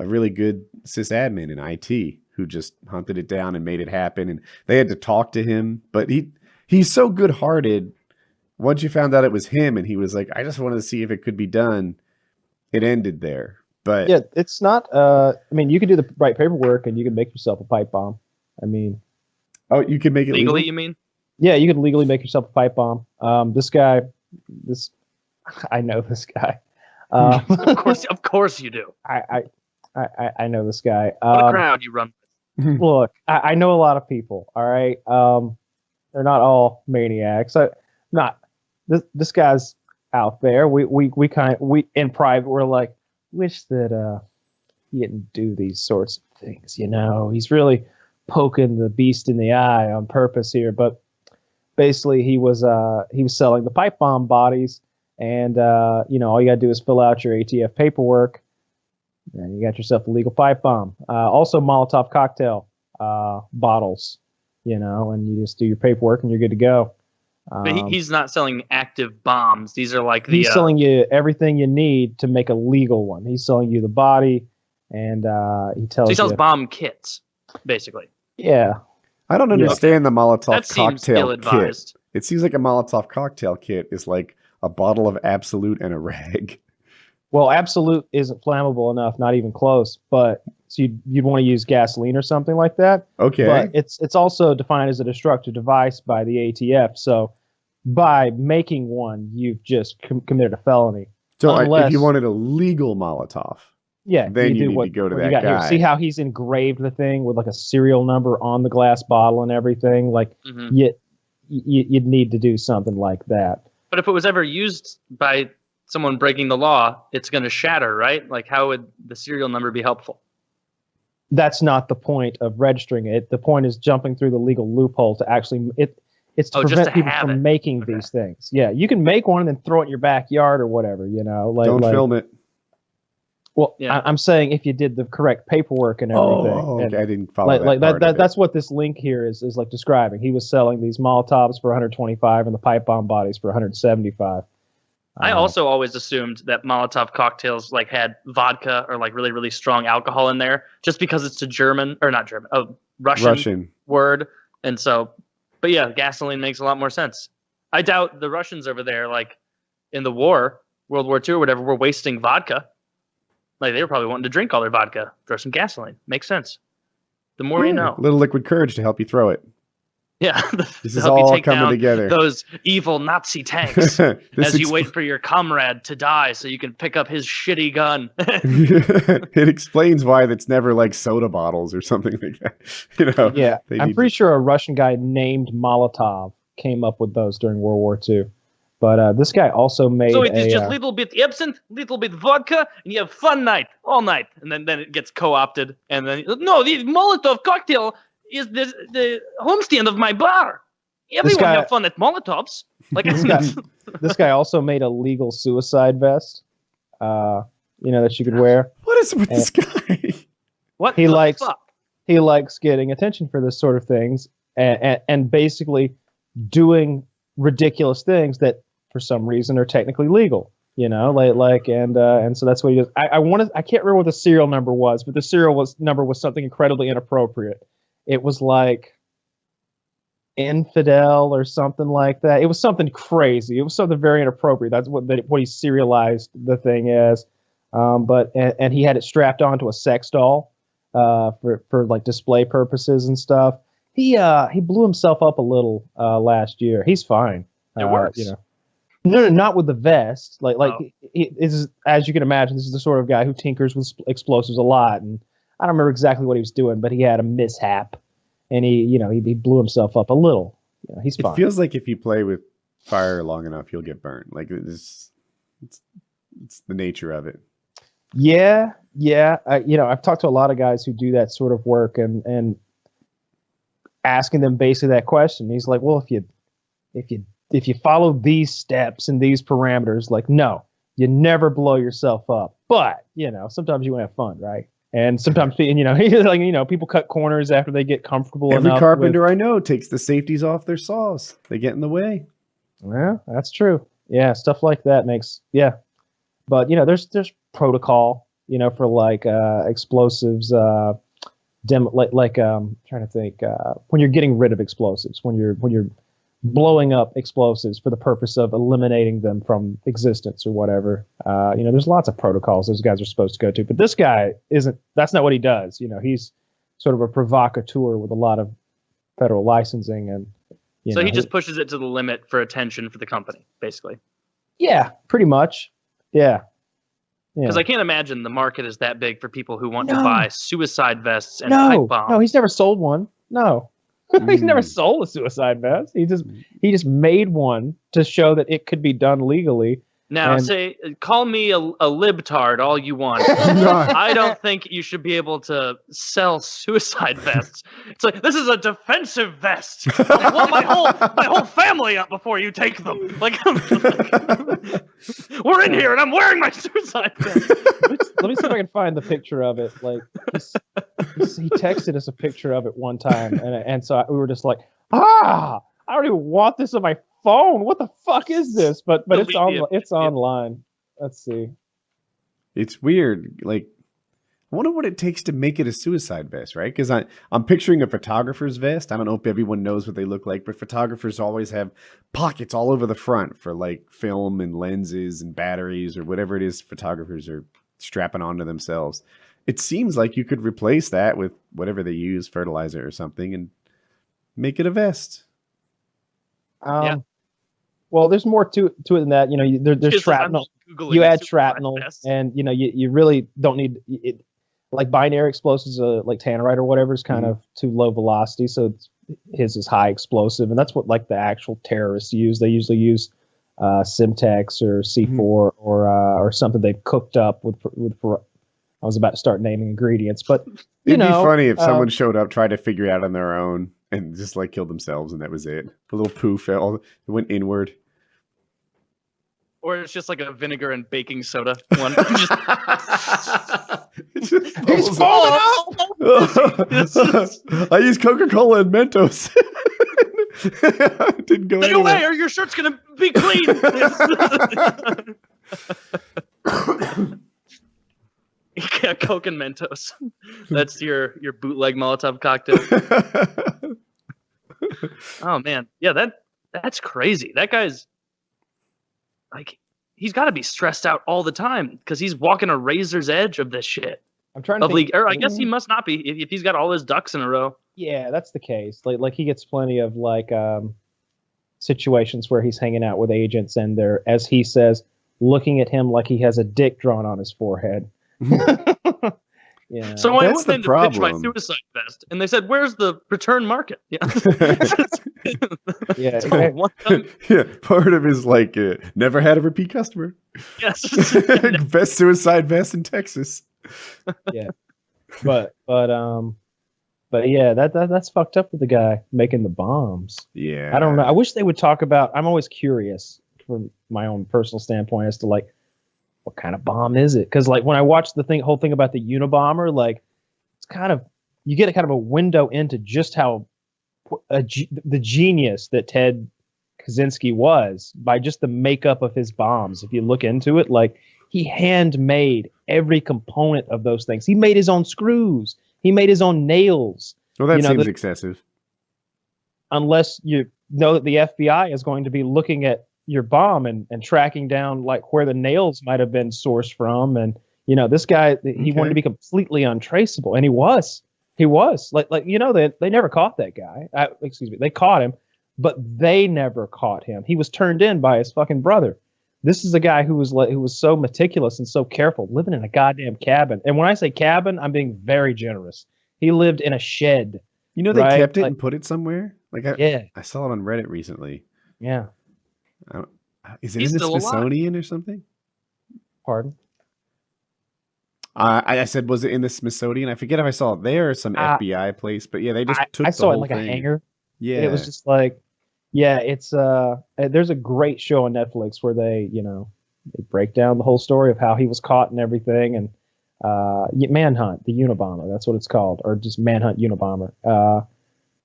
really good sysadmin in IT who just hunted it down and made it happen. And they had to talk to him, but he's so good-hearted. Once you found out it was him, and he was like, I just wanted to see if it could be done. It ended there. But yeah, it's not. I mean, you can do the right paperwork, and you can make yourself a pipe bomb. I mean, oh, you can make it legally. legal? You mean? Yeah, you can legally make yourself a pipe bomb. I know this guy. Of course you do. I know this guy. What a crowd you run with. Look, I know a lot of people. All right, they're not all maniacs. This guy's out there. We in private, we're like, wish that he didn't do these sorts of things. You know, he's really poking the beast in the eye on purpose here. But basically, he was selling the pipe bomb bodies, and you know, all you gotta do is fill out your ATF paperwork, and you got yourself a legal pipe bomb. Also, Molotov cocktail bottles, you know, and you just do your paperwork and you're good to go. But he's not selling active bombs. These are like he's selling you everything you need to make a legal one. He's selling you the body, and he tells you. So he sells bomb kits, basically. Yeah. I don't understand the Molotov That seems cocktail kit. ill-advised. It seems like a Molotov cocktail kit is like a bottle of Absolute and a rag. Well, Absolute isn't flammable enough, not even close. But so you'd want to use gasoline or something like that. Okay. But it's also defined as a destructive device by the ATF. So by making one, you've just committed a felony. So if you wanted a legal Molotov, then you need to go to that guy. Here. See how he's engraved the thing with like a serial number on the glass bottle and everything? Like you'd need to do something like that. But if it was ever used by someone breaking the law, it's going to shatter, right? Like, how would the serial number be helpful? That's not the point of registering it. The point is jumping through the legal loophole to actually it's to prevent people from making these things. Yeah, you can make one and then throw it in your backyard or whatever, you know. Like, don't film it. Well, I'm saying if you did the correct paperwork and everything. Oh, okay. I didn't follow That's what this link here is like describing. He was selling these Molotovs for 125 and the pipe bomb bodies for 175. I also always assumed that Molotov cocktails like had vodka or like really, really strong alcohol in there, just because it's a Russian word. And so, but yeah, gasoline makes a lot more sense. I doubt the Russians over there, like in the war, World War II or whatever, were wasting vodka. Like, they were probably wanting to drink all their vodka, throw some gasoline. Makes sense. The more you know. A little liquid courage to help you throw it. Yeah, this is all coming together. Those evil Nazi tanks as you wait for your comrade to die so you can pick up his shitty gun. It explains why it's never like soda bottles or something like that. You know? Yeah, I'm pretty sure a Russian guy named Molotov came up with those during World War II. But this guy also made. So it is just a little bit absinthe, little bit vodka, and you have fun night all night, and then it gets co-opted, and then no, the Molotov cocktail is the homestand of my bar. Everyone have fun at Molotovs. Like this guy also made a legal suicide vest, that you could wear. What is with this guy? What he likes? Fuck? He likes getting attention for this sort of things, and basically doing ridiculous things that for some reason are technically legal. And so that's what he does. I can't remember what the serial number was, but the serial number was something incredibly inappropriate. It was like infidel or something like that. It was something crazy. It was something very inappropriate. That's what he serialized the thing as. But he had it strapped onto a sex doll for like display purposes and stuff. He blew himself up a little last year. He's fine. It works. No, not with the vest. As you can imagine, this is the sort of guy who tinkers with explosives a lot, and I don't remember exactly what he was doing, but he had a mishap, and he blew himself up a little. He's fine. It feels like if you play with fire long enough, you'll get burned. Like it's the nature of it. Yeah. I've talked to a lot of guys who do that sort of work, and asking them basically that question. He's like, well, if you follow these steps and these parameters, like, no, you never blow yourself up. But, sometimes you want to have fun, right? And sometimes, people cut corners after they get comfortable enough. Every carpenter I know takes the safeties off their saws. They get in the way. Yeah, that's true. Yeah, stuff like that makes, yeah. But, there's protocol, for like explosives, trying to think, when you're getting rid of explosives, when you're blowing up explosives for the purpose of eliminating them from existence or whatever. There's lots of protocols those guys are supposed to go to, but this guy that's not what he does. He's sort of a provocateur with a lot of federal licensing, and so he just pushes it to the limit for attention for the company, basically. Yeah, pretty much. Yeah. Because I can't imagine the market is that big for people who want to buy suicide vests and pipe bombs. No, he's never sold one. No. He's never sold a suicide vest. He just made one to show that it could be done legally. Now, call me a libtard all you want. I don't think you should be able to sell suicide vests. It's like, this is a defensive vest. I want my whole family up before you take them. Like, we're in here and I'm wearing my suicide vest. Let me see if I can find the picture of it. Like, he texted us a picture of it one time, and so we were just like, I don't even want this on my phone. What the fuck is this? But it's online. Let's see. It's weird. Like I wonder what it takes to make it a suicide vest, right? Because I'm picturing a photographer's vest. I don't know if everyone knows what they look like, but photographers always have pockets all over the front for like film and lenses and batteries or whatever it is photographers are strapping onto themselves. It seems like you could replace that with whatever they use, fertilizer or something, and make it a vest. Yeah. Well, there's more to it than that. You know, there's shrapnel. You add shrapnel, and you know, you really don't need it. Like binary explosives, like tannerite or whatever, is kind of too low velocity, so his is high explosive, and that's what like the actual terrorists use. They usually use Simtex or C4 or something they've cooked up with. I was about to start naming ingredients, but it'd be funny if someone showed up, tried to figure it out on their own, and just like killed themselves, and that was it. The little poof, it went inward. Or it's just like a vinegar and baking soda one. He's falling out! I use Coca-Cola and Mentos. Didn't go Stay anywhere. away or your shirt's going to be clean. Yeah, Coke and Mentos. That's your bootleg Molotov cocktail. Oh, man. Yeah, that's crazy. That guy's... like, he's got to be stressed out all the time because he's walking a razor's edge of this shit. I'm trying to think, or I guess he must not be if he's got all his ducks in a row. Yeah, that's the case. Like he gets plenty of like situations where he's hanging out with agents and they're, as he says, looking at him like he has a dick drawn on his forehead. Yeah. So I went in to pitch my suicide vest, and they said, "Where's the return market?" Yeah. Yeah. Part of his like never had a repeat customer. Yes. Best suicide vest in Texas. Yeah. But yeah, that's fucked up with the guy making the bombs. Yeah. I don't know. I wish they would talk about. I'm always curious from my own personal standpoint as to like, what kind of bomb is it? Because like when I watched the whole thing about the Unabomber, like it's kind of, you get a kind of a window into just how the genius that Ted Kaczynski was by just the makeup of his bombs. If you look into it, like he handmade every component of those things. He made his own screws. He made his own nails. Well, that seems excessive. Unless you know that the FBI is going to be looking at your bomb and tracking down like where the nails might have been sourced from. And, you know, this guy, he wanted to be completely untraceable. And he was like, you know, they never caught that guy. They caught him, but they never caught him. He was turned in by his fucking brother. This is a guy who was so meticulous and so careful, living in a goddamn cabin. And when I say cabin, I'm being very generous. He lived in a shed. You know, they kept it and put it somewhere. Like I saw it on Reddit recently. Yeah. Is it in the Smithsonian or something? Pardon? I said, was it in the Smithsonian? I forget if I saw it there or some FBI place, but yeah, they just took. I saw the it like whole thing. a hangar. Yeah, it was just like, yeah, it's there's a great show on Netflix where they break down the whole story of how he was caught and everything, and Manhunt, the Unabomber, that's what it's called, or just Manhunt Unabomber.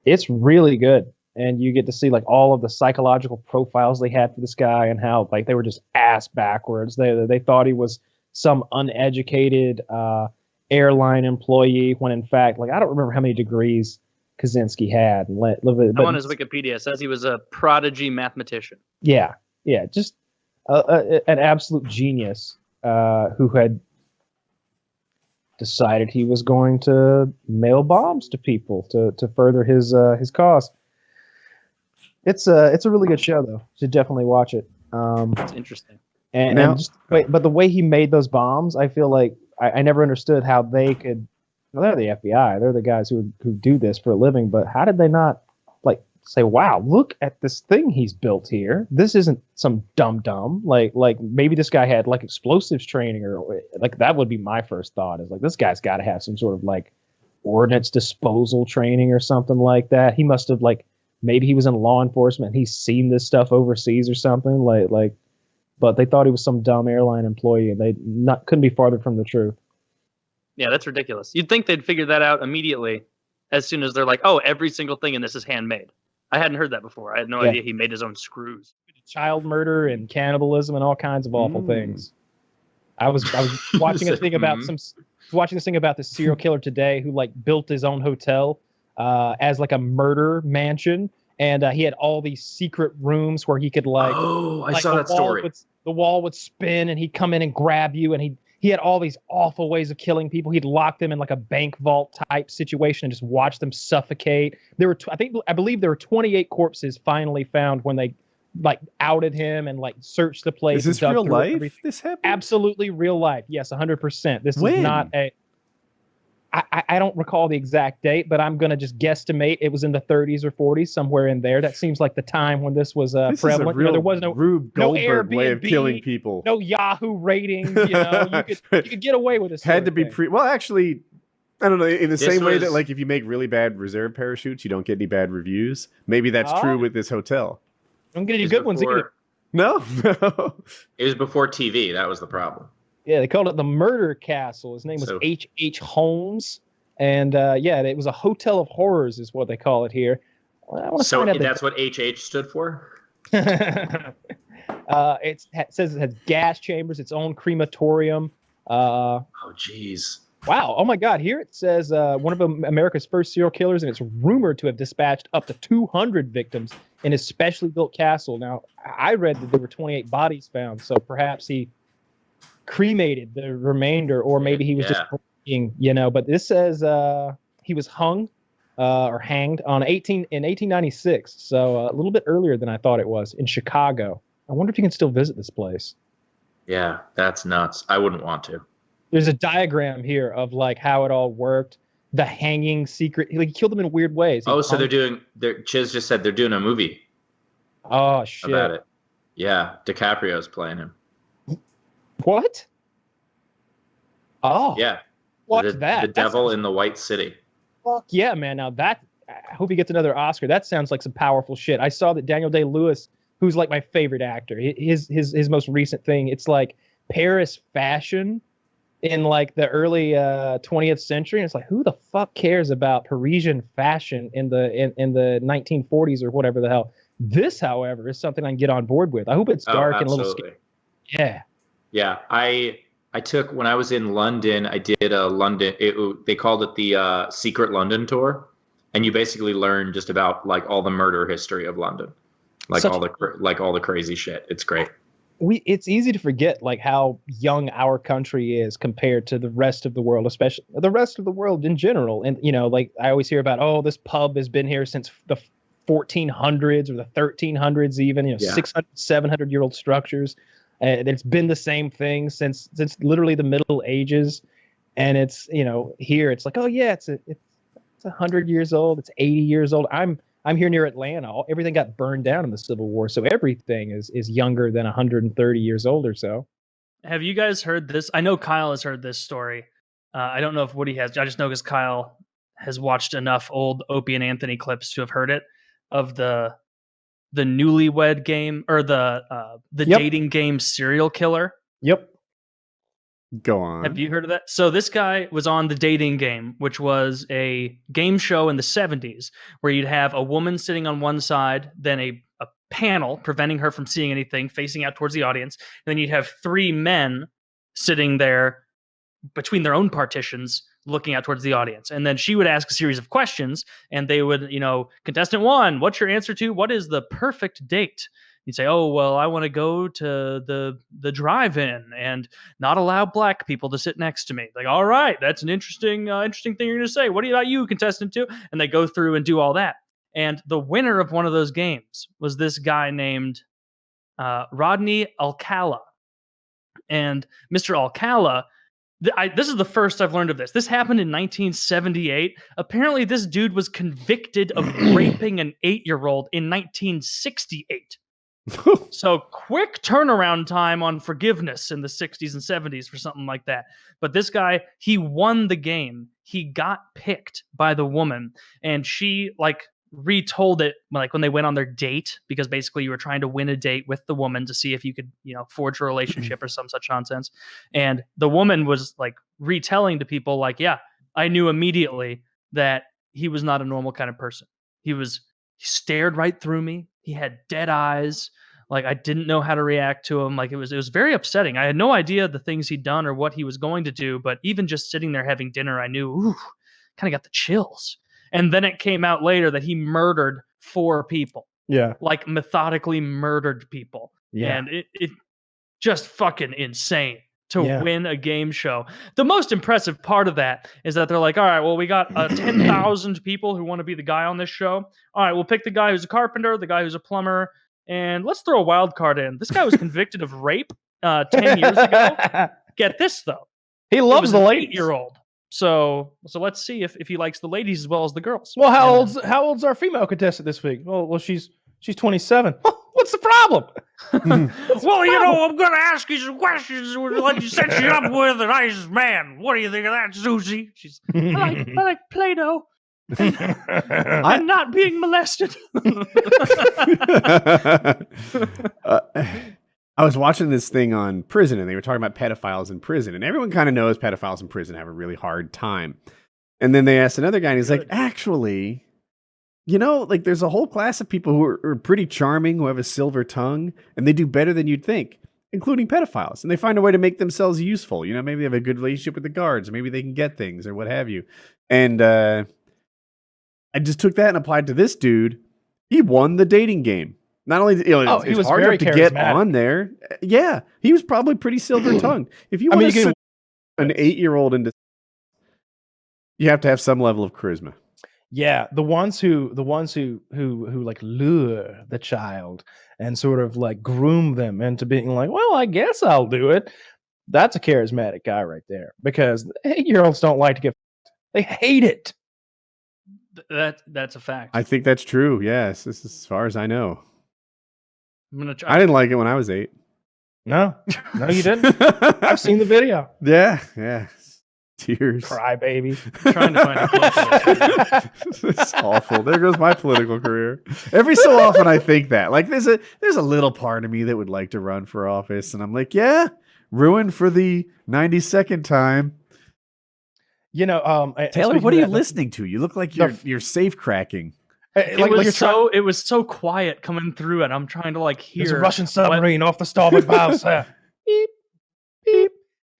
It's really good. And you get to see like all of the psychological profiles they had for this guy and how like they were just ass backwards. They thought he was some uneducated airline employee when in fact, like I don't remember how many degrees Kaczynski had. But on his Wikipedia it says he was a prodigy mathematician. Yeah, just an absolute genius who had decided he was going to mail bombs to people to further his cause. It's a really good show though. You should definitely watch it. It's interesting. But the way he made those bombs, I feel like I never understood how they could. Well, they're the FBI. They're the guys who do this for a living. But how did they not like say, "Wow, look at this thing he's built here. This isn't some dumb. Like maybe this guy had like explosives training or like that would be my first thought. Is like this guy's got to have some sort of like ordnance disposal training or something like that. He must have like." Maybe he was in law enforcement. He's seen this stuff overseas or something like, but they thought he was some dumb airline employee, and they couldn't be farther from the truth. Yeah, that's ridiculous. You'd think they'd figure that out immediately, as soon as they're like, "Oh, every single thing in this is handmade." I hadn't heard that before. I had no idea he made his own screws. Child murder and cannibalism and all kinds of awful things. I was watching a thing about the serial killer today who like built his own hotel as like a murder mansion, and he had all these secret rooms where he could like. Oh, I like saw that story. The wall would spin, and he'd come in and grab you, and he had all these awful ways of killing people. He'd lock them in like a bank vault type situation and just watch them suffocate. There were, I believe there were 28 corpses finally found when they like outed him and like searched the place. Is this real life? This happened? Absolutely real life. Yes, 100%. This When? is not a. I don't recall the exact date, but I'm going to just guesstimate it was in the 30s or 40s, somewhere in there. That seems like the time when this was This prevalent. is a real there was no Goldberg Airbnb, way of killing people. no Yahoo ratings. You could get away with this. Had to be well, actually, I don't know. In the This same way that was- like if you make really bad reserve parachutes, you don't get any bad reviews. Maybe that's true with this hotel. Don't get any It was good ones either. before- No, It was before TV. That was the problem. Yeah, they called it the Murder Castle. His name was So- H.H. Holmes. And yeah, it was a hotel of horrors, is what they call it here. Well, I want to So find out that's what HH stood for? it says it has gas chambers, its own crematorium. Oh, jeez. Wow. Oh, my God. Here it says one of America's first serial killers, and it's rumored to have dispatched up to 200 victims in his specially built castle. Now, I read that there were 28 bodies found, so perhaps he cremated the remainder, or maybe he was just, but this says he was hung or hanged in 1896, so a little bit earlier than I thought it was, in Chicago. I wonder if you can still visit this place. Yeah, that's nuts. I wouldn't want to. There's a diagram here of like how it all worked. The hanging secret. He killed them in weird ways. Oh, so Chiz just said they're doing a movie Oh shit! about it. Yeah, DiCaprio's playing him. What? Oh Yeah. watch the, that. The That Devil sounds- in the White City. Fuck yeah, man! Now that I hope he gets another Oscar. That sounds like some powerful shit. I saw that Daniel Day-Lewis, who's like my favorite actor, his most recent thing. It's like Paris fashion in like the early 20th century, and it's like, who the fuck cares about Parisian fashion in the 1940s or whatever the hell? This, however, is something I can get on board with. I hope it's dark and a little scary. Yeah. Yeah, I took, when I was in London, I did a London, they called it the Secret London Tour, and you basically learn just about like all the murder history of London, like all the crazy shit. It's great. It's easy to forget like how young our country is compared to the rest of the world, especially the rest of the world in general. And like I always hear about, oh, this pub has been here since the 1400s or the 1300s, even 600, 700-year-old structures. And it's been the same thing since literally the Middle Ages. And it's here it's like, oh yeah, it's 100 years old, it's 80 years old. I'm here near Atlanta. Everything got burned down in the Civil War, so everything is younger than 130 years old or so. Have you guys heard this? I know Kyle has heard this story. I don't know if Woody has. I just know because Kyle has watched enough old Opie and Anthony clips to have heard it, of the newlywed game, or the dating game Serial Killer. Yep. Go on. Have you heard of that? So this guy was on the dating game, which was a game show in the 70s where you'd have a woman sitting on one side, then a panel preventing her from seeing anything facing out towards the audience. And then you'd have three men sitting there between their own partitions looking out towards the audience. And then she would ask a series of questions, and they would, contestant one, what's your answer to what is the perfect date? You'd say, oh, well, I want to go to the drive-in and not allow black people to sit next to me. Like, all right, that's an interesting thing you're going to say. What about you, contestant two? And they go through and do all that. And the winner of one of those games was this guy named Rodney Alcala. And Mr. Alcala, this is the first I've learned of this. This happened in 1978. Apparently, this dude was convicted of raping an 8-year-old in 1968. So quick turnaround time on forgiveness in the 60s and 70s for something like that. But this guy, he won the game. He got picked by the woman, and she retold it when they went on their date, because basically you were trying to win a date with the woman to see if you could, forge a relationship or some such nonsense. And the woman was retelling to people yeah, I knew immediately that he was not a normal kind of person. He stared right through me. He had dead eyes. Like I didn't know how to react to him. Like it was very upsetting. I had no idea the things he'd done or what he was going to do, but even just sitting there having dinner, I knew, kind of got the chills. And then it came out later that he murdered 4 people. Yeah. Like methodically murdered people. Yeah. And it just fucking insane to win a game show. The most impressive part of that is that they're like, all right, well, we got 10,000 people who want to be the guy on this show. All right, we'll pick the guy who's a carpenter, the guy who's a plumber, and let's throw a wild card in. This guy was convicted of rape 10 years ago. Get this, though. He loves the ladies. 8-year-old. So let's see if he likes the ladies as well as the girls. Well, how old's our female contestant this week? Well, she's 27. What's the problem? Well, you know, I'm going to ask you some questions like you set you up with a nice man. What do you think of that, Susie? I like Play-Doh. I'm not being molested. I was watching this thing on prison, and they were talking about pedophiles in prison, and everyone kind of knows pedophiles in prison have a really hard time. And then they asked another guy, and he's like, actually, you know, like there's a whole class of people who are pretty charming, who have a silver tongue, and they do better than you'd think, including pedophiles. And they find a way to make themselves useful. You know, maybe they have a good relationship with the guards, or maybe they can get things or what have you. And I just took that and applied to this dude. He won the dating game. Not only, you know, he it's was hard very enough to get charismatic. on there. Yeah, he was probably pretty silver tongued. If you want to get an 8-year-old into, you have to have some level of charisma. Yeah, the ones who like lure the child and sort of like groom them into being like, well, I guess I'll do it. That's a charismatic guy right there, because 8-year-olds don't like to get. They hate it. That's a fact. I think that's true. Yes, this is as far as I know. I'm gonna try. I didn't like it when I was 8. No, you didn't. I've seen the video. Yeah. Tears. Cry baby. Trying to find a It's awful. There goes my political career. Every so often I think that. Like there's a little part of me that would like to run for office, and I'm like, yeah, ruined for the 92nd time. You know, Taylor, what are you listening to? You look like you're safe cracking. It was so quiet coming through, and I'm trying to like hear. There's a Russian submarine off the starboard bow, sir. Beep, beep.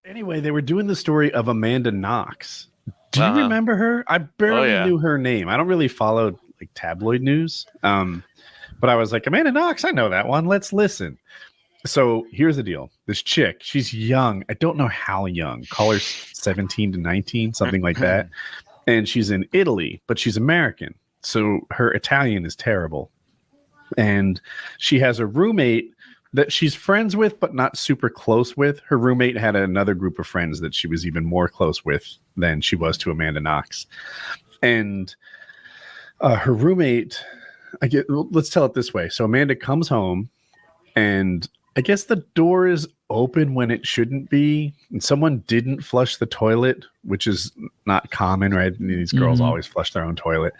Anyway, they were doing the story of Amanda Knox. Do you remember her? I barely knew her name. I don't really follow like tabloid news. But I was like, Amanda Knox, I know that one. Let's listen. So here's the deal. This chick, she's young. I don't know how young. Call her 17 to 19, something like that. And she's in Italy, but she's American. So her Italian is terrible. And she has a roommate that she's friends with, but not super close with. Her roommate had another group of friends that she was even more close with than she was to Amanda Knox. And her roommate, let's tell it this way. So Amanda comes home, and I guess the door is open when it shouldn't be. And someone didn't flush the toilet, which is not common, right? These girls always flush their own toilet.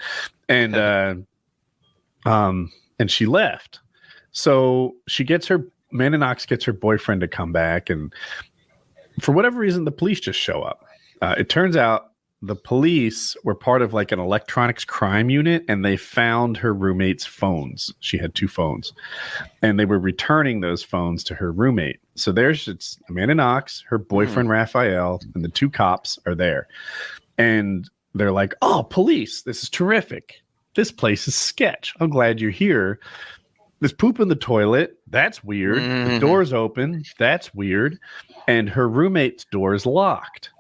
And she left. So Amanda Knox gets her boyfriend to come back, and for whatever reason, the police just show up. It turns out the police were part of like an electronics crime unit, and they found her roommate's phones. She had 2 phones, and they were returning those phones to her roommate. So it's Amanda Knox, her boyfriend Raphael, and the 2 cops are there. And they're like, oh, police, this is terrific. This place is sketch. I'm glad you're here. There's poop in the toilet. That's weird. The door's open. That's weird. And her roommate's door is locked.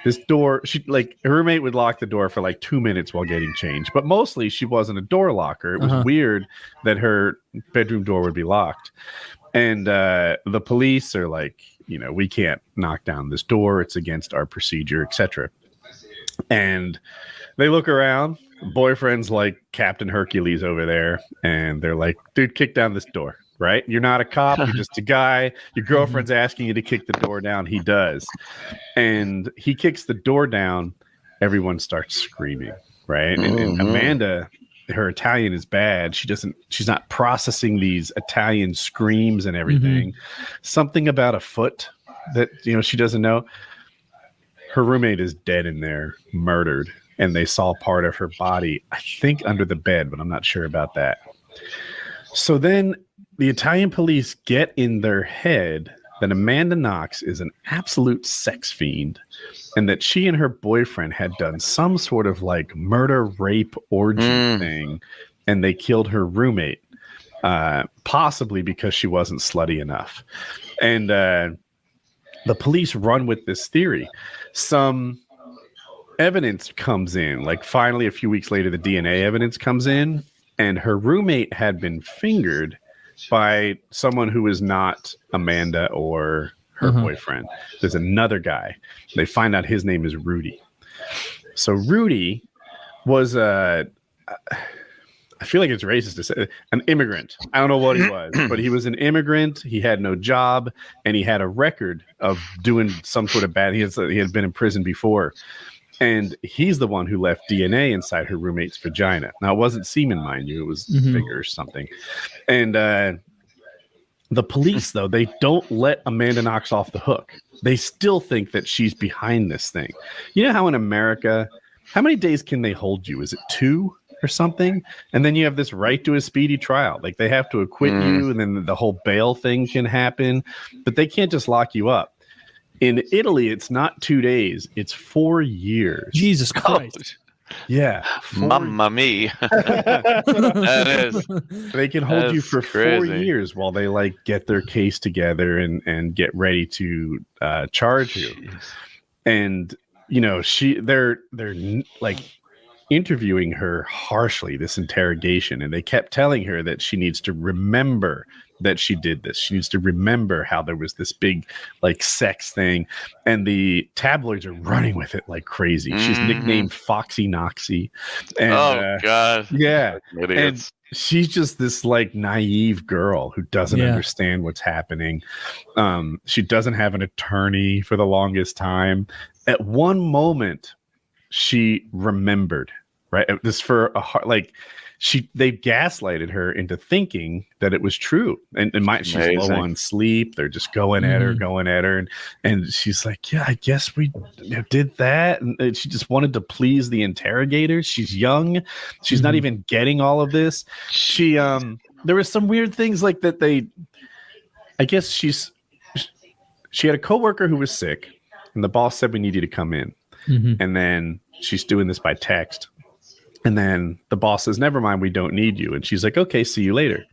This door, her roommate would lock the door for like 2 minutes while getting changed. But mostly she wasn't a door locker. It was weird that her bedroom door would be locked. And the police are like, we can't knock down this door. It's against our procedure, etc. And they look around. Boyfriend's like Captain Hercules over there, and they're like, dude, kick down this door, right? You're not a cop, you're just a guy. Your girlfriend's asking you to kick the door down. He does. And he kicks the door down. Everyone starts screaming, right? And Amanda, her Italian is bad. She's not processing these Italian screams and everything. Something about a foot that, she doesn't know. Her roommate is dead in there, murdered. And they saw part of her body, I think, under the bed, but I'm not sure about that. So then the Italian police get in their head that Amanda Knox is an absolute sex fiend and that she and her boyfriend had done some sort of like murder, rape, orgy thing, and they killed her roommate, possibly because she wasn't slutty enough. And the police run with this theory. Some evidence comes in, like finally a few weeks later, the DNA evidence comes in, and her roommate had been fingered by someone who is not Amanda or her boyfriend. There's another guy. They find out his name is Rudy. So Rudy was I feel like it's racist to say, an immigrant. I don't know what he was, but he was an immigrant. He had no job, and he had a record of doing some sort of bad. He had been in prison before. And he's the one who left DNA inside her roommate's vagina. Now, it wasn't semen, mind you. It was finger or something. And the police, though, they don't let Amanda Knox off the hook. They still think that she's behind this thing. You know how in America, how many days can they hold you? Is it 2 or something? And then you have this right to a speedy trial. Like they have to acquit you, and then the whole bail thing can happen. But they can't just lock you up. In Italy, it's not 2 days; it's 4 years. Jesus Christ! Yeah, mamma mia. That is. They can hold you for crazy. 4 years while they like get their case together and get ready to charge you. And you know, they're like interviewing her harshly, this interrogation, and they kept telling her that she needs to remember that she did this. She needs to remember how there was this big like sex thing, and the tabloids are running with it like crazy. She's nicknamed Foxy Noxy. And, God. Yeah. Idiots. And she's just this like naive girl who doesn't understand what's happening. She doesn't have an attorney for the longest time. At one moment, she remembered, right? This for a like they gaslighted her into thinking that it was true, and she's low on sleep. They're just going at her, and she's like, yeah, I guess we did that, and she just wanted to please the interrogators. She's young, she's not even getting all of this. She there was some weird things like that. I guess she had a coworker who was sick, and the boss said, we need you to come in. And then she's doing this by text. And then the boss says, never mind, we don't need you. And she's like, okay, see you later.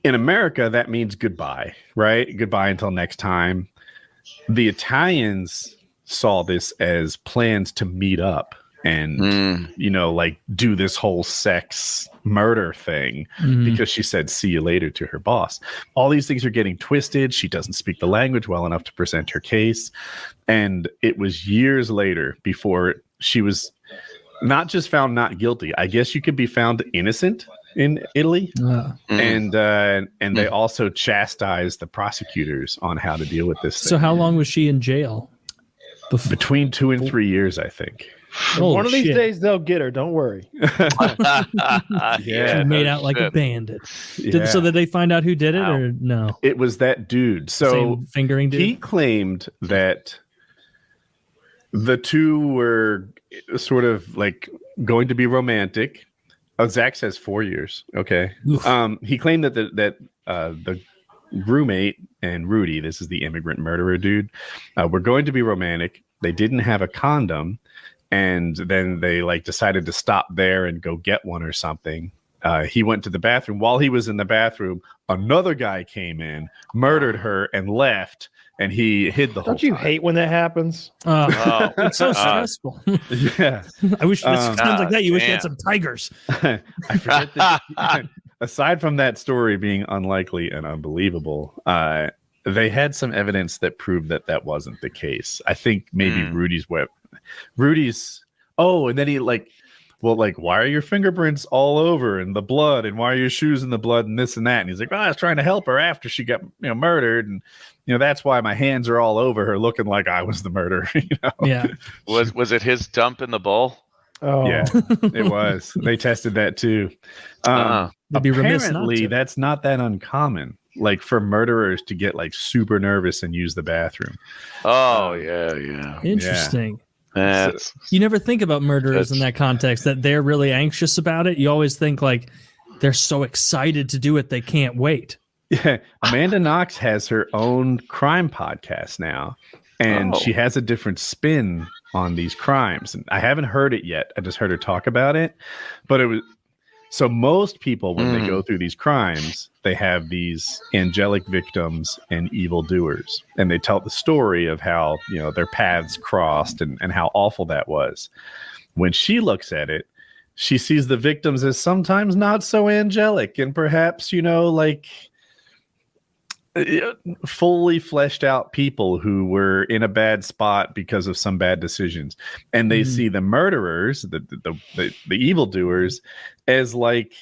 In America, that means goodbye, right? Goodbye until next time. The Italians saw this as plans to meet up and, you know, like do this whole sex murder thing because she said, see you later to her boss. All these things are getting twisted. She doesn't speak the language well enough to present her case. And it was years later before she was not just found not guilty. I guess you could be found innocent in Italy. And they also chastised the prosecutors on how to deal with this thing. So how long was she in jail? Between 2 and 3 years, I think. One of these days they'll get her. Don't worry. She made out like a bandit. So did they find out who did it or no? It was that dude. So same fingering dude? He claimed that the two were sort of like going to be romantic. Zach says 4 years. Okay. He claimed that the roommate and Rudy, this is the immigrant murderer dude, were going to be romantic. They didn't have a condom, and then they like decided to stop there and go get one or something. He went to the bathroom. While he was in the bathroom, another guy came in, murdered her, and left. And he hid the whole Don't you hate when that happens? It's so stressful. Yeah. I wish this sounds like that. You wish you had some tigers. I forget that. Aside from that story being unlikely and unbelievable, they had some evidence that proved that wasn't the case. I think maybe Rudy's. Oh, and then he like, well, like, why are your fingerprints all over and the blood, and why are your shoes in the blood and this and that? And he's like, I was trying to help her after she got murdered, and that's why my hands are all over her, looking like I was the murderer. Yeah. Was it his dump in the bowl? Oh yeah, it was. They tested that too. They'd be remiss not Apparently, to. that's not that uncommon. Like for murderers to get like super nervous and use the bathroom. Oh yeah. Interesting. That's You never think about murderers in that context, that they're really anxious about it. You always think like they're so excited to do it they can't wait. Yeah, Amanda Knox has her own crime podcast now, and she has a different spin on these crimes. And I haven't heard it yet. I just heard her talk about it, but it was so most people when they go through these crimes, they have these angelic victims and evil doers, and they tell the story of how their paths crossed and how awful that was. When she looks at it, she sees the victims as sometimes not so angelic and perhaps like fully fleshed out people who were in a bad spot because of some bad decisions, and they see the murderers, the evildoers, as like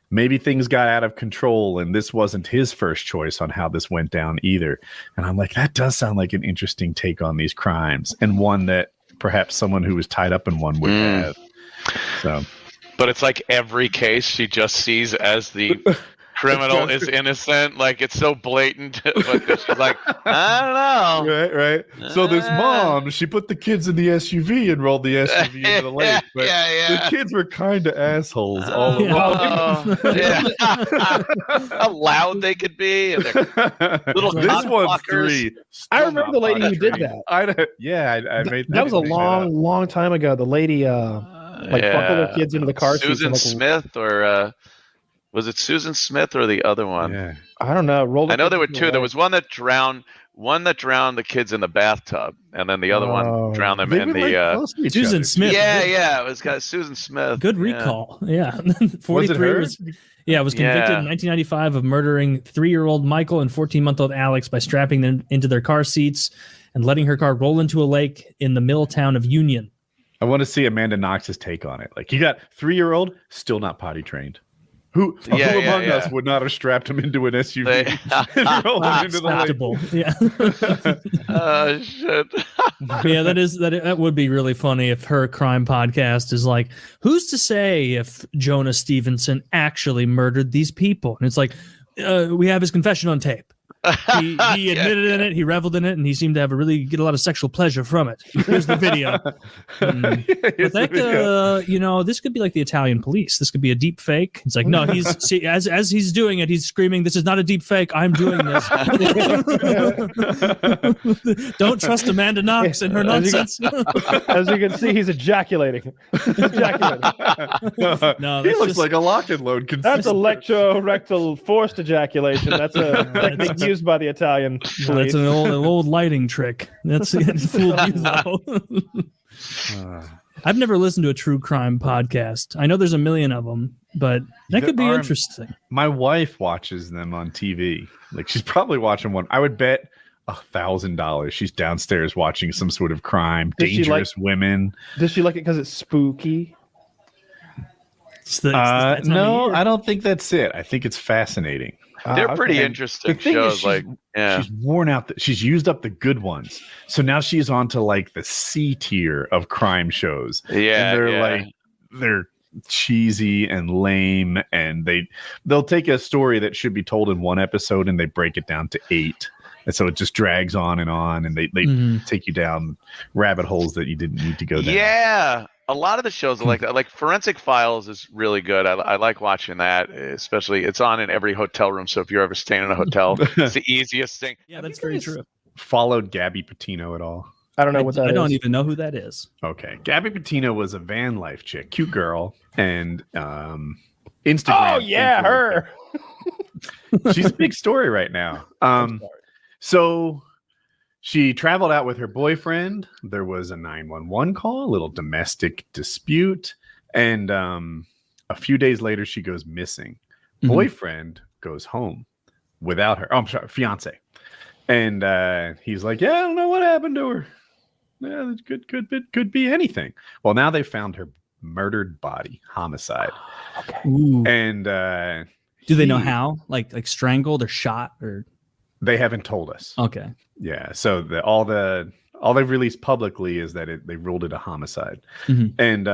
maybe things got out of control and this wasn't his first choice on how this went down either. And I'm like, that does sound like an interesting take on these crimes, and one that perhaps someone who was tied up in one would have. So, but it's like every case she just sees as the criminal is innocent. Like it's so blatant, but she's like, I don't know. Right. So this mom, she put the kids in the SUV and rolled the SUV into the lake. But the kids were kind of assholes all along. How loud they could be. And little this one's 3. I remember the lady who did that. I made that was a long time ago. The lady buckled her kids into the car seats. Susan Smith or was it Susan Smith or the other one? Yeah. I don't know. I know there were 2. There was one that drowned the kids in the bathtub, and then the other one drowned them in the Susan Smith. Yeah, it was got Susan Smith. Good recall. Yeah. 43 was convicted in 1995 of murdering 3-year-old Michael and 14-month-old Alex by strapping them into their car seats and letting her car roll into a lake in the mill town of Union. I want to see Amanda Knox's take on it. Like, you got 3-year-old still not potty trained. Who among us would not have strapped him into an SUV and rolled him into the lake? Yeah. Oh shit. Yeah, that would be really funny if her crime podcast is like, who's to say if Jonah Stevenson actually murdered these people? And it's like, we have his confession on tape. He admitted in it, he reveled in it, and he seemed to get a lot of sexual pleasure from it. Here's the video. But that, this could be like the Italian police. This could be a deep fake. It's like, no, as he's doing it, he's screaming, "This is not a deep fake. I'm doing this." Don't trust Amanda Knox and her nonsense. As you can see, he's ejaculating. No, he looks like a lock and load. That's electrorectal forced ejaculation. That's a technique used by the Italian police. That's an old lighting trick. That's fooled you though. I've never listened to a true crime podcast. I know there's a million of them, but that could be interesting. My wife watches them on TV. Like, she's probably watching one. I would bet $1,000 she's downstairs watching some sort of crime, dangerous women. Does she like it because it's spooky? No, I don't think that's it. I think it's fascinating. They're pretty interesting shows. She's worn out. She's used up the good ones, so now she's on to like the C tier of crime shows. Yeah, and they're cheesy and lame, and they'll take a story that should be told in one episode and they break it down to 8. And so it just drags on, and they take you down rabbit holes that you didn't need to go down. Yeah. A lot of the shows are like that. Like Forensic Files is really good. I like watching that, especially it's on in every hotel room. So if you're ever staying in a hotel, it's the easiest thing. Yeah, that's very true. Followed Gabby Petito at all? I don't know what that is. I don't even know who that is. Okay. Gabby Petito was a van life chick, cute girl, and Instagram. Oh, yeah, her. She's a big story right now. So she traveled out with her boyfriend. There was a 911 call, a little domestic dispute. And a few days later, she goes missing. Mm-hmm. Boyfriend goes home without her. Oh, I'm sorry, fiance. And he's like, yeah, I don't know what happened to her. Yeah, it could be anything. Well, now they found her murdered body, homicide. Okay. Ooh. And do they know how? Like strangled or shot or? They haven't told us. Okay. Yeah. So all they've released publicly is that they ruled it a homicide. Mm-hmm. And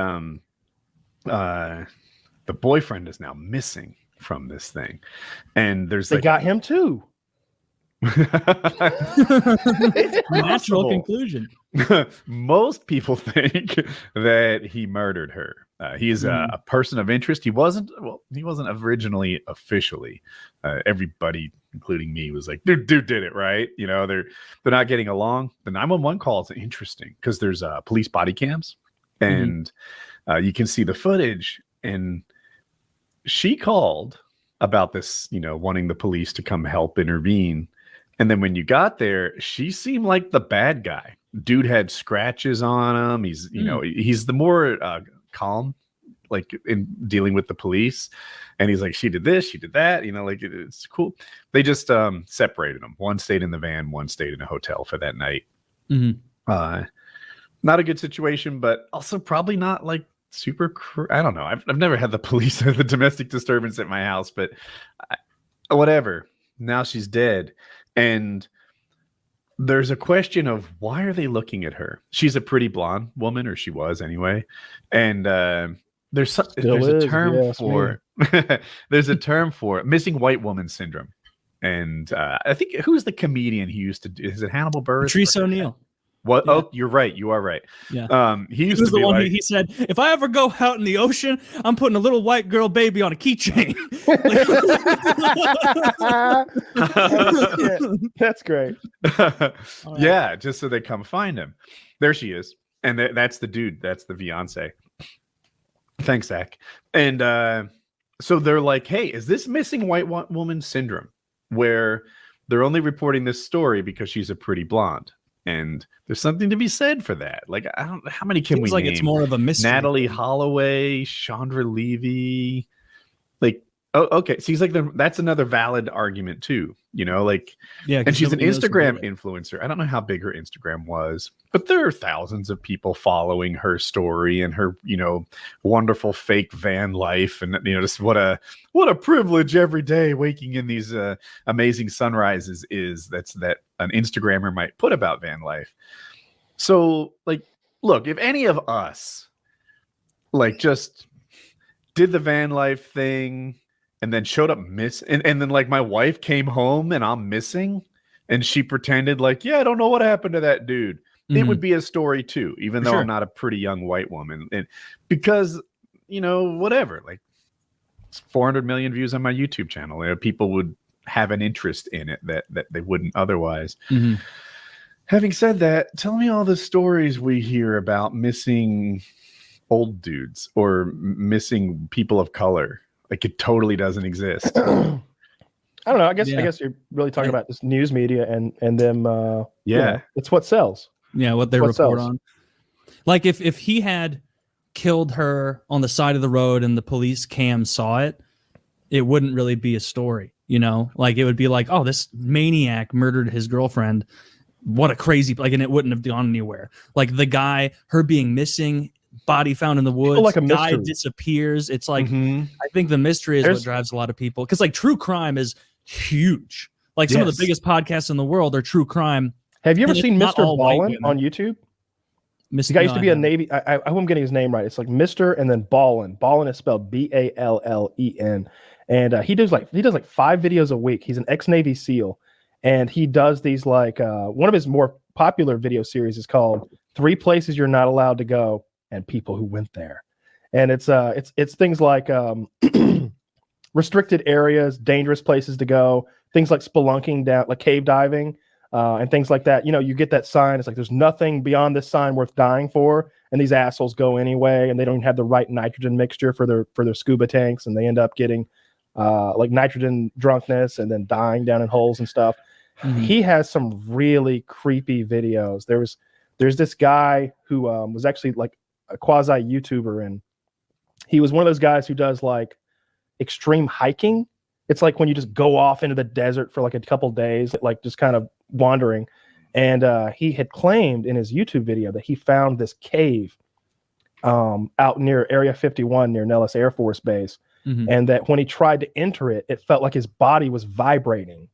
the boyfriend is now missing from this thing. And they got him too. Natural conclusion. Most people think that he murdered her. He is a person of interest. He wasn't originally officially. Everybody, including me, was like, dude did it, right? You know, they're not getting along. The 911 call is interesting because there's police body cams, and you can see the footage. And she called about this, you know, wanting the police to come help intervene. And then when you got there, she seemed like the bad guy. Dude had scratches on him. He's, you know, he's the more calm, like in dealing with the police. And he's like, she did this, she did that, you know, like it's cool. They just separated them. One stayed in the van, one stayed in a hotel for that night. Not a good situation, but also probably not like super. I don't know. I've never had the police or the domestic disturbance at my house, but whatever. Now she's dead. And there's a question of why are they looking at her? She's a pretty blonde woman, or she was anyway. And there's a term for there's a term for it, missing white woman syndrome. And I think who's the comedian who used to do? Is it Hannibal Buress? Patrice O'Neill. What? Yeah. Oh, you're right. You are right. Yeah. He was to the be one like, he said, if I ever go out in the ocean, I'm putting a little white girl baby on a keychain. That's great. Yeah, just so they come find him. There she is. And that's the dude. That's the fiance. Thanks, Zach. And so they're like, hey, is this missing white woman syndrome where they're only reporting this story because she's a pretty blonde? And there's something to be said for that. Like, I don't know how many can we like name? It's more of a mystery. Natalie Holloway, Chandra Levy. Like, oh, okay. Seems like that's another valid argument too. You know, like, yeah. And she's an Instagram influencer. I don't know how big her Instagram was, but there are thousands of people following her story and her, you know, wonderful fake van life, and you know, just what a privilege every day waking in these amazing sunrises is. That an Instagrammer might put about van life. So, like, look, if any of us like just did the van life thing and then showed up and then like my wife came home and I'm missing and she pretended like, yeah, I don't know what happened to that dude. It would be a story too, even though I'm not a pretty young white woman. And because, you know, whatever, like 400 million views on my YouTube channel, you know, people would have an interest in it that they wouldn't otherwise. Having said that, tell me all the stories we hear about missing old dudes or missing people of color. Like, it totally doesn't exist. I don't know. I guess you're really talking about this news media and them. You know, it's what sells. Yeah, what they report on. Like if he had killed her on the side of the road and the police cam saw it, it wouldn't really be a story. You know, like it would be like, oh, this maniac murdered his girlfriend. What a crazy, like, and it wouldn't have gone anywhere. Like the guy, her being missing, body found in the woods, like a guy mystery. Disappears. It's like, I think the mystery is what drives a lot of people. Because like true crime is huge. Like some of the biggest podcasts in the world are true crime. Have you ever seen Mr. Ballin on YouTube? The guy used to be a Navy. I hope I'm getting his name right. It's like Mr. and then Ballin. Ballin is spelled Ballen. And he does like 5 videos a week. He's an ex-Navy SEAL, and he does these like one of his more popular video series is called 3 Places You're Not Allowed to Go and People Who Went There. And it's things like restricted areas, dangerous places to go, things like spelunking down, like cave diving, and things like that. You know, you get that sign. It's like there's nothing beyond this sign worth dying for, and these assholes go anyway, and they don't have the right nitrogen mixture for their scuba tanks, and they end up getting like nitrogen drunkenness and then dying down in holes and stuff. He has some really creepy videos. There's this guy who was actually like a quasi YouTuber, and he was one of those guys who does like extreme hiking. It's like when you just go off into the desert for like a couple days, like just kind of wandering. And he had claimed in his YouTube video that he found this cave out near Area 51 near Nellis Air Force Base. And that when he tried to enter it, it felt like his body was vibrating,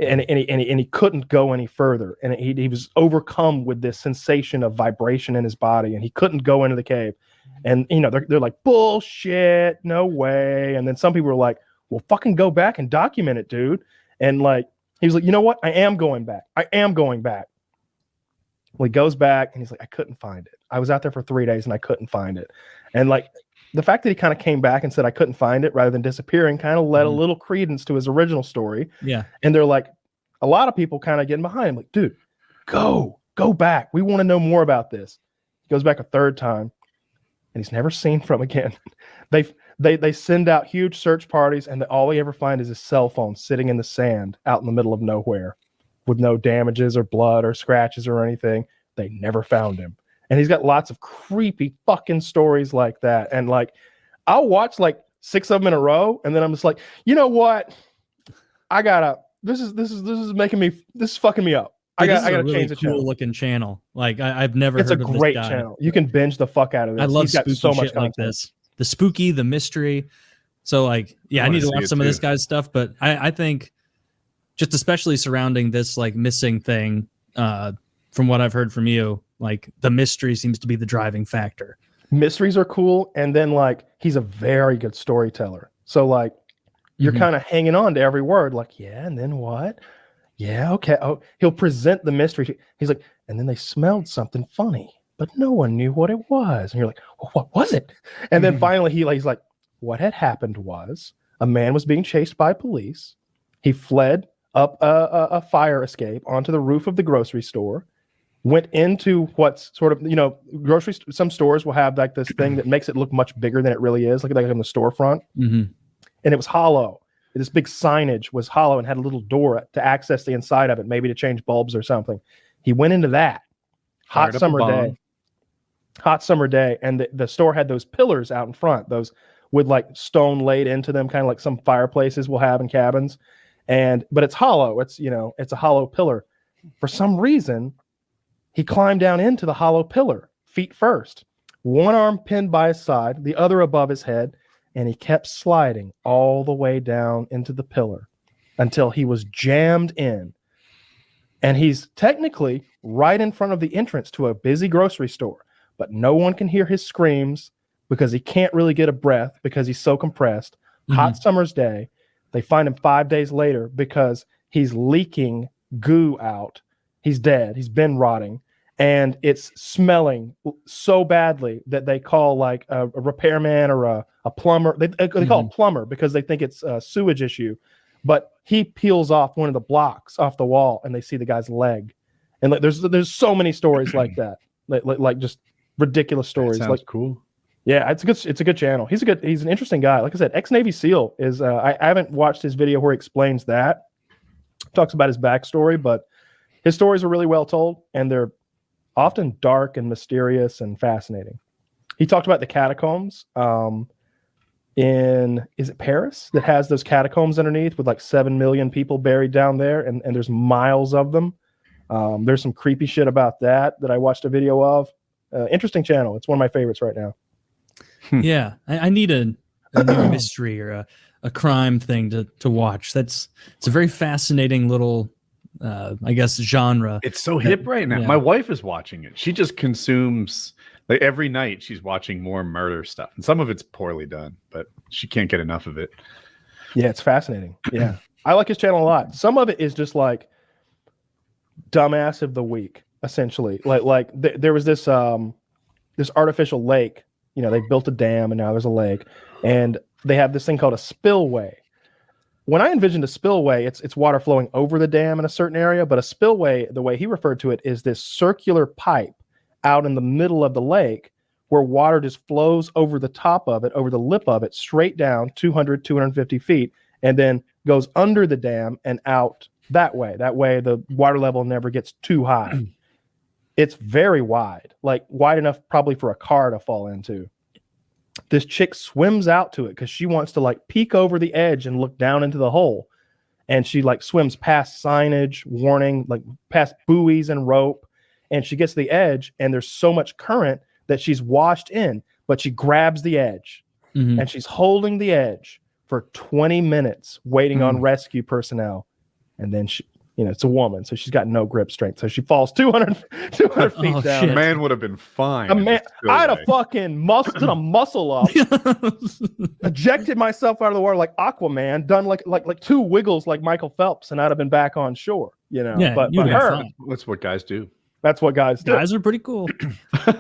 and he couldn't go any further. And he was overcome with this sensation of vibration in his body, and he couldn't go into the cave. And you know, they're like, bullshit, no way. And then some people were like, well, fucking go back and document it, dude. And like, he was like, you know what? I am going back. Well, he goes back and he's like, I couldn't find it. I was out there for 3 days and I couldn't find it. And like, the fact that he kind of came back and said I couldn't find it rather than disappearing kind of led a little credence to his original story. Yeah. And they're like, a lot of people kind of getting behind him, like, dude, go back. We want to know more about this. He goes back a third time, and he's never seen from again. They send out huge search parties, and all they ever find is his cell phone sitting in the sand out in the middle of nowhere with no damages or blood or scratches or anything. They never found him. And he's got lots of creepy fucking stories like that. And like, I'll watch like 6 of them in a row, and then I'm just like, you know what? This is fucking me up. I gotta really change the channel. Cool looking channel. Like I've never It's heard a of this great guy. channel. You can binge the fuck out of this. I love He's got spooky so much shit like content. this. The spooky, the mystery. So like, yeah, I need to watch some of this guy's stuff, but I think just especially surrounding this like missing thing, from what I've heard from you, like the mystery seems to be the driving factor. Mysteries are cool, and then like he's a very good storyteller. So like you're kind of hanging on to every word, like, yeah, and then what? Yeah, okay. Oh, he'll present the mystery. He's like, and then they smelled something funny, but no one knew what it was. And you're like, well, what was it? And then finally he's like, what had happened was a man was being chased by police. He fled up a fire escape onto the roof of the grocery store, went into what's sort of, some stores will have like this thing that makes it look much bigger than it really is, like on the storefront. And it was hollow. This big signage was hollow and had a little door to access the inside of it, maybe to change bulbs or something. He went into that hot summer day, and the store had those pillars out in front, those with like stone laid into them, kind of like some fireplaces will have in cabins. But it's hollow. It's a hollow pillar. For some reason, he climbed down into the hollow pillar, feet first, one arm pinned by his side, the other above his head. And he kept sliding all the way down into the pillar until he was jammed in. And he's technically right in front of the entrance to a busy grocery store, but no one can hear his screams because he can't really get a breath because he's so compressed. Hot summer's day. They find him 5 days later because he's leaking goo out. He's dead. He's been rotting. And it's smelling so badly that they call like a repairman or a plumber. They call it plumber because they think it's a sewage issue. But he peels off one of the blocks off the wall, and they see the guy's leg. And like, there's so many stories like that, like just ridiculous stories. That sounds cool. Yeah, it's a good channel. He's an interesting guy. Like I said, ex-Navy SEAL is. I haven't watched his video where he explains that, talks about his backstory, but his stories are really well told, and they're often dark and mysterious and fascinating. He talked about the catacombs is it Paris that has those catacombs underneath with like 7 million people buried down there, and there's miles of them. There's some creepy shit about that I watched a video of. Interesting channel. It's one of my favorites right now. Yeah, I need a new mystery or a crime thing to watch. It's a very fascinating little I guess genre. It's so hip right now. Yeah. My wife is watching it. She just consumes like every night. She's watching more murder stuff, and some of it's poorly done, but she can't get enough of it. Yeah, it's fascinating. Yeah, I like his channel a lot. Some of it is just like dumbass of the week, essentially. Like there was this artificial lake. They built a dam, and now there's a lake, and they have this thing called a spillway. When I envisioned a spillway, it's water flowing over the dam in a certain area, but a spillway, the way he referred to it, is this circular pipe out in the middle of the lake where water just flows over the top of it, over the lip of it, straight down 250 feet, and then goes under the dam and out that way. That way the water level never gets too high. It's very wide, like wide enough probably for a car to fall into. This chick swims out to it because she wants to like peek over the edge and look down into the hole. And she like swims past signage, warning, like past buoys and rope. And she gets to the edge, and there's so much current that she's washed in, but she grabs the edge and she's holding the edge for 20 minutes waiting on rescue personnel. And then she, it's a woman, so she's got no grip strength. So she falls 200 feet down. A man would have been fine. I'd have fucking did a muscle up, ejected myself out of the water like Aquaman, done like 2 wiggles like Michael Phelps, and I'd have been back on shore. Yeah, but her, that's what guys do. That's what guys do. Guys are pretty cool. Saw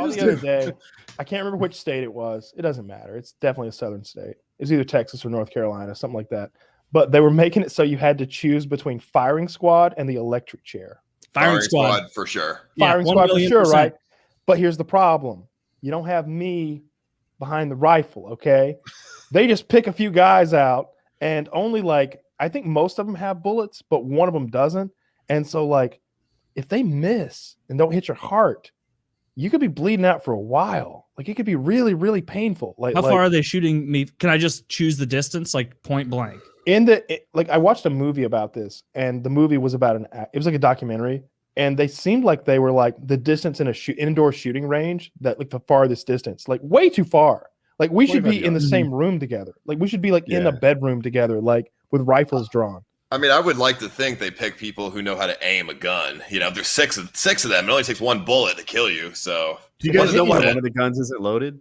the other day. I can't remember which state it was. It doesn't matter. It's definitely a southern state. It's either Texas or North Carolina, something like that. But they were making it so you had to choose between firing squad and the electric chair. Firing squad for sure. Firing squad for sure, right? But here's the problem. You don't have me behind the rifle, okay? They just pick a few guys out, and only like, I think most of them have bullets, but one of them doesn't. And so like, if they miss and don't hit your heart, you could be bleeding out for a while. Like it could be really, really painful. Like how far are they shooting me? Can I just choose the distance, like point blank? Like I watched a movie about this, and the movie was about it was like a documentary, and they seemed like they were like the distance in a indoor shooting range, that like the farthest distance, like way too far. Like we should be in the same room together. Like we should be like in a bedroom together, like with rifles drawn. I mean, I would like to think they pick people who know how to aim a gun. You know, there's six of them. It only takes one bullet to kill you. So do you guys know why one of the guns isn't loaded?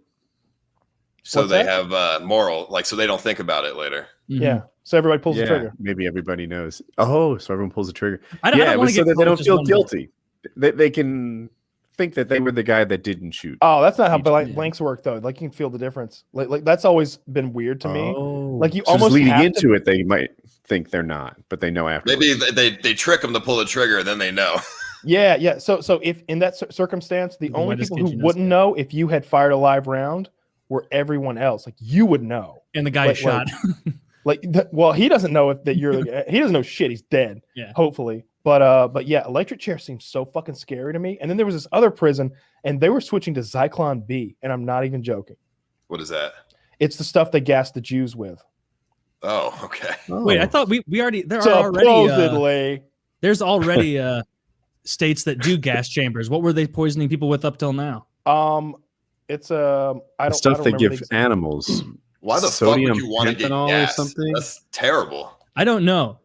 So What's they that? have moral, like, so they don't think about it later. Yeah. So everybody pulls the trigger. Maybe everybody knows. Oh, so everyone pulls the trigger. I don't want to so get that they don't feel guilty. They can think that they were the guy that didn't shoot. Oh, that's not how blanks work though. Like you can feel the difference. Like that's always been weird to me. Like you so almost leading have into it, they might think they're not, but they know after. Maybe they trick them to pull the trigger, and then they know. Yeah. So if in that circumstance, the only people who wouldn't know if you had fired a live round were everyone else. Like you would know. And the guy shot. Well, he doesn't know that you're. He doesn't know shit. He's dead. Yeah. Hopefully. But yeah, electric chair seems so fucking scary to me. And then there was this other prison, and they were switching to Zyklon B, and I'm not even joking. What is that? It's the stuff they gassed the Jews with. Oh, okay. Wait, I thought we already there's already states that do gas chambers. What were they poisoning people with up till now? It's I don't stuff I don't they remember give animals. Why the fuck would you want to get gas? Or something? That's terrible. I don't know.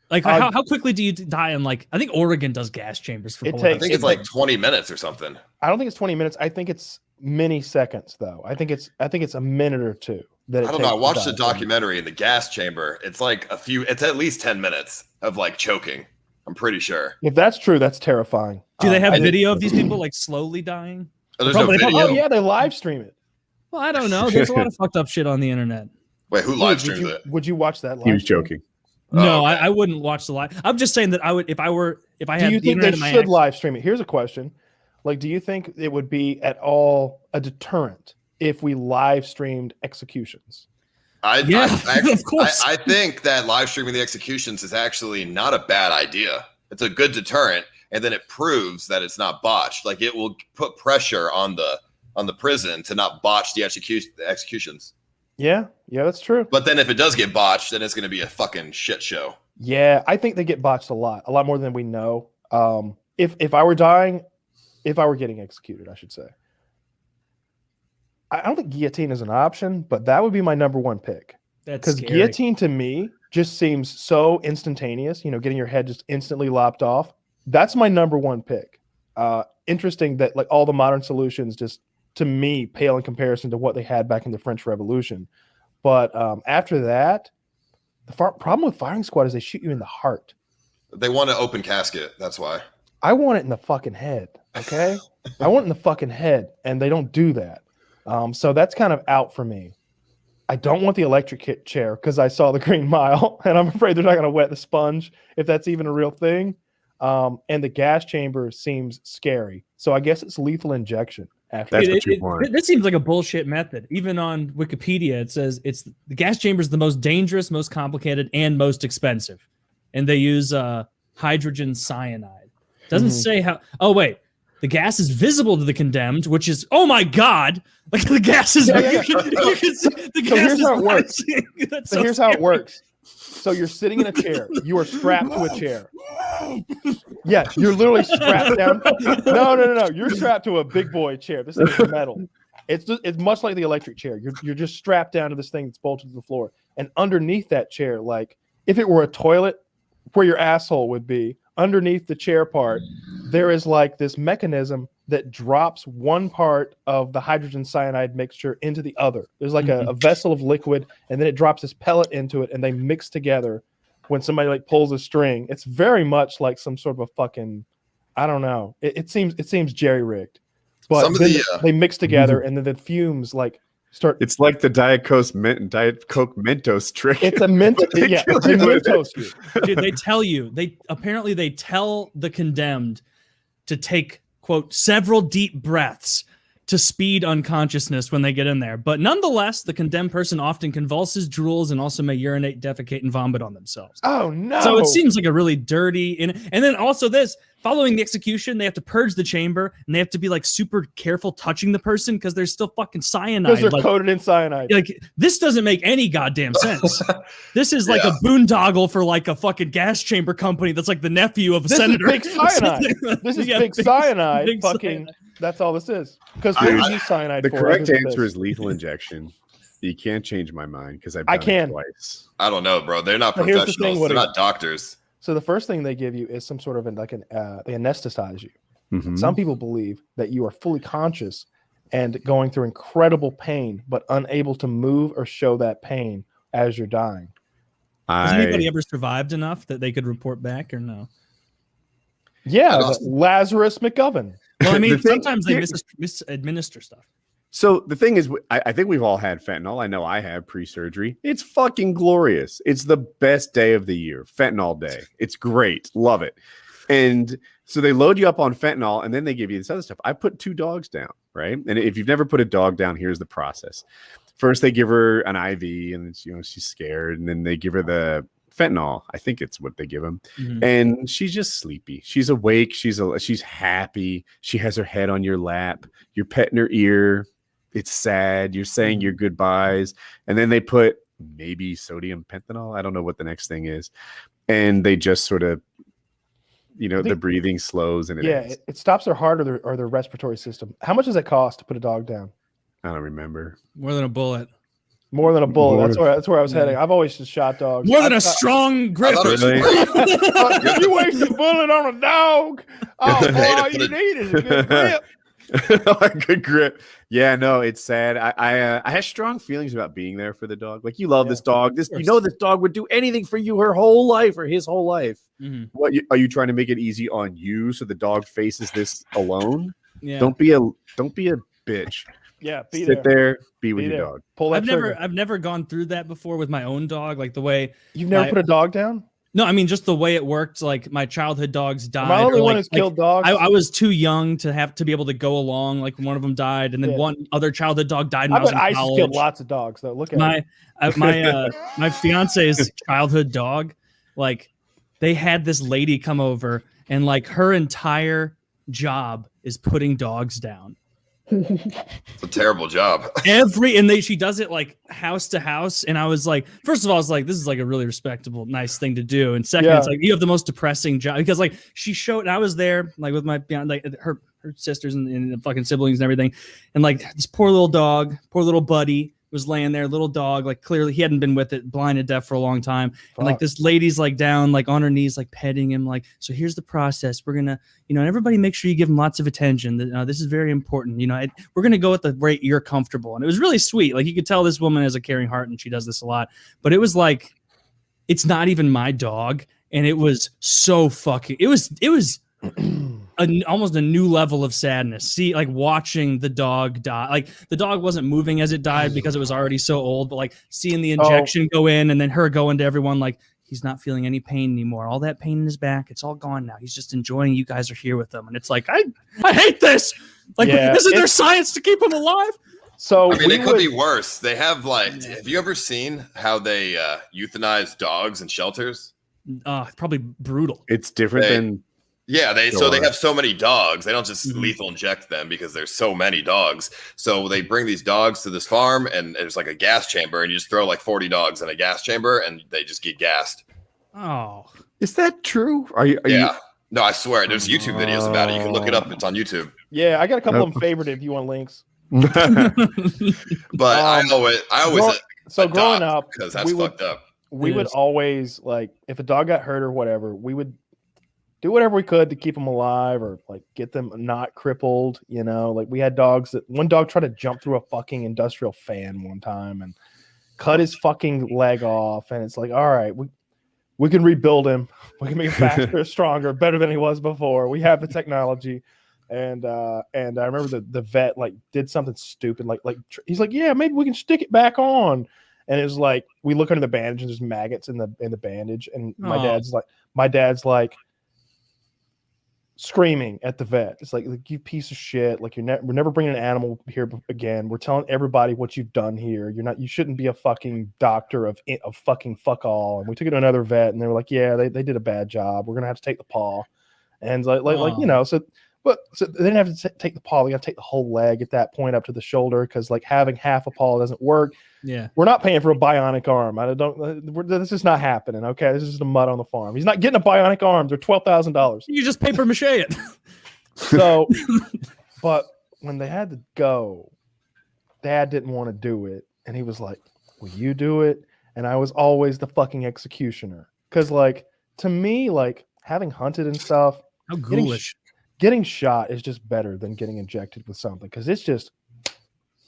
Like how quickly do you die in I think Oregon does gas chambers for I think it's like 20 minutes or something. I don't think it's 20 minutes. I think it's many seconds though. I think it's a minute or two. I don't know. I watched the documentary in the gas chamber. It's like it's at least 10 minutes of like choking. I'm pretty sure. If that's true, that's terrifying. Do they have video of these people like slowly dying? Oh, there's no video? Oh yeah, they live stream it. Well, I don't know. There's a lot of fucked up shit on the internet. Wait, who live streams it? Would you watch that live? He was joking. No, okay. I wouldn't watch the live. I'm just saying that I would if I had. Do you think they should live stream it? Here's a question: like, do you think it would be at all a deterrent if we live streamed executions? Of course. I think that live streaming the executions is actually not a bad idea. It's a good deterrent, and then it proves that it's not botched. Like it will put pressure on the prison to not botch the executions. Yeah, that's true. But then if it does get botched, then it's going to be a fucking shit show. Yeah, I think they get botched a lot more than we know. If I were dying, if I were getting executed, I should say. I don't think guillotine is an option, but that would be my number one pick. Because guillotine to me just seems so instantaneous. You know, getting your head just instantly lopped off. That's my number one pick. Interesting that like all the modern solutions just to me pale in comparison to what they had back in the French Revolution. But after that, the problem with firing squad is they shoot you in the heart. They want an open casket. That's why. I want it in the fucking head. Okay. I want it in the fucking head, and they don't do that. So that's kind of out for me. I don't want the electric chair because I saw the Green Mile, and I'm afraid they're not going to wet the sponge if that's even a real thing. And the gas chamber seems scary. So I guess it's lethal injection. This seems like a bullshit method. Even on Wikipedia, it says the gas chamber is the most dangerous, most complicated, and most expensive. And they use hydrogen cyanide. Doesn't say how. Oh wait, the gas is visible to the condemned, which is my god! Like the gas is. You can see the gas. So here's how it works. So here's how it works. So you're sitting in a chair. You are strapped to a chair. Yeah, you're literally strapped down. No. You're strapped to a big boy chair. This thing is metal. It's much like the electric chair. You're just strapped down to this thing that's bolted to the floor. And underneath that chair, like if it were a toilet where your asshole would be, underneath the chair part, there is like this mechanism that drops one part of the hydrogen cyanide mixture into the other. There's like a vessel of liquid, and then it drops this pellet into it, and they mix together. when somebody like pulls a string. It's very much like some sort of a fucking, I don't know. It seems jerry rigged, but then they mix together and then the fumes like start. It's like the Diet Coke Mentos trick. It's a Mentos. Dude, they tell the condemned to take, quote, several deep breaths to speed unconsciousness when they get in there. But nonetheless, the condemned person often convulses, drools, and also may urinate, defecate, and vomit on themselves. Oh, no. So it seems like a really dirty... And then also this, following the execution, they have to purge the chamber, and they have to be like super careful touching the person because there's still fucking cyanide. Because they're coated in cyanide. Like, this doesn't make any goddamn sense. This is like a boondoggle for like a fucking gas chamber company that's like the nephew of a senator. This is big cyanide. This is big cyanide. Big fucking... Cyanide. That's all this is. Because we use cyanide. The correct answer is lethal injection. You can't change my mind because I can twice. I don't know, bro. They're not professionals. They're not doctors. So the first thing they give you is some sort of they anesthetize you. Mm-hmm. Some people believe that you are fully conscious and going through incredible pain, but unable to move or show that pain as you're dying. Has anybody ever survived enough that they could report back or no? Yeah, Lazarus McGovern. Well, I mean, sometimes they misadminister stuff. So the thing is, I think we've all had fentanyl. I know I have pre-surgery. It's fucking glorious. It's the best day of the year. Fentanyl day. It's great. Love it. And so they load you up on fentanyl and then they give you this other stuff. I put 2 dogs down, right? And if you've never put a dog down, here's the process. First, they give her an IV and she's scared. And then they give her the fentanyl. I think it's what they give him. Mm-hmm. And she's just sleepy. She's awake. She's happy. She has her head on your lap. You're petting her ear. It's sad. You're saying your goodbyes. And then they put maybe sodium pentanol. I don't know what the next thing is. And they just sort of, the breathing slows and it stops their heart or their respiratory system. How much does it cost to put a dog down? I don't remember. More than a bullet. More than a bullet. That's where I was heading. I've always just shot dogs. More than a strong grip. You waste a bullet on a dog. Oh, boy, all you need is a good grip. A good grip. Yeah, no, it's sad. I have strong feelings about being there for the dog. Like, you love this dog. This dog would do anything for you her whole life or his whole life. Mm-hmm. What are you trying to make it easy on you so the dog faces this alone? Yeah. Don't be a bitch. Yeah, sit there, be with your dog. Pull that trigger. I've never gone through that before with my own dog. Like the way you've never put a dog down. No, I mean just the way it worked. Like my childhood dogs died. My only one who's killed dogs. I was too young to be able to go along. Like one of them died, and then one other childhood dog died. When I was in college. Killed lots of dogs though. Look at my fiance's childhood dog. Like they had this lady come over, and like her entire job is putting dogs down. It's a terrible job. She does it like house to house, and I was like, first of all, I was like, this is like a really respectable, nice thing to do, and second, it's like you have the most depressing job because like she showed, and I was there like with my like her sisters and the fucking siblings and everything, and like this poor little dog, poor little buddy was laying there, little dog, like clearly he hadn't been with it, blind and deaf for a long time. And like this lady's like down, like on her knees, like petting him, like, so here's the process. We're gonna, everybody make sure you give him lots of attention. This is very important. We're gonna go at the rate you're comfortable. And it was really sweet. Like you could tell this woman has a caring heart and she does this a lot. But it was like, it's not even my dog. And it was so fucking, it was almost a new level of sadness. See, like watching the dog die. Like the dog wasn't moving as it died because it was already so old, but like seeing the injection go in and then her going to everyone like he's not feeling any pain anymore. All that pain in his back, it's all gone now. He's just enjoying you guys are here with him. And it's like, I hate this. Like, isn't there science to keep him alive? So I mean, it could be worse. They have have you ever seen how they euthanize dogs in shelters? Probably brutal. It's different than. Yeah, they have so many dogs. They don't just lethal inject them because there's so many dogs. So they bring these dogs to this farm, and there's like a gas chamber, and you just throw like 40 dogs in a gas chamber, and they just get gassed. Oh, is that true? Are you? No, I swear. There's YouTube videos about it. You can look it up. It's on YouTube. Yeah, I got a couple of them favorited if you want links. But I always growing up because that's fucked up. We would always like if a dog got hurt or whatever, we would do whatever we could to keep them alive or like get them not crippled, like we had dogs that one dog tried to jump through a fucking industrial fan one time and cut his fucking leg off. And it's like, all right, We can rebuild him. We can make him faster, stronger, better than he was before. We have the technology. And I remember the vet like did something stupid. Like he's like, yeah, maybe we can stick it back on. And it was like, we look under the bandage and there's maggots in the bandage. And my dad's like screaming at the vet. It's like you piece of shit. Like we're never bringing an animal here again. We're telling everybody what you've done here. You shouldn't be a fucking doctor of fucking fuck all. And we took it to another vet and they were like, yeah, they did a bad job. We're going to have to take the paw. And so they didn't have to take the paw. We got to take the whole leg at that point up to the shoulder. Cause like having half a paw doesn't work. Yeah. We're not paying for a bionic arm. This is not happening. Okay. This is just a mud on the farm. He's not getting a bionic arm. They're $12,000. You just paper mache it. So, but when they had to go, Dad didn't want to do it. And he was like, will you do it? And I was always the fucking executioner. Cause like, to me, like having hunted and stuff, how ghoulish. Getting shot is just better than getting injected with something because it's just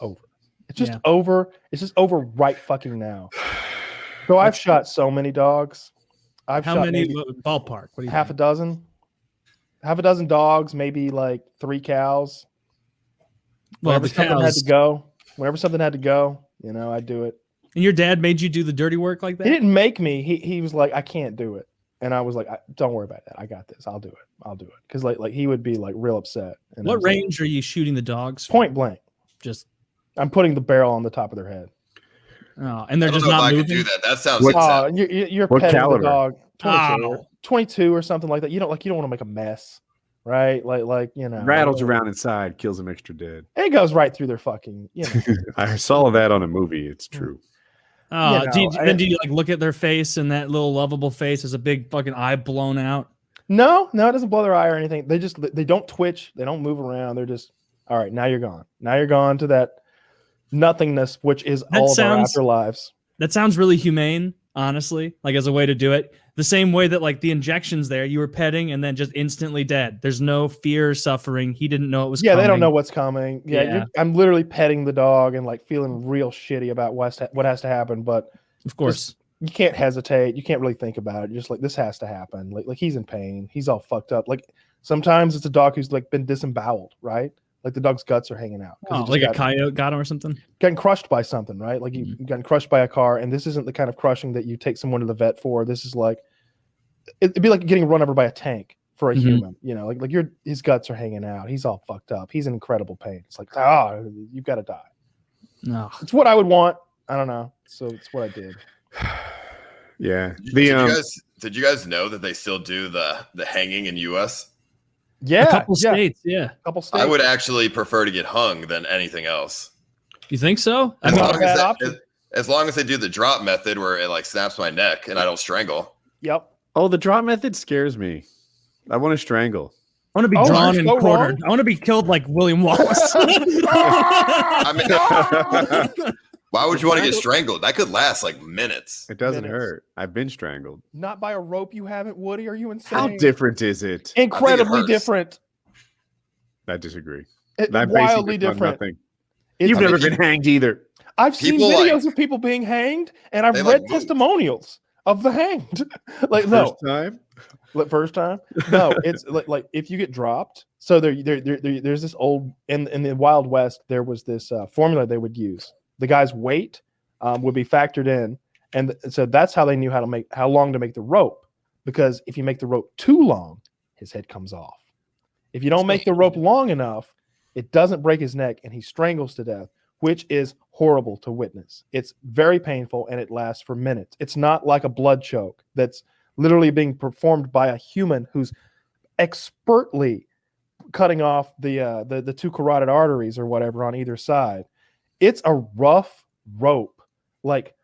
over. It's just over. It's just over right fucking now. So I've shot so many dogs. How many ballpark? What do you half a dozen dogs, maybe like 3 cows. Well, whenever something had to go, I do it. And your dad made you do the dirty work like that? He didn't make me. He was like, I can't do it. And I was like, don't worry about that. I got this. I'll do it. Because like he would be like real upset. And what range are you shooting the dogs? Point blank. I'm putting the barrel on the top of their head. Oh, and they're just not moving. I could do that. That sounds. You're petting the dog. 22 or something like that. You don't want to make a mess, right? Rattles around inside, kills them extra dead. It goes right through their fucking. I saw that on a movie. It's true. Do you like look at their face and that little lovable face has a big fucking eye blown out? No, it doesn't blow their eye or anything. They don't twitch. They don't move around. They're just, all right, now you're gone. Now you're gone to that nothingness, which is all of our afterlives. That sounds really humane, honestly, like as a way to do it. The same way that like the injections there, you were petting and then just instantly dead. There's no fear, suffering. He didn't know it was coming. They don't know what's coming. I'm literally petting the dog and like feeling real shitty about what has to happen. But of course, you can't hesitate. You can't really think about it. You're just like, this has to happen. Like he's in pain. He's all fucked up. Like sometimes it's a dog who's like been disemboweled, right? Like the dog's guts are hanging out. Like a coyote got him or something? Getting crushed by something, right? Like you've gotten crushed by a car, and this isn't the kind of crushing that you take someone to the vet for. This is like, it'd be like getting run over by a tank for a human, like his guts are hanging out. He's all fucked up. He's in incredible pain. It's like, you've got to die. No. It's what I would want. I don't know. So it's what I did. Yeah. Did you guys know that they still do the hanging in US? Yeah, a couple states. Yeah, a couple states. I would actually prefer to get hung than anything else. You think so? As long as they do the drop method where it like snaps my neck and I don't strangle. Yep. Oh, the drop method scares me. I want to strangle. I want to be drawn and quartered. I want to be killed like William Wallace. Why would you want to get strangled? That could last like minutes. It doesn't hurt. I've been strangled. Not by a rope you haven't, Woody. Are you insane? How different is it? Incredibly different. I disagree. Wildly different. You've never been hanged either. I've seen videos of people being hanged, and I've read testimonials of the hanged. First time? No, it's like if you get dropped. So there's this old in the Wild West. There was this formula they would use. The guy's weight would be factored in, and so that's how they knew how long to make the rope. Because if you make the rope too long, his head comes off. If you don't make the rope long enough, it doesn't break his neck, and he strangles to death, which is horrible to witness. It's very painful, and it lasts for minutes. It's not like a blood choke that's literally being performed by a human who's expertly cutting off the 2 carotid arteries or whatever on either side. It's a rough rope, like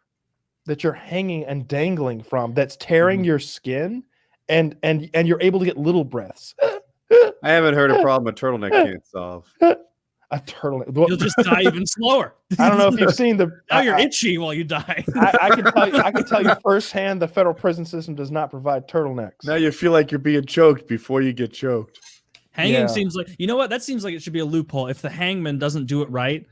that you're hanging and dangling from, that's tearing your skin, and you're able to get little breaths. I haven't heard a problem a turtleneck can't solve. A turtleneck. You'll just die even slower. I don't know if you've seen the. Now you're itchy while you die. I can tell you firsthand, the federal prison system does not provide turtlenecks. Now you feel like you're being choked before you get choked. Hanging seems like, you know what? That seems like it should be a loophole. If the hangman doesn't do it right,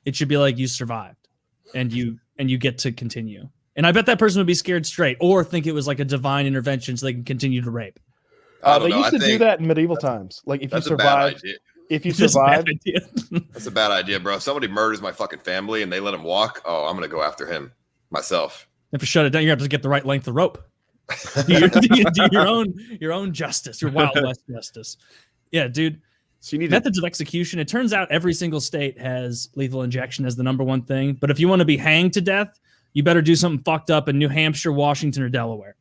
it should be like you survived, and you get to continue. And I bet that person would be scared straight or think it was like a divine intervention so they can continue to rape. They used to do that in medieval times. Like if you survive, that's a bad idea, bro. If somebody murders my fucking family and they let him walk, oh, I'm gonna go after him myself. If you shut it down, you have to get the right length of rope. do your own justice, your Wild West justice. Yeah, dude. So you need methods of execution. It turns out every single state has lethal injection as the number one thing. But if you want to be hanged to death, you better do something fucked up in New Hampshire, Washington, or Delaware.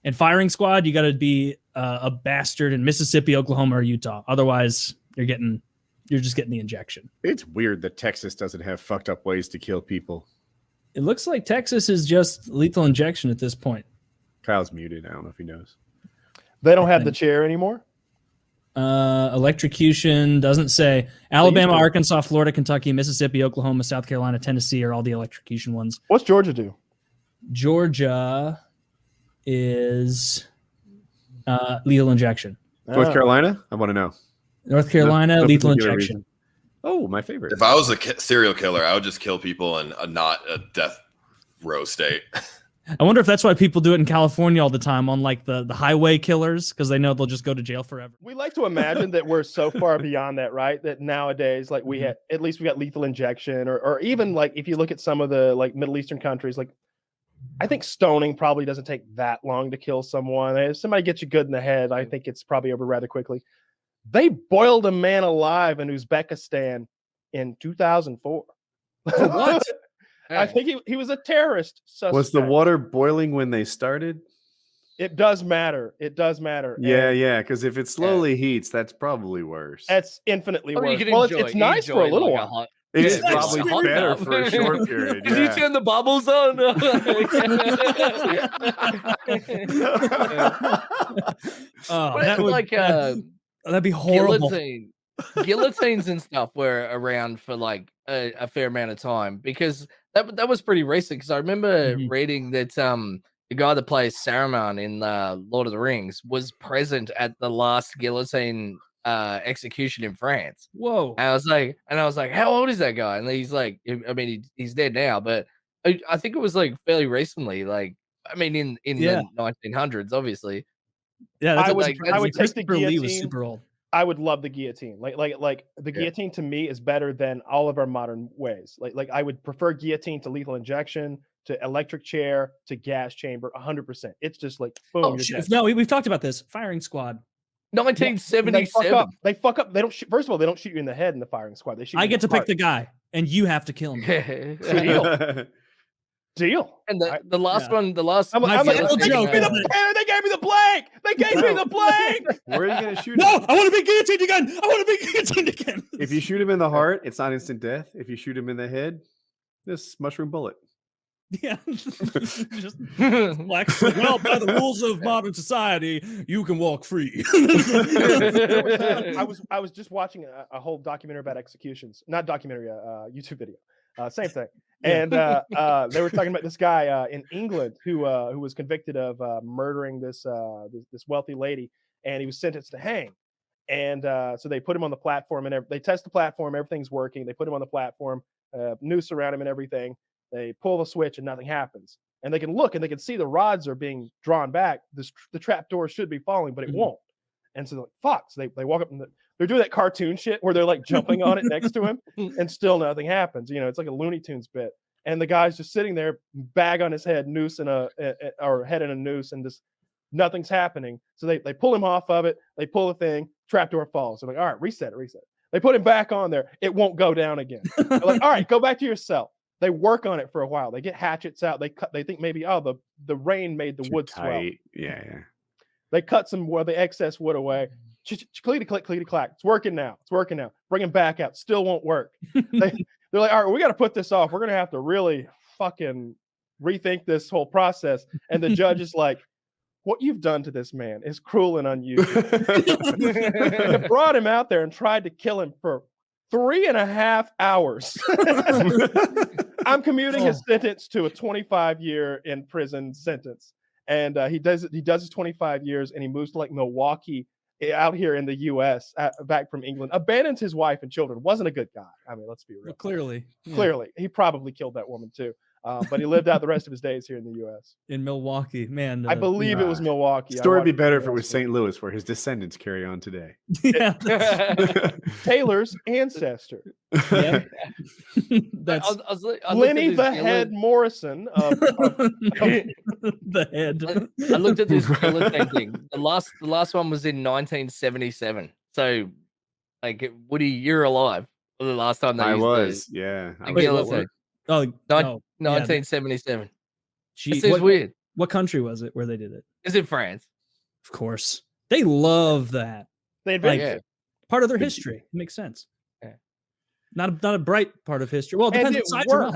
And firing squad, you got to be a bastard in Mississippi, Oklahoma, or Utah. Otherwise, you're just getting the injection. It's weird that Texas doesn't have fucked up ways to kill people. It looks like Texas is just lethal injection at this point. Kyle's muted. I don't know if he knows. They don't have the chair anymore? Electrocution doesn't say. Alabama, Arkansas, Florida, Kentucky, Mississippi, Oklahoma, South Carolina, Tennessee are all the electrocution ones. What's Georgia do? Georgia is lethal injection. North Carolina? I want to know. North Carolina, lethal injection. Oh, my favorite. If I was a serial killer, I would just kill people in not a death row state. I wonder if that's why people do it in California all the time on like the highway killers, because they know they'll just go to jail forever. We like to imagine that we're so far beyond that, right? That nowadays, like we got lethal injection, or even like if you look at some of the like Middle Eastern countries, like I think stoning probably doesn't take that long to kill someone. If somebody gets you good in the head, I think it's probably over rather quickly. They boiled a man alive in Uzbekistan in 2004. What? I think he was a terrorist suspect. Was the water boiling when they started? It does matter. It does matter. Yeah. Because if it slowly heats, that's probably worse. That's infinitely worse. Well, it's nice for a little while. It's probably better for a short period. Did you turn the bubbles on? That'd be horrible. Guillotines and stuff were around for like a fair amount of time because that was pretty recent. Because I remember reading that the guy that plays Saruman in Lord of the Rings was present at the last guillotine execution in France. Whoa! And I was like, how old is that guy? And he's like, I mean, he's dead now, but I think it was like fairly recently. Like, I mean, in the 1900s, obviously. Yeah, I would take the guillotine. Was super old. I would love the guillotine. Like the guillotine to me is better than all of our modern ways. Like I would prefer guillotine to lethal injection, to electric chair, to gas chamber, 100%. It's just like boom. Oh, shit. No, we've talked about this. Firing squad. 1977. They fuck up. They don't shoot. First of all, they don't shoot you in the head in the firing squad. They shoot. I get to pick the guy, and you have to kill him. Deal. And the last one, the last. I'm like, they gave me the blank. They gave me the blank. Where are you gonna shoot? No, I want to be guillotined again. I want to be guillotined again. If you shoot him in the heart, it's not instant death. If you shoot him in the head, this mushroom bullet. Yeah. Just well, by the rules of modern society, you can walk free. I was just watching a whole documentary about executions. Not documentary, YouTube video. Same thing. And they were talking about this guy in England who was convicted of murdering this wealthy lady, and he was sentenced to hang. And so they put him on the platform, and they test the platform. Everything's working. They put him on the platform, noose around him and everything. They pull the switch, and nothing happens. And they can look, and they can see the rods are being drawn back. The trap door should be falling, but it won't. And so they're like, fuck. So they walk up, and they're doing that cartoon shit where they're like jumping on it next to him, and still nothing happens. You know, it's like a Looney Tunes bit. And the guy's just sitting there, bag on his head, noose or head in a noose, and just nothing's happening. So they pull him off of it. They pull the thing, trapdoor falls. They're like, all right, reset it. They put him back on there. It won't go down again. They're like, all right, go back to your cell. They work on it for a while. They get hatchets out. They cut. They think maybe the rain made the wood swell. Yeah. They cut some wood, the excess wood away. Clickety clack. It's working now. Bring him back out. Still won't work. They're like, all right, we got to put this off. We're gonna have to really fucking rethink this whole process. And the judge is like, what you've done to this man is cruel and unusual. They brought him out there and tried to kill him for 3.5 hours. I'm commuting his sentence to a 25-year in prison sentence. And he does his 25 years, and he moves to like Milwaukee out here in the U.S. Back from England, abandons his wife and children. Wasn't a good guy. I mean, let's be real. Well, clearly, he probably killed that woman too. But he lived out the rest of his days here in the U.S. In Milwaukee, man. I believe it was Milwaukee. Story would be better if it was St. Louis, where his descendants carry on today. Yeah. Taylor's ancestor. Yeah. That's Lenny the Head Morrison. The Head. I looked at this guillotine thing. The last one was in 1977. So, like, Woody, you're alive. The last time I was, yeah. Oh, no. 1977. Gee, it seems weird. What country was it where they did it? Is it France? Of course. They love that. They invented it. Part of their history. It makes sense. Yeah. Not a bright part of history. Well, it depends what side you're on.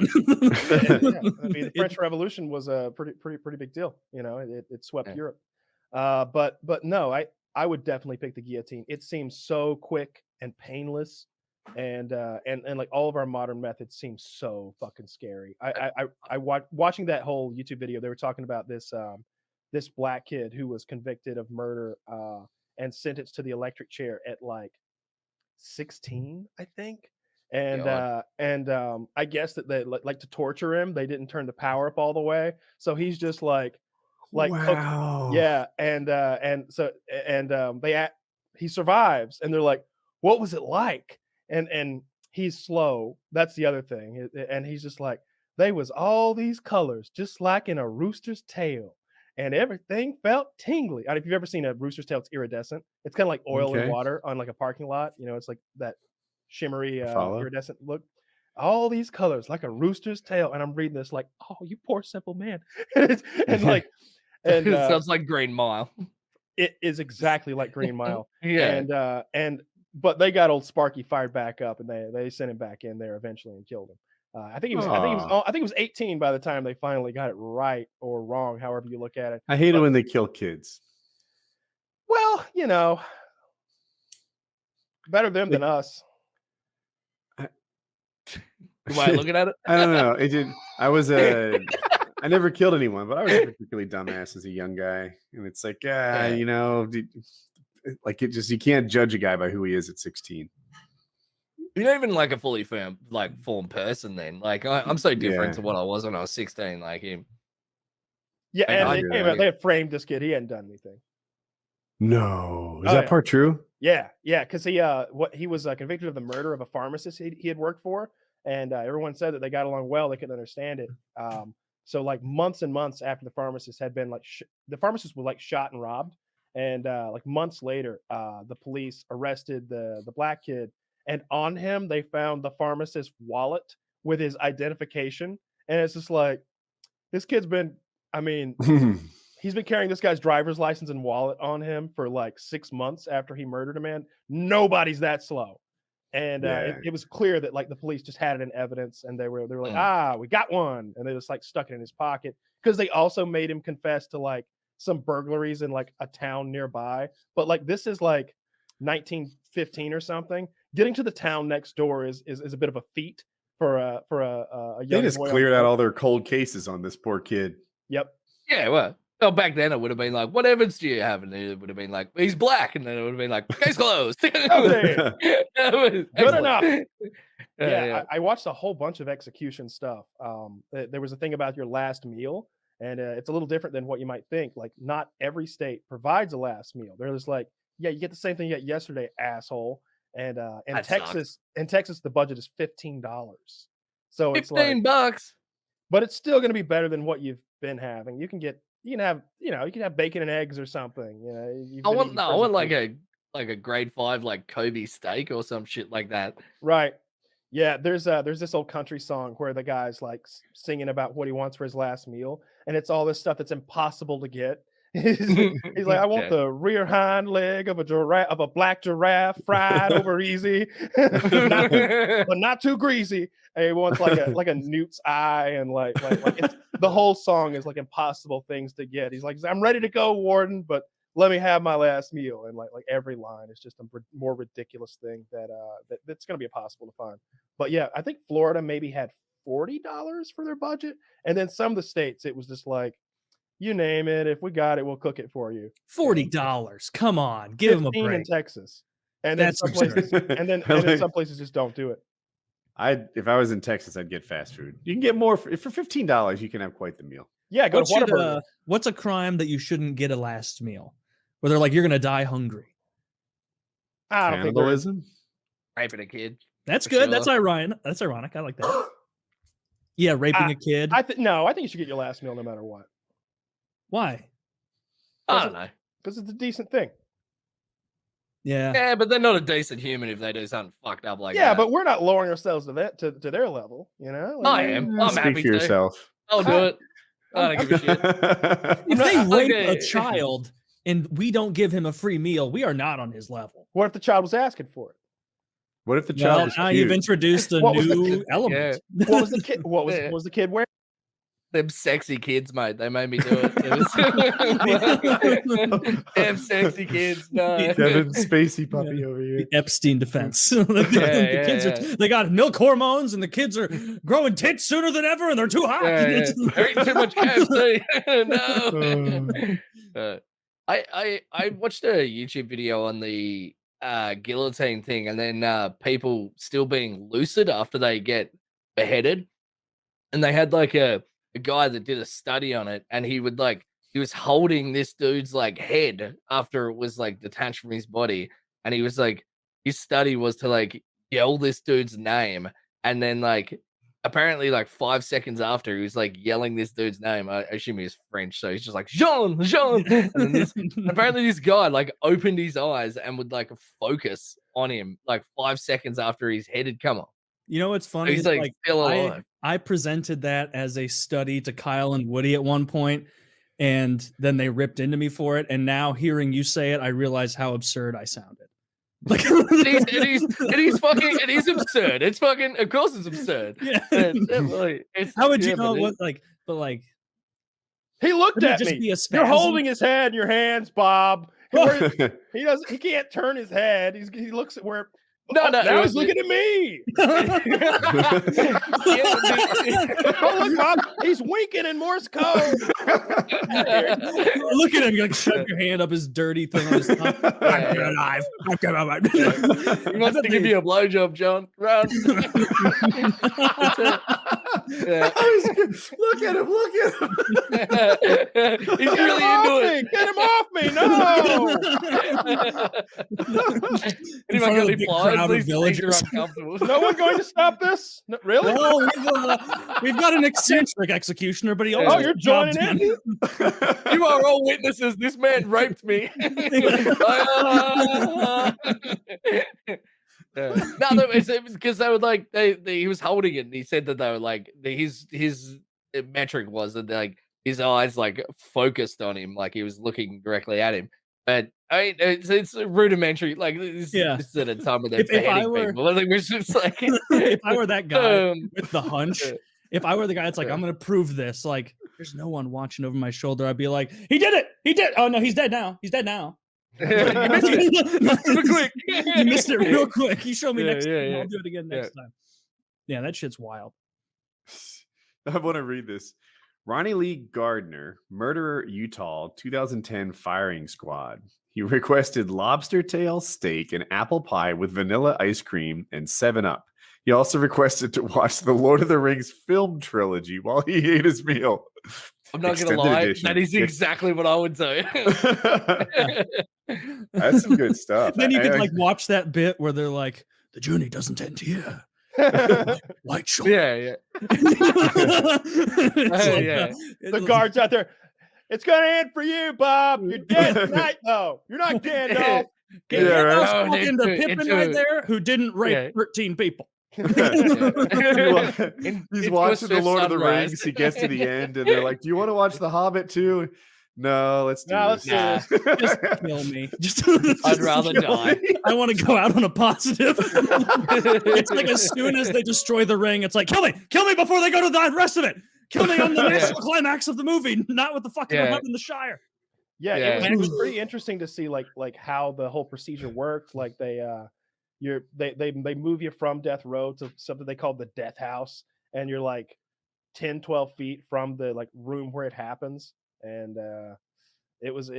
I mean, the French Revolution was a pretty big deal. You know, it swept Europe. But no, I would definitely pick the guillotine. It seems so quick and painless. And like all of our modern methods seem so fucking scary. I watching that whole YouTube video. They were talking about this this black kid who was convicted of murder and sentenced to the electric chair at like 16, I think. And I guess that they like to torture him. They didn't turn the power up all the way, so he's just like wow. Yeah. He survives, and they're like, what was it like? And he's slow. That's the other thing. And he's just like, they was all these colors, just like in a rooster's tail. And everything felt tingly. I don't know if you've ever seen a rooster's tail, it's iridescent. It's kind of like oil and water on like a parking lot. You know, it's like that shimmery iridescent look. All these colors, like a rooster's tail. And I'm reading this like, oh, you poor simple man. and like, and it sounds like Green Mile. It is exactly like Green Mile. Yeah. But they got old Sparky fired back up, and they sent him back in there eventually and killed him. I think he was 18 by the time they finally got it right or wrong, however you look at it. I hate it when they kill kids. Well, you know, better them than us. Why looking at it? I don't know. It did. I never killed anyone, but I was a particularly dumbass as a young guy, and it's like, you know. Like you can't judge a guy by who he is at 16. You're not even like a fully formed person then. Like I'm so different to what I was when I was 16. Like him. Yeah, and they had framed this kid. He hadn't done anything. No, is that part true? Yeah, because he was convicted of the murder of a pharmacist he had worked for, and everyone said that they got along well. They couldn't understand it. So like months and months after the pharmacist had been like the pharmacist was like shot and robbed. And like months later, the police arrested the black kid, and on him they found the pharmacist's wallet with his identification. And it's just like, this kid's been, he's been carrying this guy's driver's license and wallet on him for like 6 months after he murdered a man. Nobody's that slow. And it was clear that like the police just had it in evidence, and they were like, we got one, and they just like stuck it in his pocket, because they also made him confess to like some burglaries in like a town nearby. But like this is like 1915 or something. Getting to the town next door is a bit of a feat for a young They just boy cleared out all their cold cases on this poor kid. Yep. Yeah, well, back then it would have been like, what evidence do you have? And it would have been like, he's black, and then it would have been like, case closed. Good enough. I watched a whole bunch of execution stuff. There was a thing about your last meal. And it's a little different than what you might think. Like, not every state provides a last meal. They're just like, yeah, you get the same thing you got yesterday, asshole. And in Texas, the budget is $15. So it's like $15. But it's still going to be better than what you've been having. You can have bacon and eggs or something. You know, I want like a grade 5 like Kobe steak or some shit like that. Right. Yeah, there's this old country song where the guy's like singing about what he wants for his last meal, and it's all this stuff that's impossible to get. He's like, I want the rear hind leg of a black giraffe, fried over easy, but not too greasy. And he wants like a newt's eye, and like it's, the whole song is like impossible things to get. He's like, I'm ready to go, Warden, but let me have my last meal. And like every line is just a more ridiculous thing that's going to be impossible to find. But yeah, I think Florida maybe had $40 for their budget. And then some of the states, it was just like, you name it. If we got it, we'll cook it for you. $40. Come on. Give them a break. In Texas. And then some places, and then some places just don't do it. If I was in Texas, I'd get fast food. You can get more for $15. You can have quite the meal. Yeah, go to Whataburger. What's a crime that you shouldn't get a last meal? Where they're like, you're gonna die hungry. I don't think Cannibalism. Raping a kid. That's good. Sure. That's ironic. That's ironic. I like that. Yeah, raping a kid. I think you should get your last meal no matter what. Why? I don't know. Because it's a decent thing. Yeah. Yeah, but they're not a decent human if they do something fucked up like that. Yeah, but we're not lowering ourselves to that to their level, you know? Like, I am. I'm Speak happy for yourself. I'll do it. I don't give a shit. If they rape a child and we don't give him a free meal, we are not on his level. What if the child was asking for it? What if the child was now cute? you've introduced a new element. Yeah. What was the kid? What was the kid wearing? Them sexy kids, mate. They made me do it. Damn sexy kids. No. Devin Spacey puppy over here. The Epstein defense. The kids are, they got milk hormones and the kids are growing tits sooner than ever and they're too hot. They're eating too much KFC. No. I watched a YouTube video on the guillotine thing and then people still being lucid after they get beheaded. And they had like a guy that did a study on it, and he was holding this dude's like head after it was like detached from his body, and he was like, his study was to like yell this dude's name, and then like apparently like 5 seconds after he was like yelling this dude's name. I assume he was French, so he's just like Jean. And then apparently this guy like opened his eyes and would like focus on him like 5 seconds after his head had come off. You know what's funny? He's like still alive. I presented that as a study to Kyle and Woody at one point, and then they ripped into me for it. And now hearing you say it, I realize how absurd I sounded. Like it is absurd. It's fucking, of course it's absurd. Yeah. How would you know what he looked at me. You're holding his head in your hands, Bob. He can't turn his head. He looks at where. Now he's looking at me. Oh, look, Bob, he's winking in Morse code. Look at him. You like shove your hand up his dirty thing on his tongue. I'm alive. He wants to give you a blowjob, John. Run. Look at him. He's really into it. Get him off me. No. Anybody got any pliers? No one going to stop this? No, really? No, we've got an eccentric executioner, but you're joining in? You are all witnesses. This man raped me. No, it's because they were like he was holding it, and he said that they were like his metric was that like his eyes like focused on him, like he was looking directly at him. But I mean, it's rudimentary. Like this is at a time when they're beheading people. I think we're just like, if I were that guy with the hunch, if I were the guy that's like, I'm gonna prove this, like there's no one watching over my shoulder, I'd be like, he did it. He did. Oh no, he's dead now. He's dead now. You missed it quick. You missed it real quick. You show me next time. I'll do it again next time. Yeah, that shit's wild. I want to read this. Ronnie Lee Gardner, murderer, Utah, 2010 firing squad. He requested lobster tail steak and apple pie with vanilla ice cream and 7-Up. He also requested to watch the Lord of the Rings film trilogy while he ate his meal. I'm not going to lie. That is exactly what I would do. That's some good stuff. Then you could like watch that bit where they're like, the journey doesn't end here. White short. Yeah. The guards out there. It's gonna end for you, Bob. You're dead tonight, though. You're not Gandalf. Gandalf's talking to Pippin right there, who didn't rape 13 people. He's watching the Lord of the Rings. He gets to the end, and they're like, "Do you want to watch The Hobbit too?" No, let's do this. Just kill me. I'd rather die. I want to go out on a positive. It's like as soon as they destroy the ring, it's like, kill me before they go to the rest of it. Kill me on the national climax of the movie, not with the fucking hub in the Shire. Yeah, it was pretty interesting to see like how the whole procedure worked. Like they move you from death row to something they call the death house, and you're like 10, 12 feet from the like room where it happens. And it was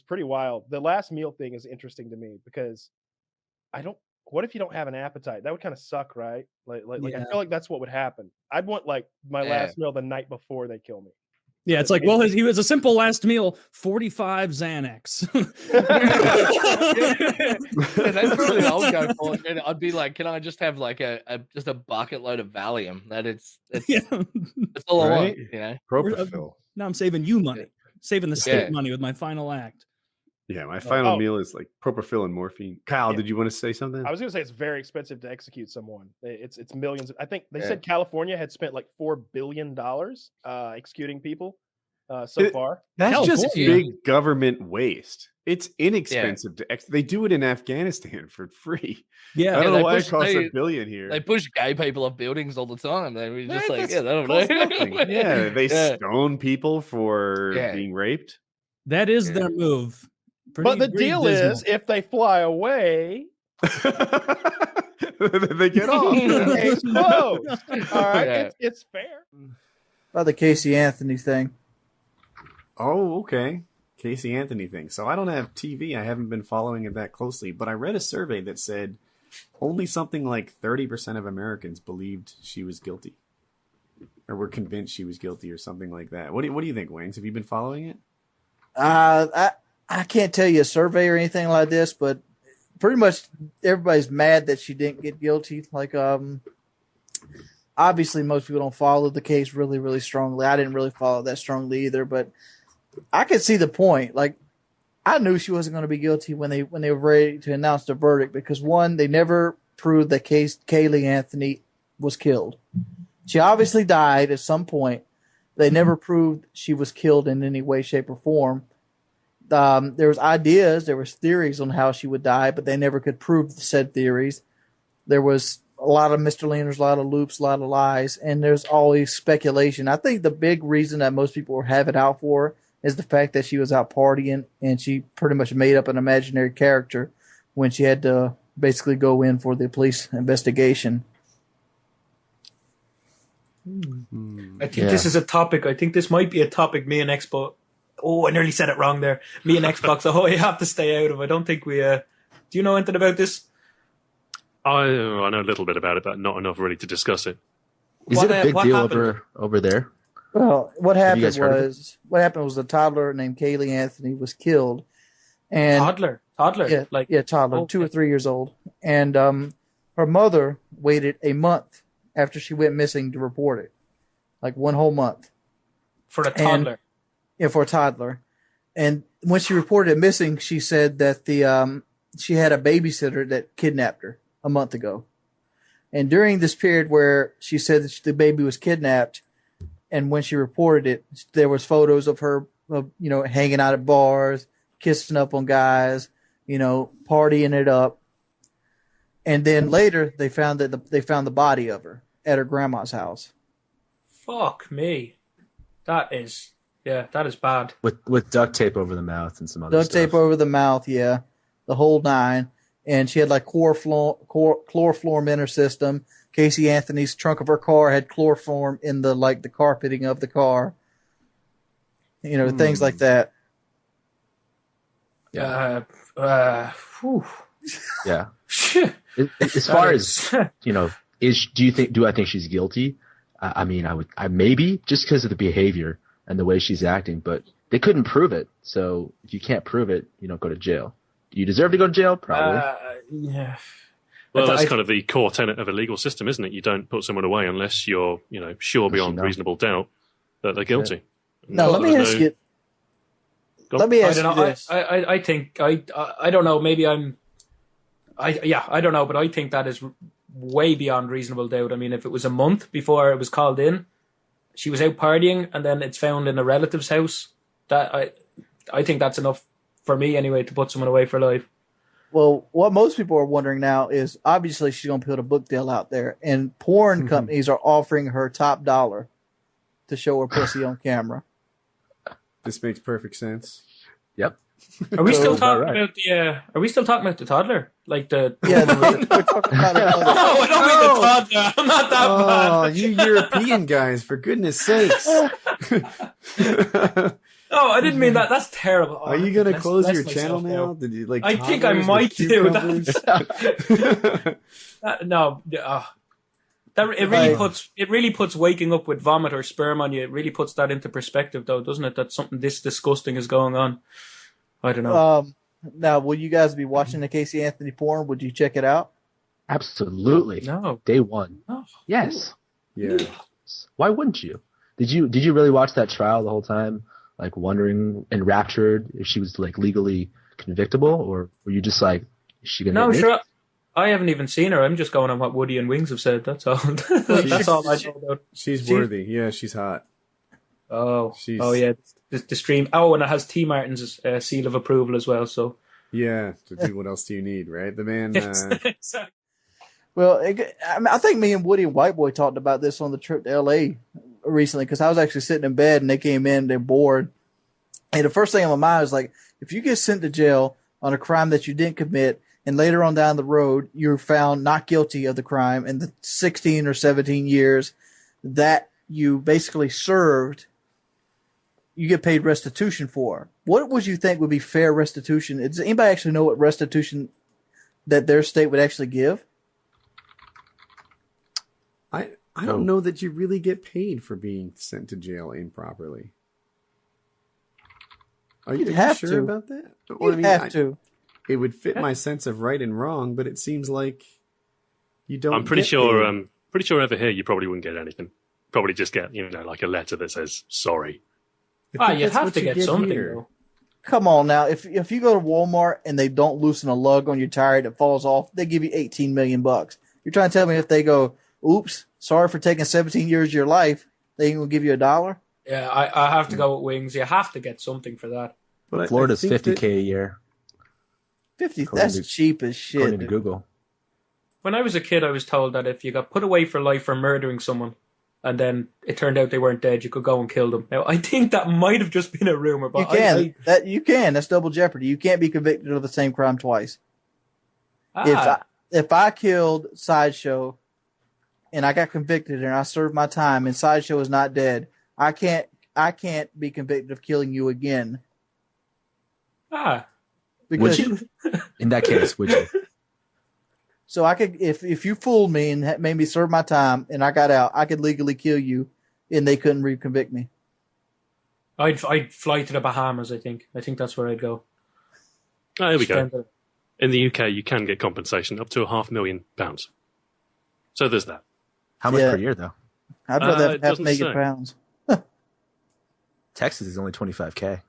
pretty wild. The last meal thing is interesting to me because what if you don't have an appetite? That would kind of suck, right? Like I Yeah. feel like that's what would happen. I'd want like my last meal the night before they kill me. Yeah, it's like, well, he was a simple last meal, 45 Xanax. Yeah, that's really what I would go for. And I'd be like, can I just have like just a bucket load of Valium? That's all I want, you know. Propofol. Now I'm saving you money, saving the state money with my final act. Yeah, my final meal is like propofol and morphine. Kyle, did you want to say something? I was going to say it's very expensive to execute someone. It's millions. I think they said California had spent like $4 billion executing people so far. That's just big government waste. It's inexpensive to they do it in Afghanistan for free. Yeah, I don't know why it costs $1 billion here. They push gay people off buildings all the time. They were just like, they don't know. Yeah, they stone people for being raped. That is their move. But the deal is, if they fly away, they get off. Exposed. All right, it's fair. About the Casey Anthony thing. Oh, okay. Casey Anthony thing. So I don't have TV. I haven't been following it that closely, but I read a survey that said only something like 30% of Americans believed she was guilty, or were convinced she was guilty, or something like that. What do you think, Wings? Have you been following it? I can't tell you a survey or anything like this, but pretty much everybody's mad that she didn't get guilty. Like, obviously most people don't follow the case really, really strongly. I didn't really follow that strongly either, but I could see the point. Like, I knew she wasn't going to be guilty when they were ready to announce the verdict, because one, they never proved that Kaylee Anthony was killed. She obviously died at some point. They never proved she was killed in any way, shape, or form. There was ideas, there was theories on how she would die, but they never could prove the said theories. There was a lot of misdemeanors, a lot of loops, a lot of lies, and there's always speculation. I think the big reason that most people have it out for her is the fact that she was out partying and she pretty much made up an imaginary character when she had to basically go in for the police investigation. I think this is a topic. I think this might be a topic me and Xbox. Oh, I nearly said it wrong there. Me and Xbox. You have to stay out of. I don't think we. Do you know anything about this? I know a little bit about it, but not enough really to discuss it. Is it a big deal over there? Well, what happened was a toddler named Kaylee Anthony was killed, and toddler, toddler, 2 or 3 years old, and her mother waited a month after she went missing to report it, like 1 whole month for a toddler. For a toddler, and when she reported it missing, she said that she had a babysitter that kidnapped her a month ago, and during this period where she said that the baby was kidnapped, and when she reported it, there was photos of her, hanging out at bars, kissing up on guys, partying it up, and then later they found the body of her at her grandma's house. Fuck me, that is bad. With duct tape over the mouth and some other duct tape over the mouth, the whole nine. And she had like chloroform in her system. Casey Anthony's trunk of her car had chloroform in the carpeting of the car. Things like that. Yeah. Yeah. As That far is- as do I think she's guilty? I mean, I maybe just because of the behavior and the way she's acting, but they couldn't prove it. So if you can't prove it, you don't go to jail. Do you deserve to go to jail? Probably. Yeah. Well, that's kind of the core tenet of a legal system, isn't it? You don't put someone away unless you're, sure beyond reasonable doubt that they're guilty. Now, let me ask you. Let me ask you this. I think I don't know. Maybe I don't know, but I think that is way beyond reasonable doubt. I mean, if it was a month before it was called in, she was out partying, and then it's found in a relative's house. That I think that's enough for me anyway to put someone away for life. Well, what most people are wondering now is obviously she's going to put a book deal out there, and porn companies are offering her top dollar to show her pussy on camera. This makes perfect sense. Yep. Are we still talking about the? Are we still talking about the toddler? Like the? Yeah, we're talking about it. No, I don't mean the toddler. I'm not that bad. Oh, you European guys, for goodness sakes. Oh, I didn't mean that. That's terrible. Are you gonna close your channel now? Did you like? I think I might do that. No, it really puts waking up with vomit or sperm on you. It really puts that into perspective, though, doesn't it? That something this disgusting is going on. I don't know. Now, will you guys be watching the Casey Anthony porn? Would you check it out? Absolutely. No. Day one. No. Yes. Yeah. Why wouldn't you? Did you really watch that trial the whole time, like wondering, enraptured if she was like legally convictable, or were you just like, is she gonna? No, sure. I haven't even seen her. I'm just going on what Woody and Wings have said. That's all. That's all I know about. She's worthy. Yeah, she's hot. Oh, yeah. The stream. Oh, and it has T. Martin's seal of approval as well. So yeah, dude, what else do you need, right? The man. Exactly. Well, I think me and Woody and White Boy talked about this on the trip to L.A. recently, because I was actually sitting in bed and they came in, they're bored. And the first thing on my mind was like, if you get sent to jail on a crime that you didn't commit, and later on down the road, you're found not guilty of the crime, and the 16 or 17 years that you basically served, you get paid restitution for. What would you think would be fair restitution? Does anybody actually know what restitution that their state would actually give? I don't know that you really get paid for being sent to jail improperly. Are you sure about that? You'd have to. It would fit my sense of right and wrong, but it seems like you don't. I'm pretty sure. Pretty sure over here you probably wouldn't get anything. Probably just get like a letter that says sorry. You have to get something. Though. Come on now, if you go to Walmart and they don't loosen a lug on your tire that falls off, they give you $18 million. You're trying to tell me if they go, oops, sorry for taking 17 years of your life, they ain't gonna give you $1? Yeah, I have to go with Wings. You have to get something for that. But Florida's $50K a year. 50, that's cheap as shit. According to Google. When I was a kid, I was told that if you got put away for life for murdering someone, and then it turned out they weren't dead, you could go and kill them. Now, I think that might have just been a rumor, but you can. That's double jeopardy. You can't be convicted of the same crime twice. If I killed Sideshow and I got convicted and I served my time and Sideshow is not dead, I can't be convicted of killing you again. Because would you? In that case, would you? So I could, if you fooled me and made me serve my time and I got out, I could legally kill you, and they couldn't reconvict me. I'd fly to the Bahamas. I think that's where I'd go. Oh, there we go. In the UK, you can get compensation up to £500,000. So there's that. How much per year, though? I'd rather have £500,000. Texas is only $25K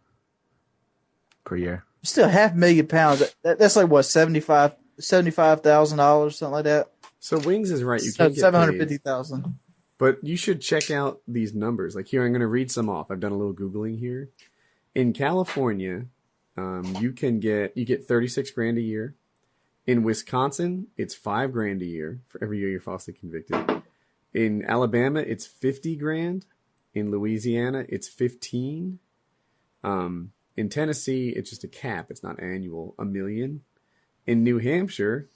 per year. Still £500,000. That's like what, $75,000, something like that. So Wings is right. You can get $750,000. But you should check out these numbers. Like here, I'm going to read some off. I've done a little Googling here. In California, you get 36 grand a year. In Wisconsin, it's $5 grand a year for every year you're falsely convicted. In Alabama, it's 50 grand. In Louisiana, it's 15. In Tennessee, it's just a cap. It's not annual. $1 million. In New Hampshire,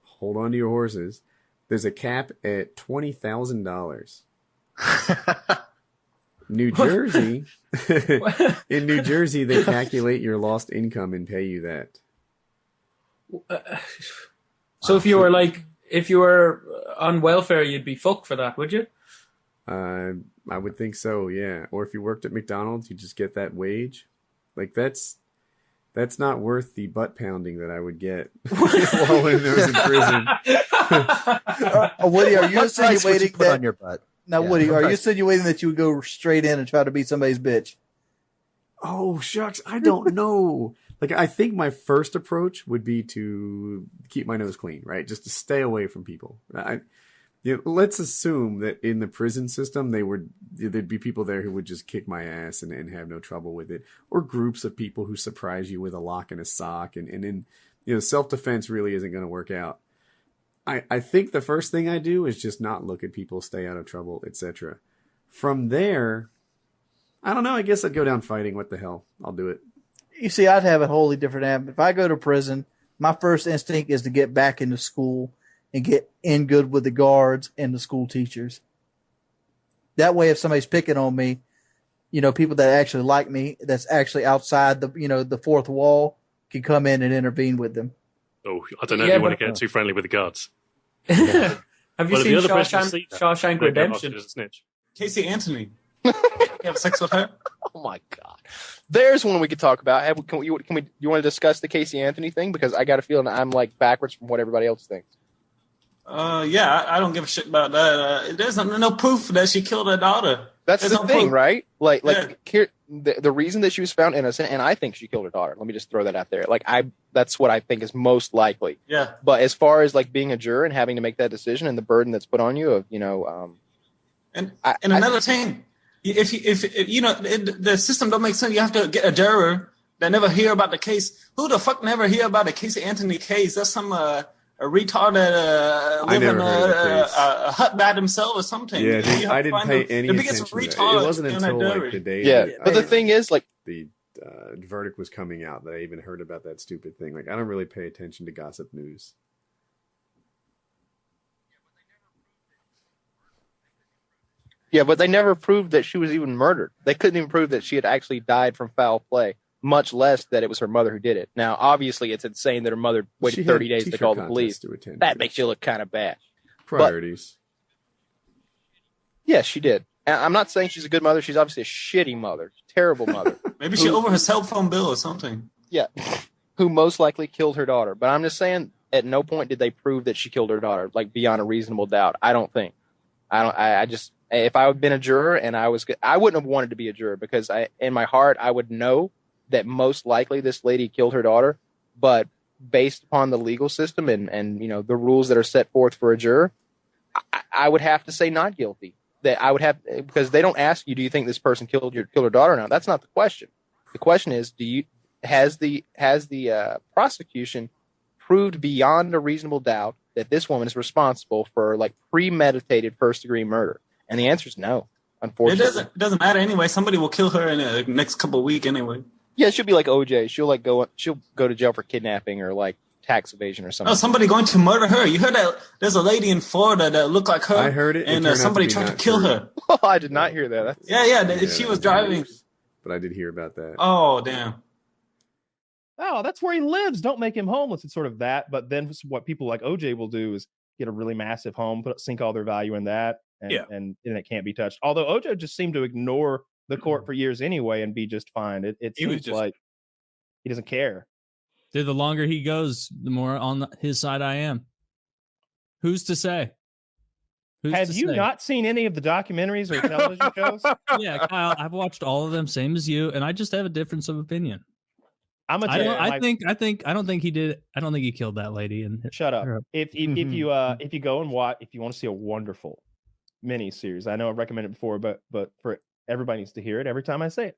hold on to your horses. There's a cap at $20,000. New Jersey, in New Jersey, they calculate your lost income and pay you that. So if you were on welfare, you'd be fucked for that, would you? I would think so, yeah. Or if you worked at McDonald's, you just get that wage. Like that's not worth the butt pounding that I would get while I was in prison. Woody, are you insinuating that on your butt? Now, Woody, are you insinuating that you would go straight in and try to be somebody's bitch? Oh shucks, I don't know. Like I think my first approach would be to keep my nose clean, right? Just to stay away from people. Let's assume that in the prison system, there'd be people there who would just kick my ass and have no trouble with it, or groups of people who surprise you with a lock and a sock, and then self-defense really isn't going to work out. I think the first thing I do is just not look at people, stay out of trouble, etc. From there, I don't know. I guess I'd go down fighting. What the hell? I'll do it. You see, I'd have a wholly different aim. If I go to prison, my first instinct is to get back into school and get in good with the guards and the school teachers. That way, if somebody's picking on me, people that actually like me, that's actually outside the fourth wall, can come in and intervene with them. Oh, I don't know if you want to get too friendly with the guards. Have you seen Shawshank Redemption? Casey Anthony. You have sex with her? Oh my god! There's one we could talk about. You want to discuss the Casey Anthony thing? Because I got a feeling I'm like backwards from what everybody else thinks. Yeah, I don't give a shit about that. There's no proof that she killed her daughter. That's the thing, right? The reason that she was found innocent, and I think she killed her daughter. Let me just throw that out there. That's what I think is most likely. Yeah. But as far as like being a juror and having to make that decision and the burden that's put on you of another thing, if the system don't make sense, you have to get a juror that never hear about the case. Who the fuck never hear about the Casey Anthony case? That's some a retard that live in a hut by himself or something. Yeah, I didn't pay any attention to that. It wasn't until like the day. Yeah, but the thing is, like the verdict was coming out that I even heard about that stupid thing. Like, I don't really pay attention to gossip news. Yeah, but they never proved that she was even murdered. They couldn't even prove that she had actually died from foul play, much less that it was her mother who did it. Now, obviously, it's insane that her mother waited 30 days to call the police. That makes you look kind of bad. Priorities. Yeah, she did. And I'm not saying she's a good mother. She's obviously a shitty mother. Terrible mother. Maybe she over her cell phone bill or something. Yeah. Who most likely killed her daughter. But I'm just saying, at no point did they prove that she killed her daughter, like beyond a reasonable doubt. I don't think. If I had been a juror and I wouldn't have wanted to be a juror because in my heart, I would know that most likely this lady killed her daughter. But based upon the legal system and the rules that are set forth for a juror, I would have to say not guilty. That I would have, because they don't ask you, do you think this person killed her daughter or not? That's not the question. The question is, has the prosecution proved beyond a reasonable doubt that this woman is responsible for like premeditated first degree murder? And the answer is no, unfortunately. It doesn't matter anyway. Somebody will kill her in the next couple of weeks anyway. Yeah, she'll be like OJ. She'll go to jail for kidnapping or like tax evasion or something. Oh, somebody going to murder her. You heard that there's a lady in Florida that looked like her. I heard it. And somebody tried to kill her. Oh, I did not hear that. She was driving. But I did hear about that. Oh, damn. Oh, that's where he lives. Don't make him homeless. It's sort of that. But then what people like OJ will do is get a really massive home, sink all their value in that, and it can't be touched. Although OJ just seemed to ignore the court for years anyway and be just fine. It seems like he doesn't care. Dude, the longer he goes, the more on his side I am. Who's to say? Have you not seen any of the documentaries or television shows? Yeah, Kyle, I've watched all of them, same as you, and I just have a difference of opinion. I don't think he did. I don't think he killed that lady. And shut up. If you go and watch, if you want to see a wonderful mini series, I know I've recommended it before, but for everybody needs to hear it every time I say it.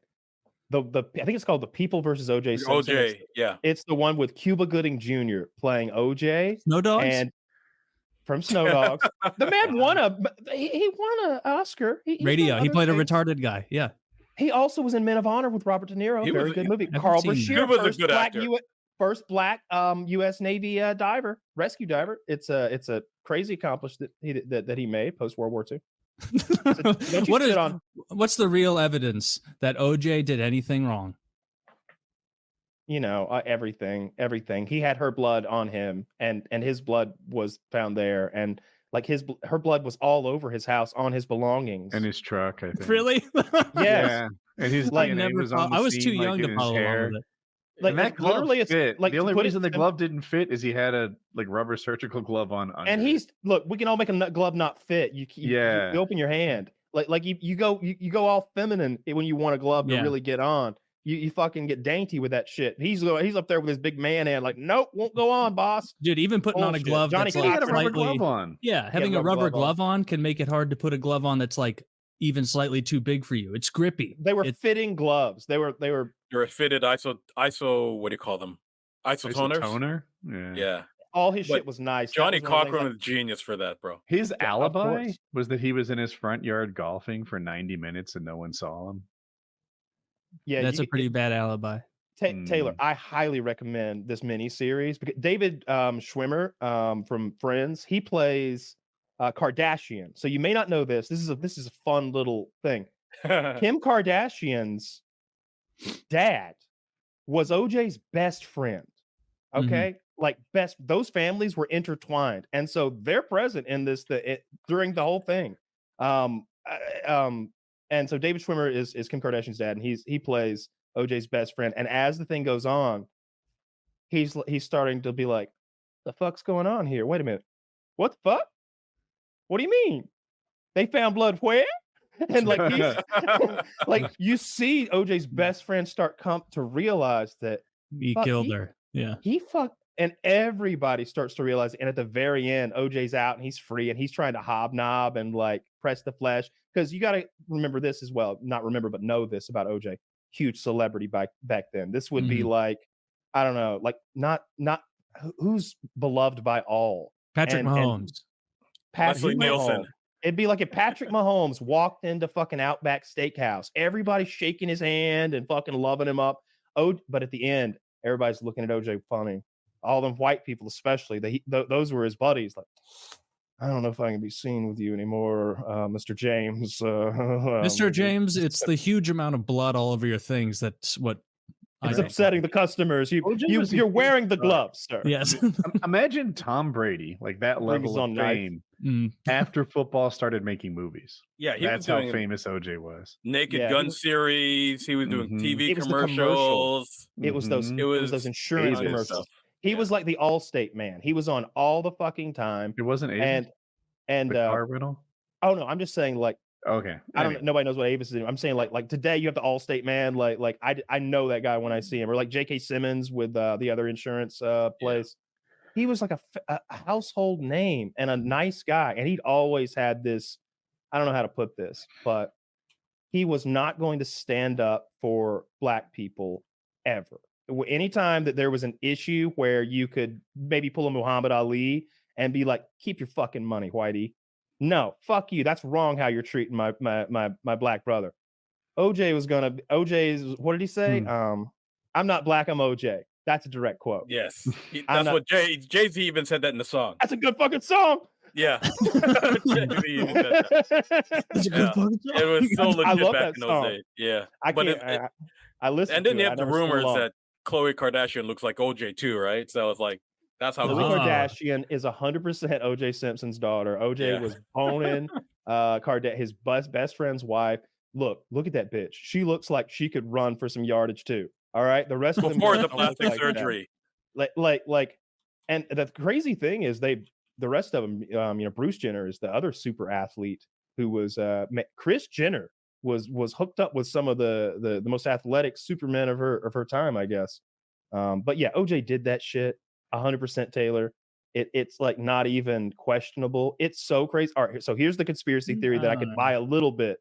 I think it's called The People versus O.J. Simpson. OJ, yeah. It's the one with Cuba Gooding Jr. playing O.J. Snow Dogs? And from Snow Dogs. The man won an Oscar. He played a retarded guy. Yeah. He also was in Men of Honor with Robert De Niro. Very good movie. Carl Bashir, first black U.S. Navy rescue diver. It's a crazy accomplishment that he made post World War II. What's the real evidence that OJ did anything wrong? Everything. He had her blood on him, and his blood was found there, and like her blood was all over his house on his belongings and his truck. I think. Really? Yes. Yeah. And his DNA was on the I was scene, too young to follow along with it. Like that glove literally, fit. Like the only reason the glove didn't fit is he had a rubber surgical glove on. And we can all make a glove not fit. You open your hand, like you go all feminine when you want a glove to really get on. You fucking get dainty with that shit. He's up there with his big man hand, like, nope, won't go on, boss. Dude, even putting on a glove that's like had a rubber glove on. Yeah, having a rubber glove on can make it hard to put a glove on that's like even slightly too big for you. It's grippy. They were fitting gloves. They were fitted ISO. What do you call them? Isotoners. Toner. Yeah. All his shit was nice. Johnny Cochran was a genius for that, bro. His alibi was that he was in his front yard golfing for 90 minutes and no one saw him. Yeah, that's a pretty bad alibi. Taylor, I highly recommend this mini series because David Schwimmer from Friends, he plays Kardashian. So you may not know this. This is a fun little thing. Kim Kardashian's dad was OJ's best friend. Okay, like those families were intertwined, and so they're present in this during the whole thing. And so David Schwimmer is Kim Kardashian's dad, and he plays OJ's best friend. And as the thing goes on, he's starting to be like, "The fuck's going on here? Wait a minute, what the fuck? What do you mean? They found blood where?" And like he's like, you see OJ's best friend start to realize that he killed her. Yeah, he fucked, and everybody starts to realize. And at the very end, OJ's out and he's free, and he's trying to hobnob and like press the flesh, because you got to remember this as well. Not remember, but know this about OJ. Huge celebrity back then. This would be like, I don't know, like not who's beloved by all. Patrick Mahomes. Patrick Mahomes. It'd be like if Patrick Mahomes walked into fucking Outback Steakhouse, everybody shaking his hand and fucking loving him up. But at the end, everybody's looking at OJ funny. All them white people, especially, those were his buddies. Like, I don't know if I can be seen with you anymore, Mr. James. Mr. James, it's the huge amount of blood all over your things that's what. It's upsetting the customers. You're wearing the gloves, sir. Yes. Imagine Tom Brady, like that level of fame, after football started making movies. Yeah, that's how famous OJ was. Naked Gun series. He was doing TV commercials. It was those insurance commercials. He was like the Allstate man. He was on all the fucking time. It wasn't Avis? And car rental? Oh no, I'm just saying like. Okay. I don't. Nobody knows what Avis is. I'm saying like today you have the Allstate man. Like I know that guy when I see him. Or like J.K. Simmons with the other insurance place. Yeah. He was like a household name and a nice guy. And he'd always had this. I don't know how to put this, but he was not going to stand up for black people ever. Anytime that there was an issue where you could maybe pull a Muhammad Ali and be like, "Keep your fucking money, Whitey." No, fuck you. That's wrong how you're treating my black brother. OJ's what did he say? I'm not black, I'm OJ. That's a direct quote. Yes. That's what Jay-Z even said that in the song. That's a good fucking song. Yeah. That's a good fucking song. It was so legit back in those days. Yeah. I listened and then you have the rumors that Khloe Kardashian looks like OJ too, right? So it's like that's how Khloe Kardashian is 100% OJ Simpson's daughter. OJ was boning his best friend's wife. Look at that bitch. She looks like she could run for some yardage too. All right, the rest of them before the plastic surgery. And the crazy thing is the rest of them. Bruce Jenner is the other super athlete who was Kris Jenner was hooked up with some of the most athletic supermen of her time, I guess. But yeah, OJ did that shit 100%. Taylor, it's like not even questionable. It's so crazy. All right, so here's the conspiracy theory that I could buy a little bit.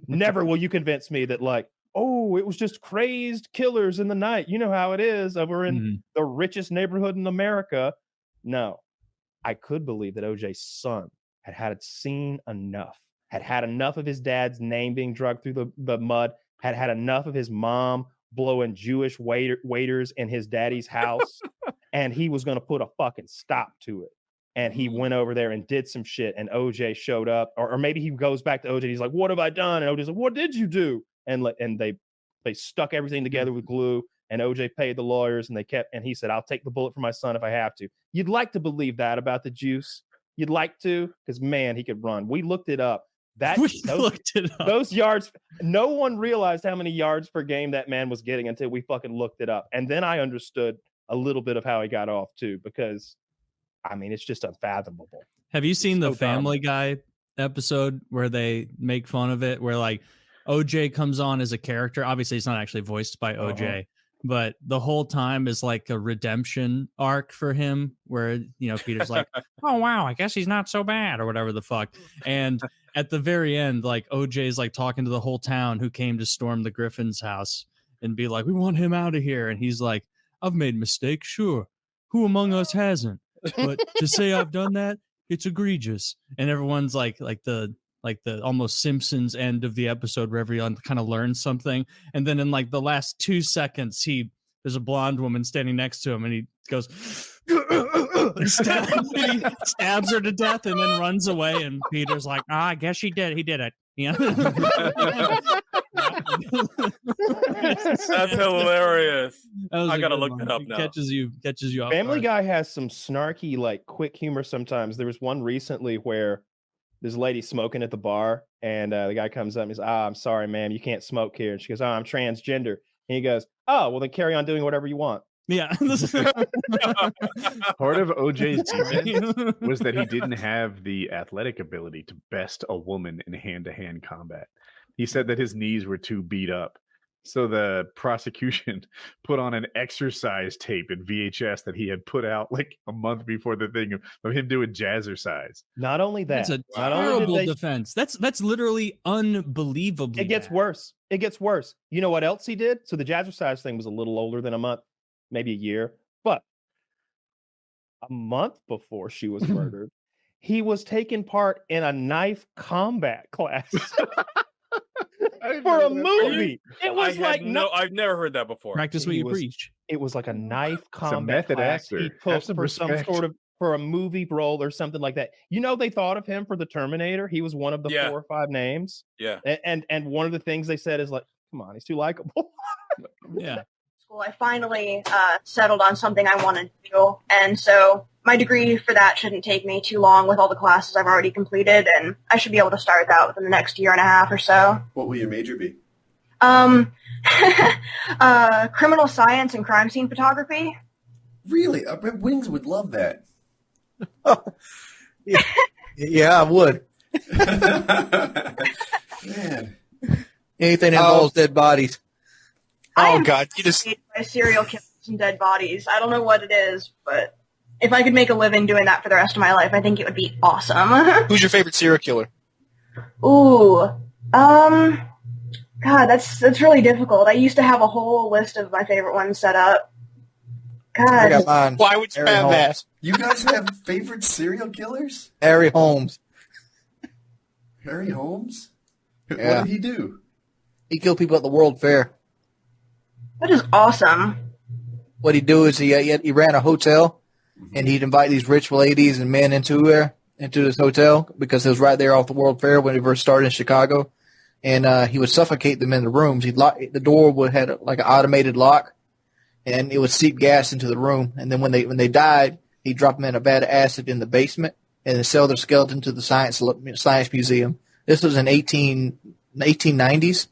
Never will you convince me that like, oh, it was just crazed killers in the night. You know how it is over in the richest neighborhood in America. No, I could believe that OJ's son had seen enough, had enough of his dad's name being dragged through the mud, had enough of his mom blowing Jewish waiters in his daddy's house, and he was going to put a fucking stop to it. And he went over there and did some shit, and OJ showed up, or maybe he goes back to OJ. He's like, "What have I done?" And OJ's like, "What did you do?" And they stuck everything together with glue, and OJ paid the lawyers, and he said, "I'll take the bullet for my son if I have to." You'd like to believe that about the juice. You'd like to, because man, he could run. We looked it up. Those yards, no one realized how many yards per game that man was getting until we fucking looked it up. And then I understood a little bit of how he got off too, because I mean, it's just unfathomable. Have you seen the Family Guy episode where they make fun of it, where like OJ comes on as a character? Obviously, it's not actually voiced by OJ, but the whole time is like a redemption arc for him, where Peter's like, "Oh wow, I guess he's not so bad," or whatever the fuck. And at the very end, like OJ's like talking to the whole town who came to storm the Griffin's house and be like, "We want him out of here," and he's like, "I've made mistakes, sure. Who among us hasn't? But to say I've done that, it's egregious." And everyone's like the almost Simpsons end of the episode where everyone kind of learns something. And then in like the last 2 seconds, there's a blonde woman standing next to him, and he goes, and stabs her to death, and then runs away. And Peter's like, "I guess he did it. Yeah. That's hilarious. I gotta look one. that up It now. catches you off Family guard. Guy has some snarky, like quick humor sometimes. There was one recently where this lady smoking at the bar, and the guy comes up and he's, I'm sorry, ma'am, you can't smoke here. And she goes, I'm transgender. And he goes, oh, well, then carry on doing whatever you want. Yeah. Part of OJ's defense was that he didn't have the athletic ability to best a woman in hand-to-hand combat. He said that his knees were too beat up. So the prosecution put on an exercise tape in VHS that he had put out like a month before the thing of him doing jazzercise. Not only that, That's a not only terrible did they, defense. That's literally unbelievably it gets bad. worse. It gets worse. You know what else he did? So the jazzercise thing was a little older than a month, maybe a year, but a month before she was murdered, he was taking part in a knife combat class for a movie. It was I've never heard that before. Practice what you preach. It was like a knife combat method class actor. he Have took some for some respect. sort of for a movie role or something like that. You know, they thought of him for the Terminator. He was one of the 4 or 5 names. Yeah. And one of the things they said is like, come on, he's too likable. Yeah. I finally settled on something I wanted to do, and so my degree for that shouldn't take me too long with all the classes I've already completed, and I should be able to start that within the next year and a half or so. What will your major be? Criminal science and crime scene photography. Really? Wings would love that. Yeah, I would. Man. Anything that involves dead bodies. Oh God! You just by serial killers and dead bodies. I don't know what it is, but if I could make a living doing that for the rest of my life, I think it would be awesome. Who's your favorite serial killer? Ooh, God, that's really difficult. I used to have a whole list of my favorite ones set up. God, I got mine. Why would you have that? You guys have favorite serial killers? Harry Holmes. Harry Holmes? Yeah. What did he do? He killed people at the World Fair. that is awesome. What he'd do is he ran a hotel, and he'd invite these rich ladies and men into this hotel because it was right there off the World Fair when he first started in Chicago. And he would suffocate them in the rooms. He'd lock the door had like an automated lock, and it would seep gas into the room. And then when they died, he'd drop them in a vat of acid in the basement and then sell their skeleton to the Science Museum. This was in 1890s,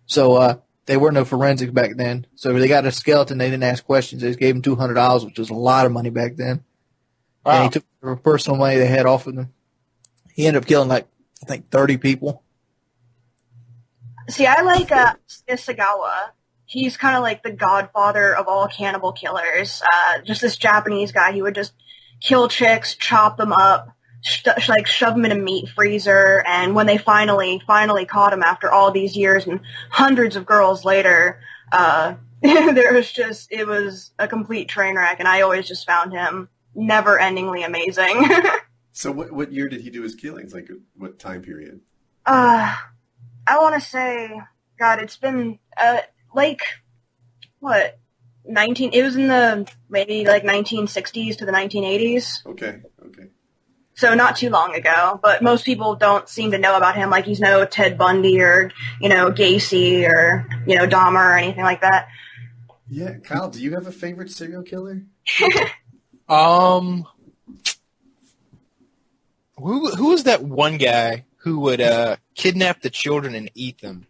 so there were no forensics back then. So they got a skeleton, they didn't ask questions. They just gave him $200, which was a lot of money back then. Wow. And he took the personal money they had off of them. He ended up killing I think 30 people. See, I like Sagawa. He's kind of like the godfather of all cannibal killers. Just this Japanese guy. He would just kill chicks, chop them up, shove them in a meat freezer. And when they finally caught him after all these years and hundreds of girls later, it was a complete train wreck. And I always just found him never-endingly amazing. So what year did he do his killings? Like what time period? I want to say, God, it's been, it was in the, maybe 1960s to the 1980s. Okay. So not too long ago, but most people don't seem to know about him, like he's no Ted Bundy or, Gacy or, Dahmer or anything like that. Yeah, Kyle, do you have a favorite serial killer? Who was that one guy who would kidnap the children and eat them?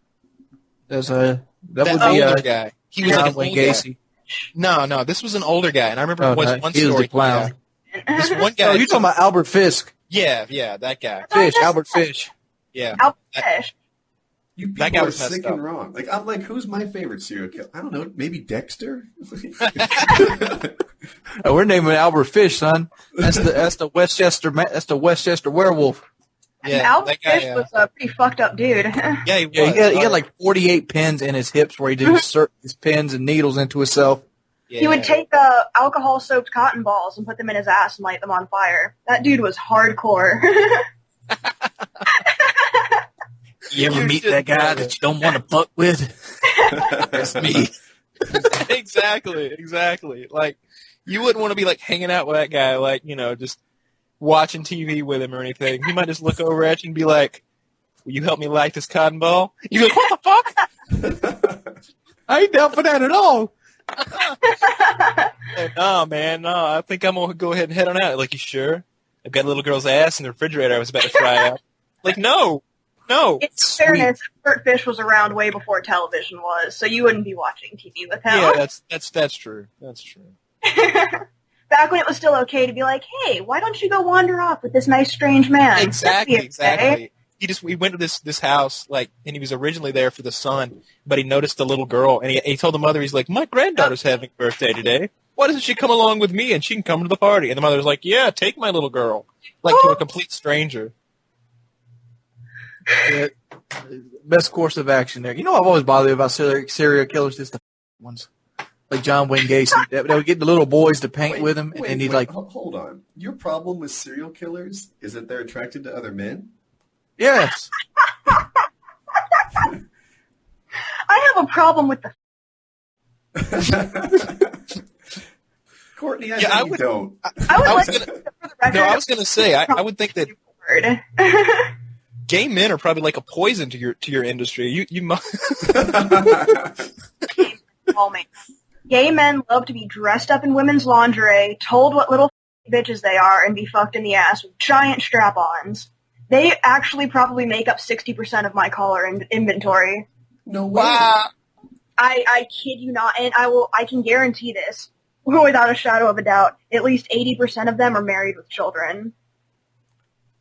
That would be older guy. He was like an old Gacy. Guy. No, this was an older guy, and I remember one he story. was a clown. This one guy. Oh, you're talking about Albert Fisk. Yeah, that guy. Albert Fish. Yeah. Albert Fish. You people that guy are was sick up. and wrong. I'm like, who's my favorite serial killer? I don't know. Maybe Dexter? Oh, we're naming Albert Fish, son. That's the Westchester. That's the Westchester werewolf. Yeah, Albert Fish was a pretty fucked up dude. Yeah, he was. He had like 48 pins in his hips where he did insert his pins and needles into himself. Yeah. He would take alcohol-soaked cotton balls and put them in his ass and light them on fire. That dude was hardcore. You ever meet that guy that you don't want to fuck with? That's me. Exactly. Like, you wouldn't want to be like hanging out with that guy, just watching TV with him or anything. He might just look over at you and be like, Will you help me light this cotton ball? You like, what the fuck? I ain't down for that at all. Like, no, man, no. I think I'm gonna go ahead and head on out. Like, you sure? I've got a little girl's ass in the refrigerator I was about to fry out. Like, no. In fairness, Kurt Fish was around way before television was, so you wouldn't be watching TV with him. Yeah, that's true. That's true. Back when it was still okay to be like, hey, why don't you go wander off with this nice strange man? Exactly. We went to this house, like, and he was originally there for the son, but he noticed the little girl, and he told the mother, he's like, my granddaughter's having a birthday today. Why doesn't she come along with me and she can come to the party? And the mother's like, yeah, take my little girl. Like, to a complete stranger. Yeah, best course of action there. You know, I've always bothered about serial killers. Just the ones like John Wayne Gacy. They would get the little boys to paint with him, and then he'd like. Hold on. Your problem with serial killers is that they're attracted to other men. Yes. I have a problem with the. Courtney, I don't. I was going to say, I would think that. Gay men are probably like a poison to your industry. You must. Gay men love to be dressed up in women's lingerie, told what little bitches they are, and be fucked in the ass with giant strap-ons. They actually probably make up 60% of my caller inventory. No way. I kid you not, and I can guarantee this without a shadow of a doubt. At least 80% of them are married with children.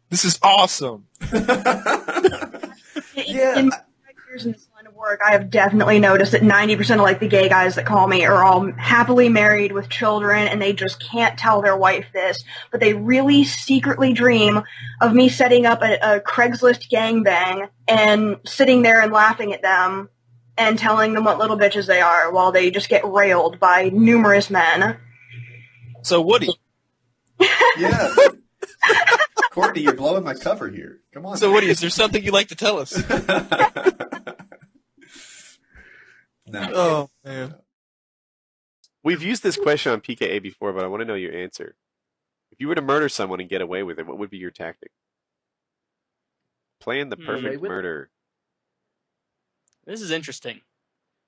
This is awesome. In my years in this line of work, I have definitely noticed that 90% of like the gay guys that call me are all happily married with children, and they just can't tell their wife this, but they really secretly dream of me setting up a Craigslist gangbang and sitting there and laughing at them and telling them what little bitches they are while they just get railed by numerous men. So Woody. Yeah. Courtney, you're blowing my cover here. Come on. So, Woody, is there something you'd like to tell us? No. Oh, man. We've used this question on PKA before, but I want to know your answer. If you were to murder someone and get away with it, what would be your tactic? Plan the perfect murder. This is interesting.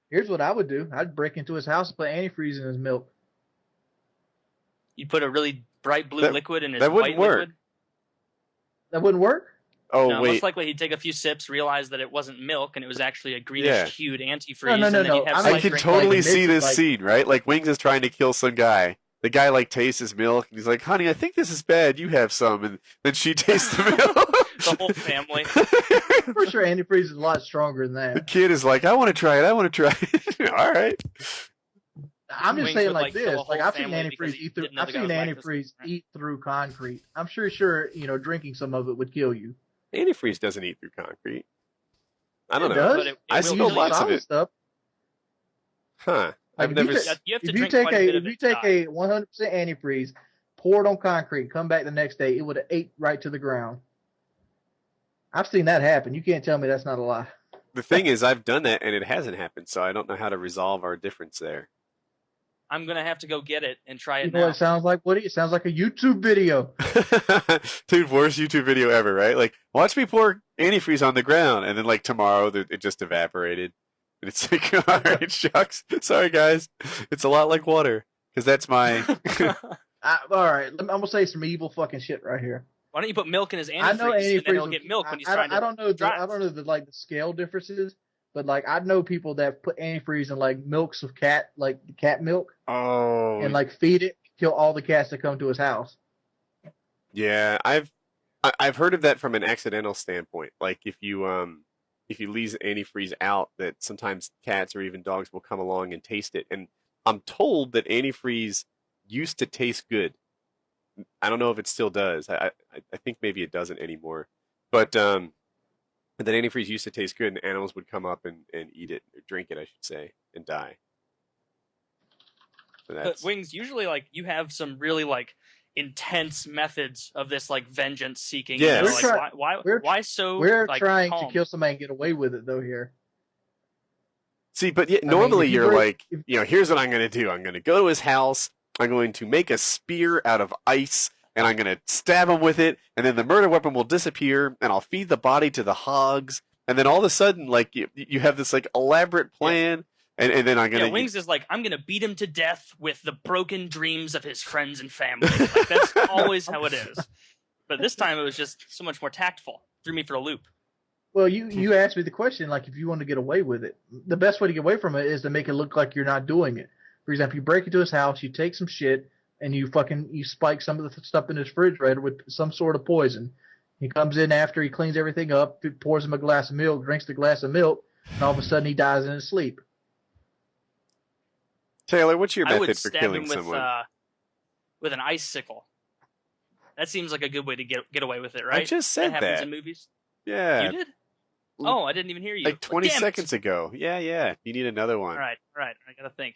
Here's what I would do. I'd break into his house and put antifreeze in his milk. You put a really bright blue liquid in his that wouldn't white work. liquid? That wouldn't work? Oh, no, wait. Most likely he'd take a few sips, realize that it wasn't milk, and it was actually a greenish-hued antifreeze. No. And then he'd have I can totally see this scene, right? Like, Wings is trying to kill some guy. The guy, like, tastes his milk, and he's like, honey, I think this is bad. You have some. And then she tastes the milk. The whole family. I'm pretty sure antifreeze is a lot stronger than that. The kid is like, I want to try it. All right. I'm just saying like kill this. a whole Like I've seen family because antifreeze he eat through. didn't know I've the guy seen was antifreeze eat through concrete. I'm sure drinking some of it would kill you. Antifreeze doesn't eat through concrete. I don't It know. does. I spilled lots of it. Stuff. Huh. Like I've never. You have to if drink you take quite a bit a of if you it to take a 100% antifreeze, pour it on concrete, come back the next day, it would have ate right to the ground. I've seen that happen. You can't tell me that's not a lie. The thing is, I've done that and it hasn't happened, so I don't know how to resolve our difference there. I'm gonna have to go get it and try it You know now. what it sounds like, Woody? It sounds like a YouTube video. Dude, worst YouTube video ever, right? Like, watch me pour antifreeze on the ground, and then like tomorrow it just evaporated. And it's like, all right, shucks. Sorry, guys. It's a lot like water, because that's my. All right, I'm gonna say some evil fucking shit right here. Why don't you put milk in his antifreeze, I know and then antifreeze. he'll get milk when he's trying to. I don't know the scale differences, but like I know people that put antifreeze in like milks of cat, like cat milk. Oh. And like feed it, kill all the cats that come to his house. Yeah, I've heard of that from an accidental standpoint. Like if you leave antifreeze out, that sometimes cats or even dogs will come along and taste it. And I'm told that antifreeze used to taste good. I don't know if it still does. I think maybe it doesn't anymore. But that antifreeze used to taste good, and animals would come up and eat it, or drink it, I should say, and die. So But Wings, usually like you have some really like intense methods of this like vengeance seeking. Yeah, You know, like, why so? We're like, trying calm? to kill somebody and get away with it, though. Here. See, but normally you're like, here's what I'm going to do. I'm going to go to his house. I'm going to make a spear out of ice, and I'm going to stab him with it, and then the murder weapon will disappear, and I'll feed the body to the hogs, and then all of a sudden, like, you have this, like, elaborate plan, and then I'm going to... Yeah, Wings is like, I'm going to beat him to death with the broken dreams of his friends and family. Like, that's always how it is. But this time it was just so much more tactful. Threw me for a loop. Well, you asked me the question, like, if you want to get away with it. The best way to get away from it is to make it look like you're not doing it. For example, you break into his house, you take some shit, and you spike some of the stuff in his refrigerator with some sort of poison. He comes in after he cleans everything up, pours him a glass of milk, drinks the glass of milk, and all of a sudden he dies in his sleep. Taylor, what's your method for stab killing him someone? with an icicle. That seems like a good way to get away with it, right? I just said that happens that. in movies. Yeah. You did? Oh, I didn't even hear you. Like 20 Damn it. seconds ago. Yeah. You need another one. All right. I gotta think.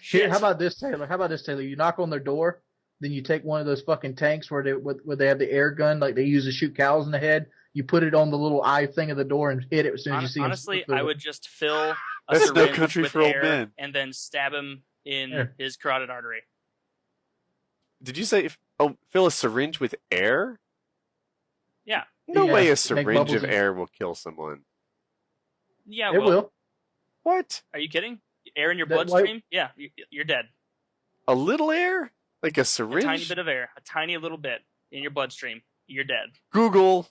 Here, how about this, Taylor? You knock on their door, then you take one of those fucking tanks where they have the air gun, like they use to shoot cows in the head. You put it on the little eye thing of the door and hit it as soon as you see him. Honestly, I would just fill a That's no syringe country with for old air men. and then stab him in his carotid artery. Did you say fill a syringe with air? Yeah. No way a Make syringe bubbles of and- air will kill someone. Yeah, It will. What? Are you kidding? Air in your That bloodstream? Yeah, you're dead. A little air? Like a A syringe? tiny bit of air, a tiny little bit in your bloodstream. You're dead. Google.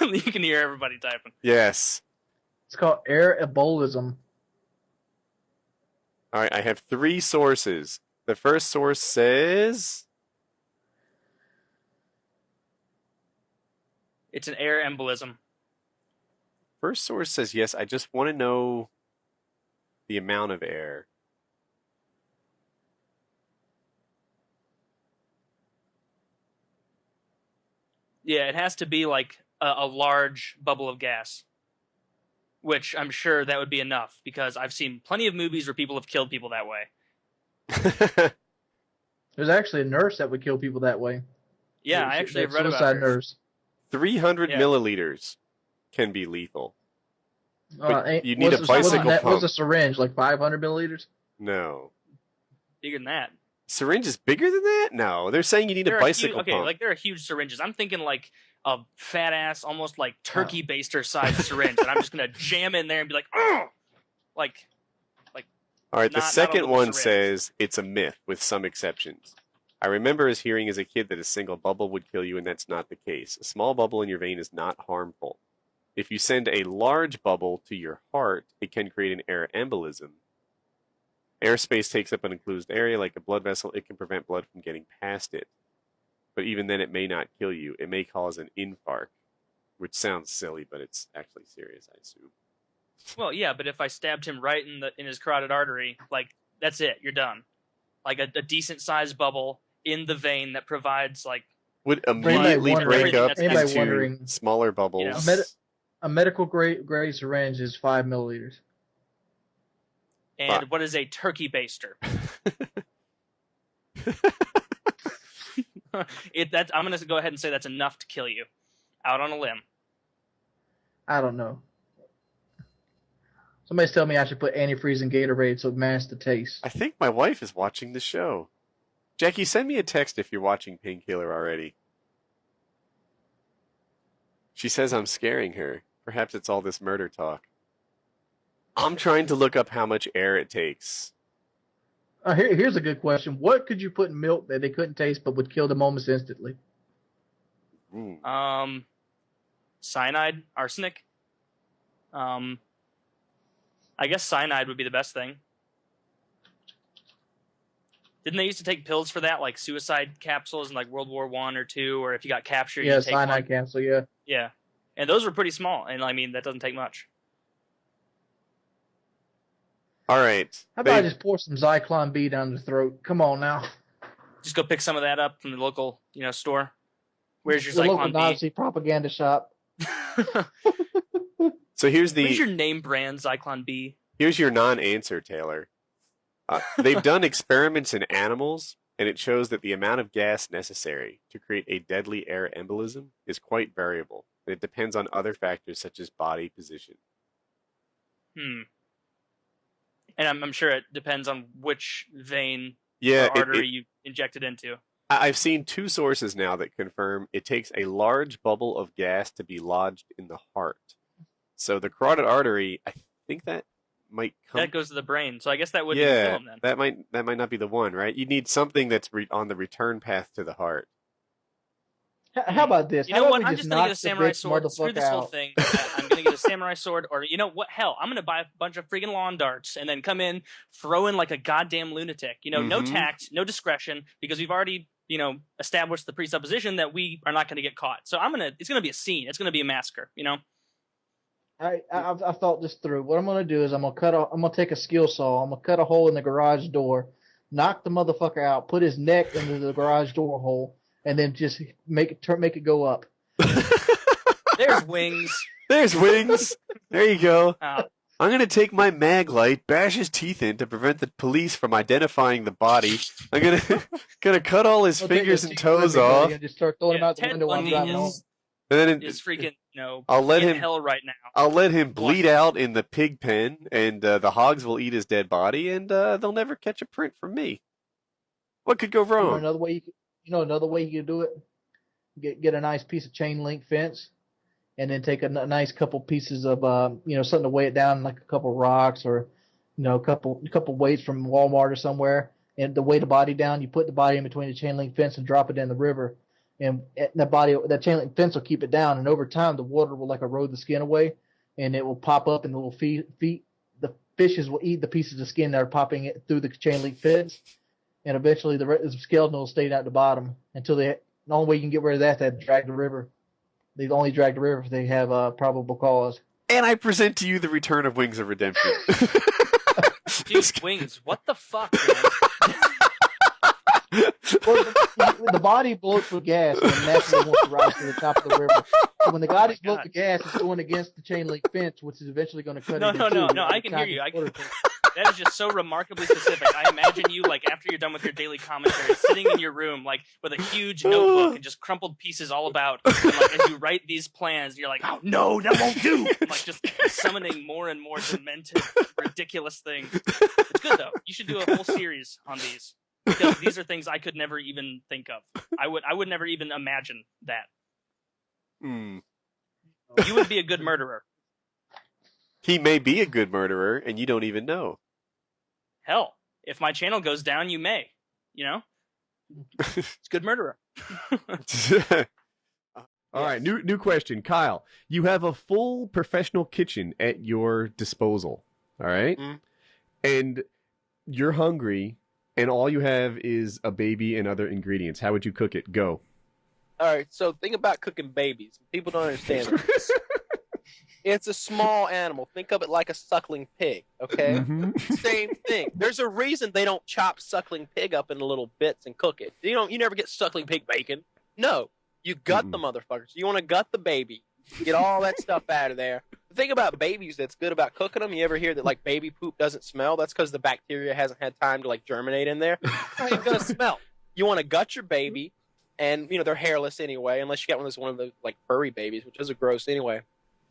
You can hear everybody typing. Yes. It's called air embolism. All right, I have 3 sources. The first source says... It's an air embolism. First source says yes. I just want to know the amount of air. Yeah, it has to be like a large bubble of gas, which I'm sure that would be enough because I've seen plenty of movies where people have killed people that way. There's actually a nurse that would kill people that way. Yeah, I actually have read about suicide her. nurse. 300 Yeah. milliliters can be lethal. But you need a what's bicycle pump. What's a syringe? Like 500 milliliters? No. Bigger than that. Syringe is bigger than that? No. They're saying you need a bicycle Okay, pump. like there are huge syringes. I'm thinking like a fat ass, almost like turkey baster sized syringe that I'm just gonna jam in there and be like, oh, like. All right, the not a second little one syringe. says it's a myth with some exceptions. I remember as hearing as a kid that a single bubble would kill you, and that's not the case. A small bubble in your vein is not harmful. If you send a large bubble to your heart, it can create an air embolism. Airspace takes up an enclosed area like a blood vessel. It can prevent blood from getting past it. But even then, it may not kill you. It may cause an infarct, which sounds silly, but it's actually serious, I assume. Well, yeah, but if I stabbed him right in his carotid artery, like that's it, you're done. Like a decent sized bubble in the vein that provides like Would Anybody immediately wondering- break up anybody into wondering- smaller bubbles. A medical grade syringe is 5 milliliters. And what is a turkey baster? I'm going to go ahead and say that's enough to kill you. Out on a limb. I don't know. Somebody's telling me I should put antifreeze in Gatorade so it masks the taste. I think my wife is watching the show. Jackie, send me a text if you're watching Painkiller already. She says I'm scaring her. Perhaps it's all this murder talk. I'm trying to look up how much air it takes. Here's a good question. What could you put in milk that they couldn't taste but would kill them almost instantly? Cyanide, arsenic. I guess cyanide would be the best thing. Didn't they used to take pills for that, like suicide capsules in like World War I or II, or if you got captured, Yeah, you take cyanide one? capsule, yeah. Yeah, and those were pretty small, and I mean that doesn't take much. All right. How about I just pour some Zyklon B down the throat? Come on now. Just go pick some of that up from the local, store. Where's your The local Zyklon B? Nazi propaganda shop. So here's Where's your name brand Zyklon B? Here's your non-answer, Taylor. They've done experiments in animals, and it shows that the amount of gas necessary to create a deadly air embolism is quite variable. And it depends on other factors such as body position. And I'm sure it depends on which vein Yeah, or artery you inject it into. I've seen 2 sources now that confirm it takes a large bubble of gas to be lodged in the heart. So the carotid artery, I think that might come. That goes to the brain, so I guess that would kill him then. that might not be the one, right? You need something that's on the return path to the heart. How about this? You know what? I'm just gonna get a samurai sword. Screw this whole thing. I'm gonna get a samurai sword, or you know what? Hell, I'm gonna buy a bunch of freaking lawn darts and then come in, throw in like a goddamn lunatic. You know, no tact, no discretion, because we've already, established the presupposition that we are not gonna get caught. So it's gonna be a scene. It's gonna be a massacre. I thought this through. What I'm gonna do is I'm gonna take a skill saw. I'm gonna cut a hole in the garage door, knock the motherfucker out, put his neck into the garage door hole, and then just make it go up. There's Wings. There's Wings. There you go. I'm going to take my mag light, bash his teeth in to prevent the police from identifying the body. I'm going to cut all his fingers and toes off. And just start throwing him out the Ted window while I'm Bundy driving home. is freaking, I'll let in him hell right now. I'll let him bleed out in the pig pen, and the hogs will eat his dead body, and they'll never catch a print from me. What could go wrong? Another way you could do it. Get a nice piece of chain link fence, and then take a nice couple pieces of something to weigh it down, like a couple rocks or a couple weights from Walmart or somewhere, and to weigh the body down. You put the body in between the chain link fence and drop it in the river, and that chain link fence will keep it down. And over time, the water will like erode the skin away, and it will pop up, and the little feet. The fishes will eat the pieces of skin that are popping it through the chain link fence, and eventually the skeleton will stay down at the bottom until the only way you can get rid of that is to drag the river. They only drag the river if they have probable cause. And I present to you the return of Wings of Redemption. Dude, Wings, what the fuck, man? Well, the body bloats with gas and naturally wants to rise to the top of the river. So when the body bloats with gas, it's going against the chain link fence, which is eventually going to cut it in two. No, I can hear you. That is just so remarkably specific. I imagine you, like, after you're done with your daily commentary, sitting in your room, like, with a huge notebook and just crumpled pieces all about. And, like, as you write these plans, you're like, oh, no, that won't do. And, like, just summoning more and more demented, ridiculous things. It's good, though. You should do a whole series on these. Because these are things I could never even think of. I would never even imagine that. You would be a good murderer. He may be a good murderer, and you don't even know. Hell, if my channel goes down, you may. It's good murderer. All right, new question. Kyle, you have a full professional kitchen at your disposal, all right? And you're hungry, and all you have is a baby and other ingredients. How would you cook it? Go. All right, so think about cooking babies. People don't understand this. It's a small animal. Think of it like a suckling pig, okay? Same thing. There's a reason they don't chop suckling pig up into little bits and cook it. You never get suckling pig bacon. No, you gut the motherfuckers. You want to gut the baby, get all that stuff out of there. The thing about babies that's good about cooking them, you ever hear that like baby poop doesn't smell? That's because the bacteria hasn't had time to like germinate in there. It's not gonna smell. You want to gut your baby, and they're hairless anyway, unless you got one of those like furry babies, which is gross anyway.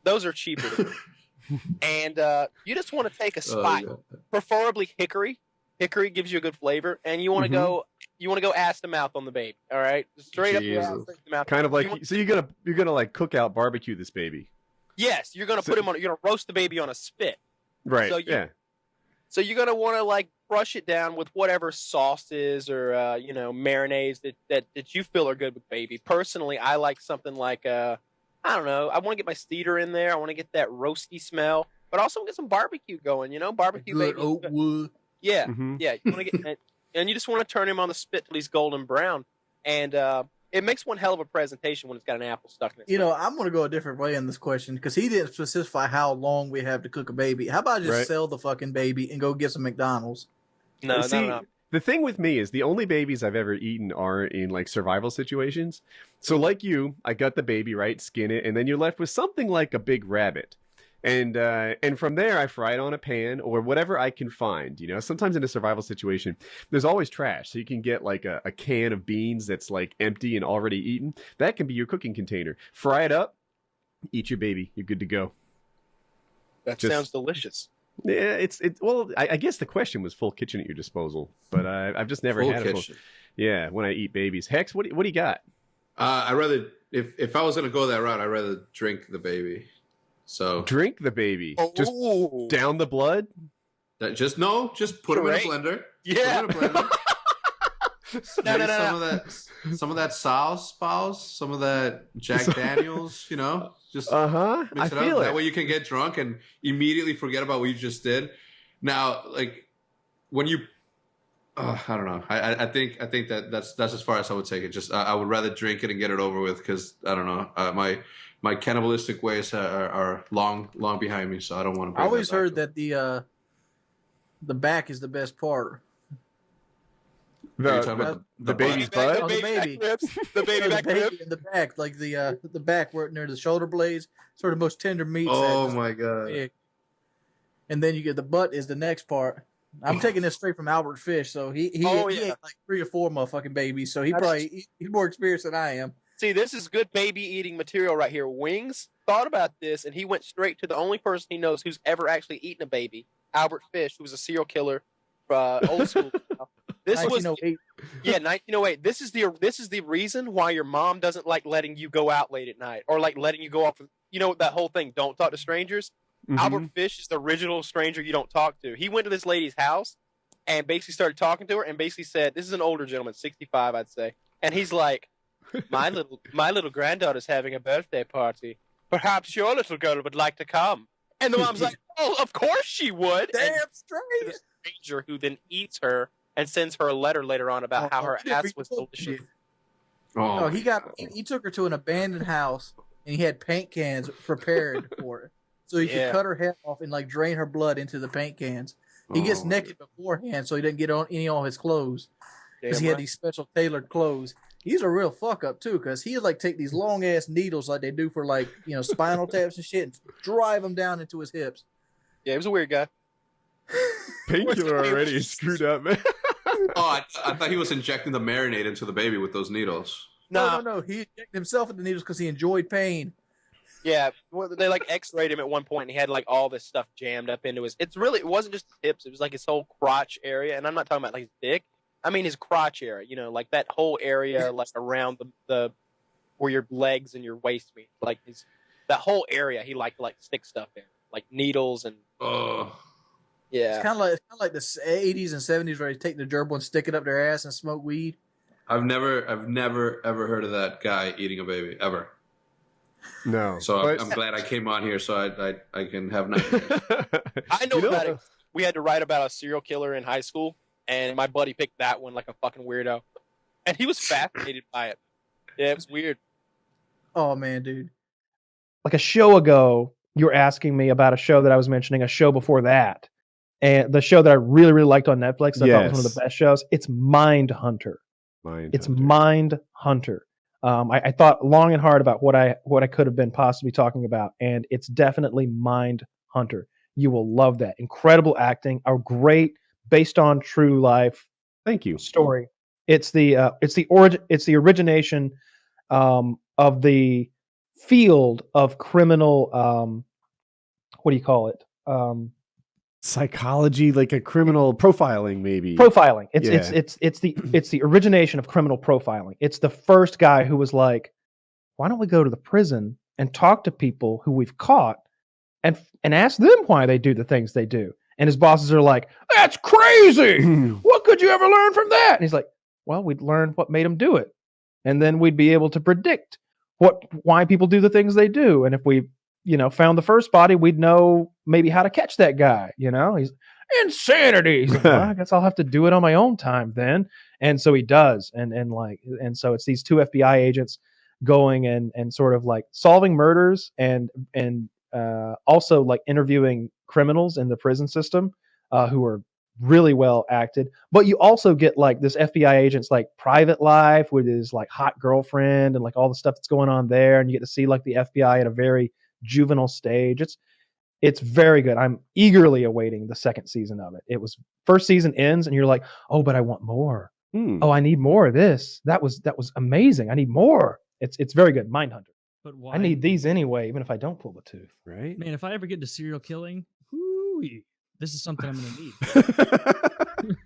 Those are cheaper to do. And you just want to take a spot, preferably hickory. Hickory gives you a good flavor, and you want to go. You want to go ass to mouth on the baby. All right, straight up your ass to mouth. Kind of like so you're gonna like cook out barbecue this baby. Yes, you're gonna put him on. You're gonna roast the baby on a spit. Right. So So you're gonna want to like brush it down with whatever sauces or marinades that you feel are good with baby. Personally, I like something like I don't know. I want to get my cedar in there. I want to get that roasty smell, but also get some barbecue going. Barbecue good baby. oak wood. Yeah, yeah. You want to get, and you just want to turn him on the spit till he's golden brown, and it makes one hell of a presentation when it's got an apple stuck in it. I'm going to go a different way in this question because he didn't specify how long we have to cook a baby. How about I just sell the fucking baby and go get some McDonald's? No. The thing with me is the only babies I've ever eaten are in like survival situations. So like you, I gut the baby, right, skin it, and then you're left with something like a big rabbit. And from there I fry it on a pan or whatever I can find. Sometimes in a survival situation, there's always trash. So you can get like a can of beans that's like empty and already eaten. That can be your cooking container. Fry it up, eat your baby. You're good to go. That sounds delicious. Yeah, it's well. I guess the question was full kitchen at your disposal, but I've just never Full had a full. kitchen. Yeah, when I eat babies. Hex, what do you got? I'd rather if I was gonna go that route, I'd rather drink the baby. So drink the baby. Oh. Just down the blood. Just put them in a blender. Yeah. Put 'em in a blender. Some of that sauce, some of that Jack Daniels, just mix it up. That way you can get drunk and immediately forget about what you just did. Now, like when you, I don't know. I think that's as far as I would take it. Just I would rather drink it and get it over with because I don't know. My cannibalistic ways are long behind me, so I don't want to. I always heard that the back is the best part. The baby's butt? The baby. The baby back rib? In the back, like the back where near the shoulder blades, sort of the most tender meat. Oh my god. Big. And then you get the butt is the next part. I'm taking this straight from Albert Fish, so he ate like 3 or 4 motherfucking babies, so he's more experienced than I am. See, this is good baby eating material right here. Wings thought about this, and he went straight to the only person he knows who's ever actually eaten a baby, Albert Fish, who was a serial killer, old school. This was 1908. This is the reason why your mom doesn't like letting you go out late at night or like letting you go off. That whole thing. Don't talk to strangers. Mm-hmm. Albert Fish is the original stranger you don't talk to. He went to this lady's house and basically started talking to her and basically said, "This is an older gentleman, 65, I'd say," and he's like, "My little granddaughter's having a birthday party. Perhaps your little girl would like to come." And the mom's like, "Oh, of course she would." Damn straight. The stranger who then eats her and sends her a letter later on about how her ass was delicious. Oh, he took her to an abandoned house and he had paint cans prepared for her. So he could cut her head off and like drain her blood into the paint cans. He gets naked beforehand so he doesn't get on any of his clothes. Because he had these special tailored clothes. He's a real fuck up too, because he'd like take these long ass needles like they do for like, spinal taps and shit and drive them down into his hips. Yeah, he was a weird guy. Painkiller already screwed up, man. I thought he was injecting the marinade into the baby with those needles. No. He injected himself with the needles because he enjoyed pain. Yeah, they like X-rayed him at one point, and he had like all this stuff jammed up into his. It wasn't just his hips; it was like his whole crotch area. And I'm not talking about like his dick. I mean his crotch area. Like that whole area, like around the where your legs and your waist meet. Like that whole area, he liked to like stick stuff in, like needles and. Yeah, it's kind of like the 80s and 70s where they take the gerbil and stick it up their ass and smoke weed. I've never ever heard of that guy eating a baby ever. No, so I'm glad I came on here so I can have nightmares. I know about it. We had to write about a serial killer in high school, and my buddy picked that one like a fucking weirdo, and he was fascinated by it. Yeah, it was weird. Oh man, dude! Like a show ago, you were asking me about a show that I was mentioning. A show before that. And the show that I really, really liked on Netflix, I thought was one of the best shows. It's Mindhunter. It's Mindhunter. I thought long and hard about what I could have been possibly talking about, and it's definitely Mindhunter. You will love that. Incredible acting, a great based on true life. Thank you. Story. It's the origination of the field of criminal. What do you call it? Psychology, like a criminal profiling, maybe. Profiling. It's the origination of criminal profiling. It's the first guy who was like, why don't we go to the prison and talk to people who we've caught and ask them why they do the things they do? And his bosses are like, that's crazy. What could you ever learn from that? And he's like, well, we'd learn what made them do it. And then we'd be able to predict why people do the things they do. And if we found the first body, we'd know maybe how to catch that guy. He's insanity. He's like, well, I guess I'll have to do it on my own time then. And so he does. And so it's these 2 FBI agents going and sort of like solving murders and also like interviewing criminals in the prison system who are really well acted. But you also get like this FBI agent's like private life with his like hot girlfriend and like all the stuff that's going on there. And you get to see like the FBI at a very juvenile stage. It's very good. I'm eagerly awaiting the second season of it. It was first season ends and you're like, oh, but I want more. Oh, I need more of this. That was amazing. I need more. It's very good. Mindhunter. But why? I need these anyway, even if I don't pull the tooth. Right? Man, if I ever get to serial killing, this is something I'm going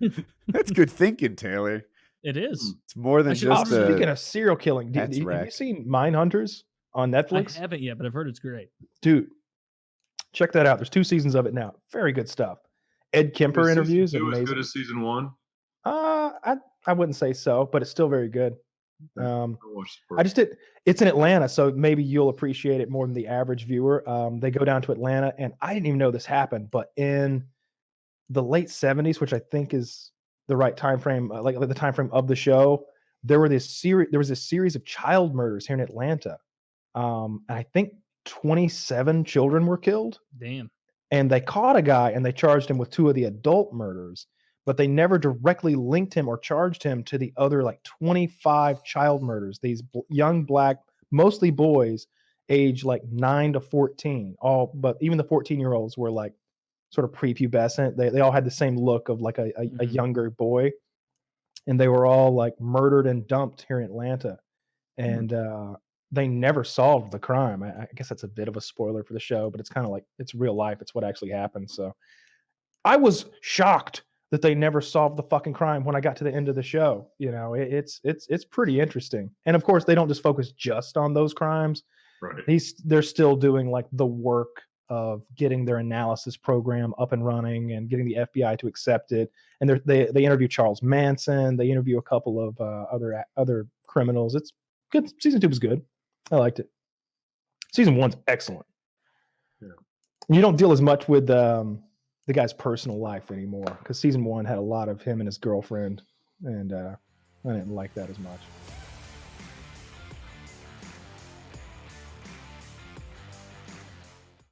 to need. That's good thinking, Taylor. It is. It's more than just. Speaking of serial killing, have you seen Mindhunters on Netflix? I haven't yet, but I've heard it's great. Dude, check that out. There's 2 seasons of it now. Very good stuff. Ed Kemper interviews. It was good as season 1. I wouldn't say so, but it's still very good. I just did. It's in Atlanta, so maybe you'll appreciate it more than the average viewer. They go down to Atlanta, and I didn't even know this happened, but in the late 70s, which I think is the right time frame, like the time frame of the show, there was this series of child murders here in Atlanta. And I think 27 children were killed. Damn. And they caught a guy and they charged him with 2 of the adult murders, but they never directly linked him or charged him to the other like 25 child murders. These young black, mostly boys, age like 9 to 14. But even the 14-year-olds were like sort of prepubescent. They all had the same look of like a younger boy, and they were all like murdered and dumped here in Atlanta. And they never solved the crime. I guess that's a bit of a spoiler for the show, but it's kind of like it's real life. It's what actually happened. So I was shocked that they never solved the fucking crime when I got to the end of the show. You know, it's pretty interesting. And of course, they don't just focus just on those crimes. Right. They're still doing like the work of getting their analysis program up and running and getting the FBI to accept it. And they interview Charles Manson. They interview a couple of other criminals. It's good. Season 2 was good. I liked it. Season 1's excellent. Yeah. You don't deal as much with the guy's personal life anymore because season 1 had a lot of him and his girlfriend, and I didn't like that as much.